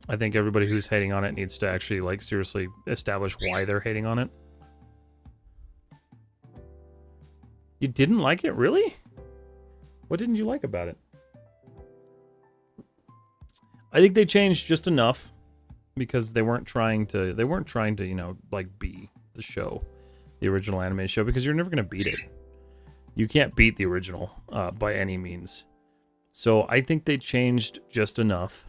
I think everybody who's hating on it needs to actually, like, seriously establish why they're hating on it. You didn't like it? Really? What didn't you like about it? I think they changed just enough because they weren't trying to, you know, like, be the show, the original anime show, because you're never going to beat it. You can't beat the original by any means. So I think they changed just enough.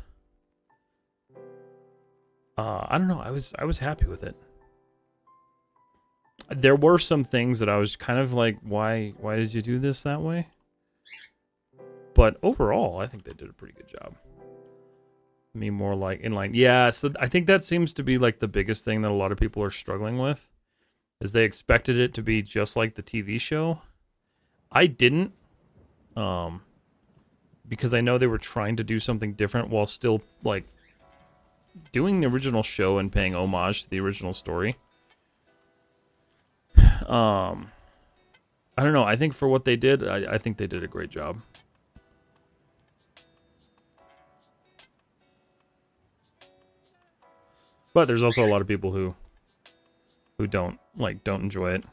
I don't know. I was happy with it. There were some things that I was kind of like, why did you do this that way? But overall, I think they did a pretty good job. Me more like in line. Yeah, so I think that seems to be like the biggest thing that a lot of people are struggling with, is they expected it to be just like the TV show. I didn't. Because I know they were trying to do something different while still, like, doing the original show and paying homage to the original story. I don't know. I think for what they did, I think they did a great job. But there's also a lot of people who don't enjoy it.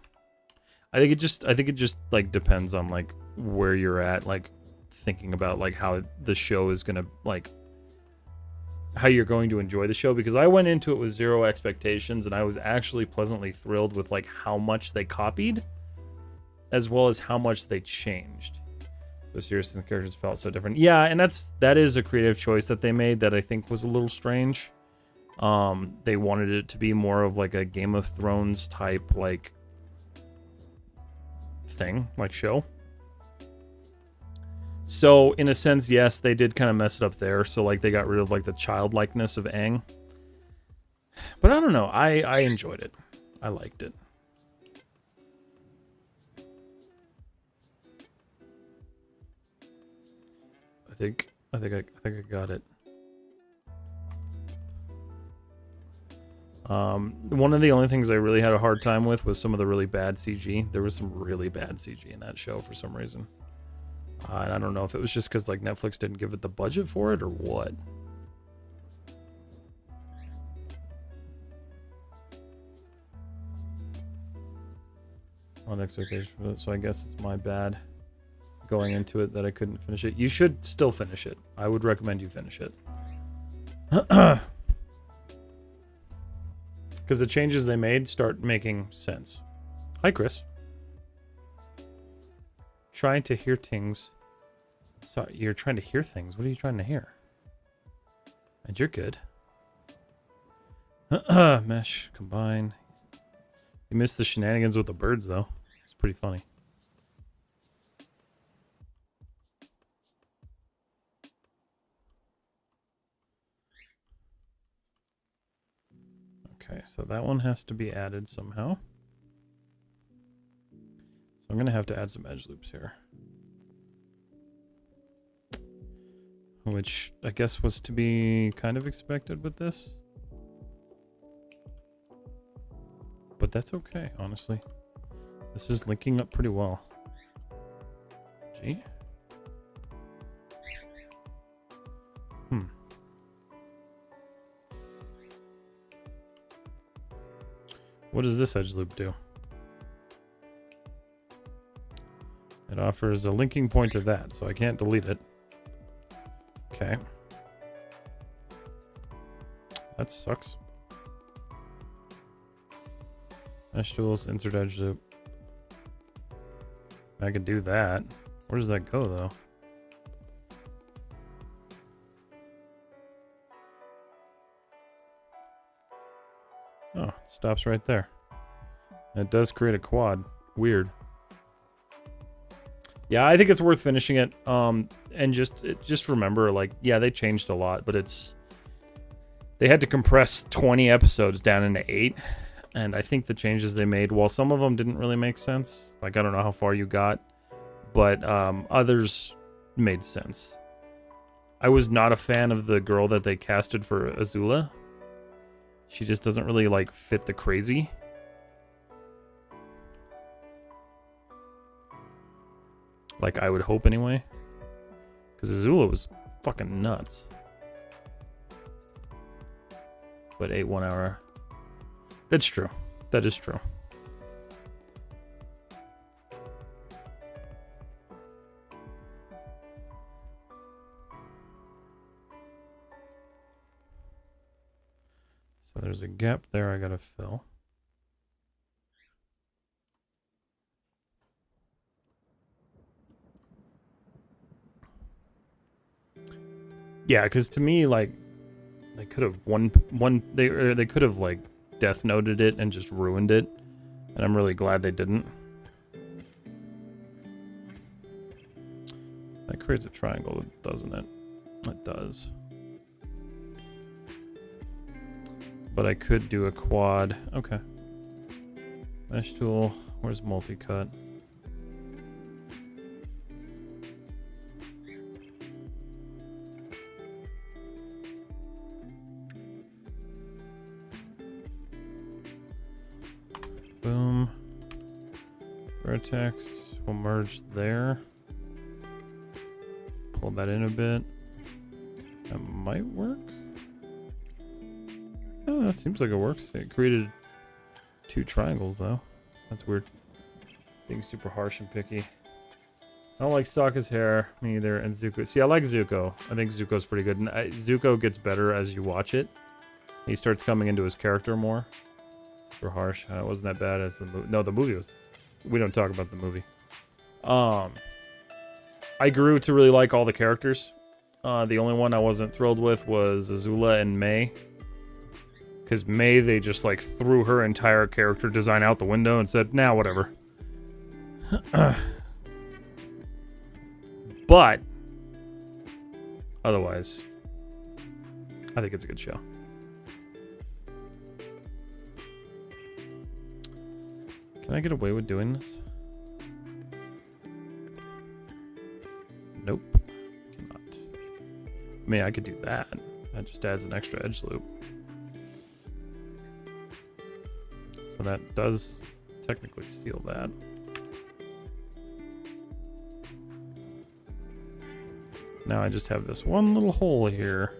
I think it just like depends on like where you're at, like thinking about like how the show is gonna, like, how you're going to enjoy the show, because I went into it with zero expectations and I was actually pleasantly thrilled with like how much they copied as well as how much they changed. So serious and the characters felt so different. Yeah, and that is a creative choice that they made that I think was a little strange. They wanted it to be more of like a Game of Thrones type like thing, like show. So in a sense, yes, they did kind of mess it up there. So like they got rid of like the childlikeness of Aang. But I don't know. I enjoyed it. I liked it. I think I got it. One of the only things I really had a hard time with was some of the really bad CG. There was some really bad CG in that show for some reason. And I don't know if it was just because like Netflix didn't give it the budget for it or what. On expectation for it, so I guess it's my bad going into it that I couldn't finish it. You should still finish it. I would recommend you finish it. Because the changes they made start making sense. Hi, Chris. Trying to hear things. Sorry, you're trying to hear things. What are you trying to hear? And you're good. Mesh, combine. You missed the shenanigans with the birds, though. It's pretty funny. Okay, so that one has to be added somehow. So I'm going to have to add some edge loops here. Which I guess was to be kind of expected with this. But that's okay, honestly. This is linking up pretty well. technology. What does this edge loop do? It offers a linking point to that, so I can't delete it. Okay. That sucks. Mesh tools, insert edge loop. I could do that. Where does that go, though? Oh, it stops right there. And it does create a quad. Weird. Yeah, I think it's worth finishing it. And just remember, like, yeah, they changed a lot, but they had to compress 20 episodes down into 8. And I think the changes they made, while some of them didn't really make sense, like, I don't know how far you got, but others made sense. I was not a fan of the girl that they casted for Azula. She just doesn't really, like, fit the crazy. Like, I would hope anyway. Because Azula was fucking nuts. But 8 1 hour. That's true. That is true. So there's a gap there I gotta fill. Yeah, because to me, like, they could have they could have, like, Death Noted it and just ruined it, and I'm really glad they didn't. That creates a triangle, doesn't it? It does. But I could do a quad. Okay. Mesh tool. Where's multi-cut? Boom. Vertex. We'll merge there. Pull that in a bit. That might work. Oh, that seems like it works. It created 2 triangles, though. That's weird. Being super harsh and picky. I don't like Sokka's hair. Me either. And Zuko. See, I like Zuko. I think Zuko's pretty good. And Zuko gets better as you watch it. He starts coming into his character more. Super harsh. It wasn't that bad as the movie. No, the movie was. We don't talk about the movie. I grew to really like all the characters. The only one I wasn't thrilled with was Azula and May. Because May, they just, like, threw her entire character design out the window and said, nah, whatever. But, otherwise, I think it's a good show. Can I get away with doing this? Nope. Cannot. I mean, I could do that. That just adds an extra edge loop. So that does technically seal that. Now I just have this one little hole here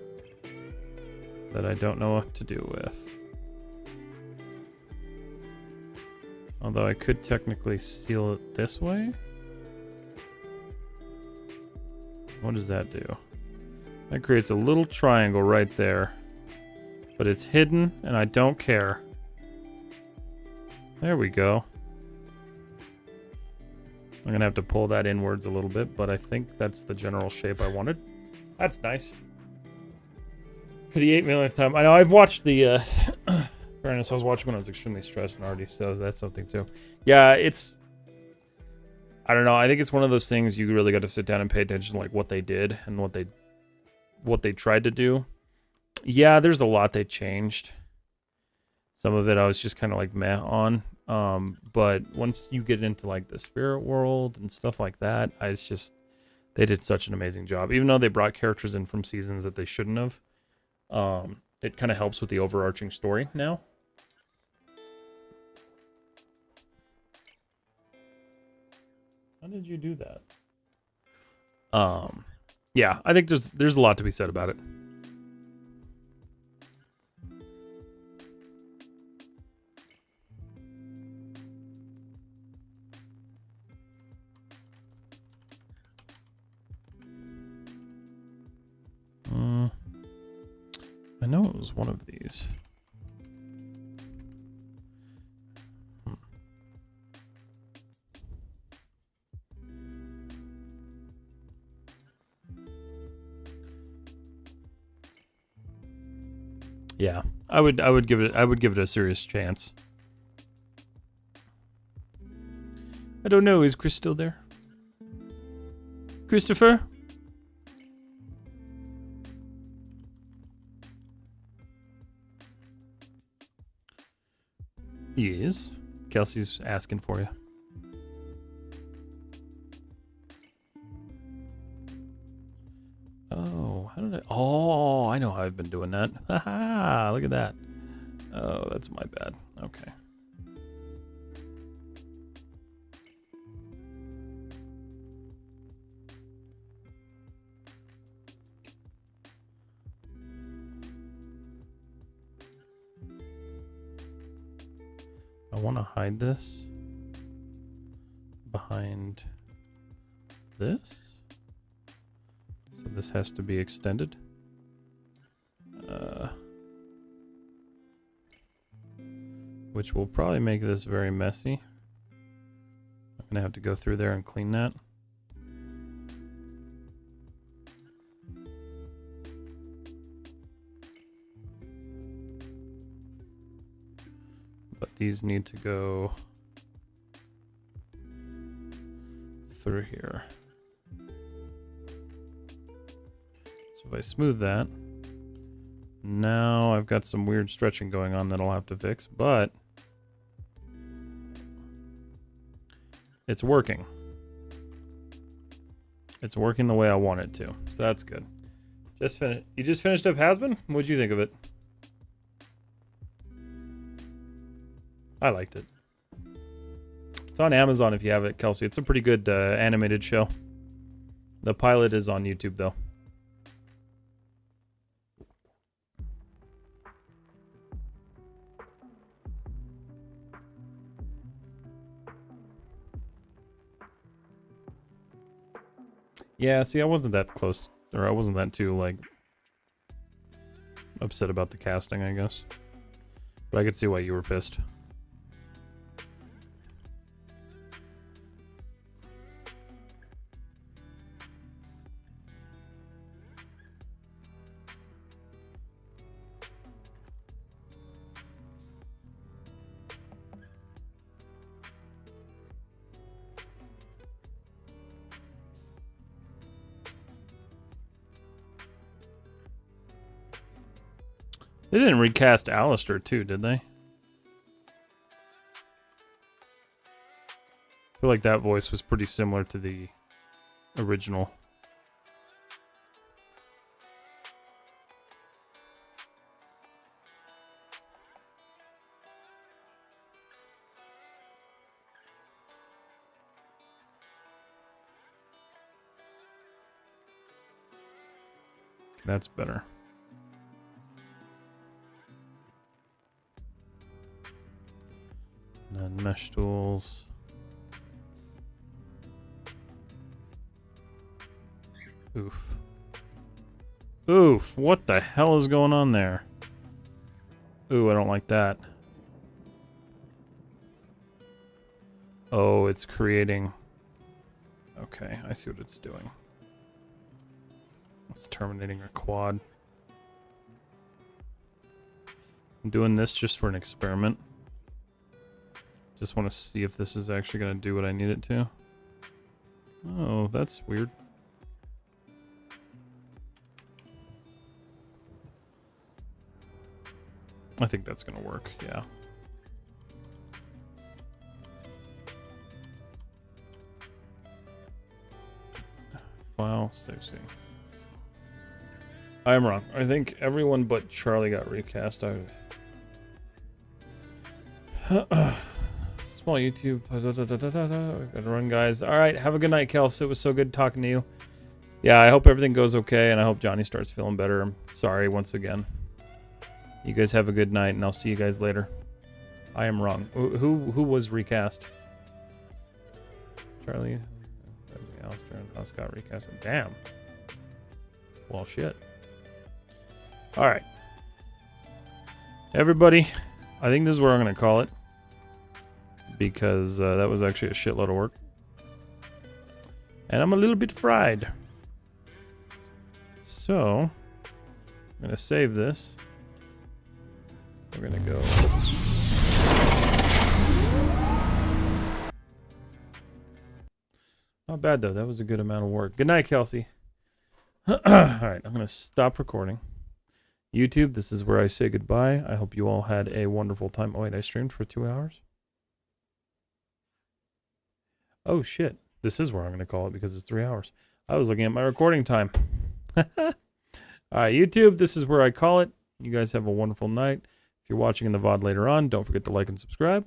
that I don't know what to do with. Although I could technically seal it this way. What does that do? That creates a little triangle right there. But it's hidden and I don't care. There we go. I'm gonna have to pull that inwards a little bit, but I think that's the general shape I wanted. That's nice. For the 8 millionth time. I know I've watched the fairness, I was watching when I was extremely stressed and already, so that's something too. Yeah, it's, I don't know, I think it's one of those things you really got to sit down and pay attention to, like, what they did and what they tried to do. Yeah, there's a lot they changed. Some of it I was just kind of like meh on. But once you get into, like, the spirit world and stuff like that, it's just, they did such an amazing job. Even though they brought characters in from seasons that they shouldn't have, it kind of helps with the overarching story now. How did you do that? Yeah, I think there's a lot to be said about it. I know it was one of these. Yeah, I would give it a serious chance. I don't know, is Chris still there? Christopher? Yes. Kelsey's asking for you. Oh, how did I... Oh, I know how I've been doing that. Haha, look at that. Oh, that's my bad. Okay. I want to hide this behind this. So this has to be extended. Which will probably make this very messy. I'm gonna have to go through there and clean that. But these need to go through here. So if I smooth that, now I've got some weird stretching going on that I'll have to fix, but it's working. It's working the way I want it to, so that's good. You just finished up Hasbin? What'd you think of it? I liked it. It's on Amazon if you have it, Kelsey. It's a pretty good animated show. The pilot is on YouTube, though. Yeah, see, I wasn't that close, or I wasn't that too, like, upset about the casting, I guess. But I could see why you were pissed. They didn't recast Alistair too, did they? I feel like that voice was pretty similar to the original. That's better. And then mesh tools. Oof. Oof, what the hell is going on there? Ooh, I don't like that. Oh, it's creating... Okay, I see what it's doing. It's terminating a quad. I'm doing this just for an experiment. Just want to see if this is actually going to do what I need it to. Oh, that's weird. I think that's going to work, yeah. File, save C. I am wrong. I think everyone but Charlie got recast. Small YouTube. Gotta run, guys. All right, have a good night, Kels. It was so good talking to you. Yeah, I hope everything goes okay, and I hope Johnny starts feeling better. I'm sorry once again. You guys have a good night, and I'll see you guys later. I am wrong. Who was recast? Charlie, Alistair, and House got recast. Damn. Well, shit. All right, everybody. I think this is where I'm gonna call it because that was actually a shitload of work, and I'm a little bit fried. So, I'm gonna save this. We're gonna go. Not bad though, that was a good amount of work. Good night, Kelsey. Alright, I'm gonna stop recording. YouTube, this is where I say goodbye. I hope you all had a wonderful time. Oh wait, I streamed for 2 hours? Oh shit, this is where I'm gonna call it because it's 3 hours. I was looking at my recording time. Alright, YouTube, this is where I call it. You guys have a wonderful night. If you're watching in the VOD later on, don't forget to like and subscribe.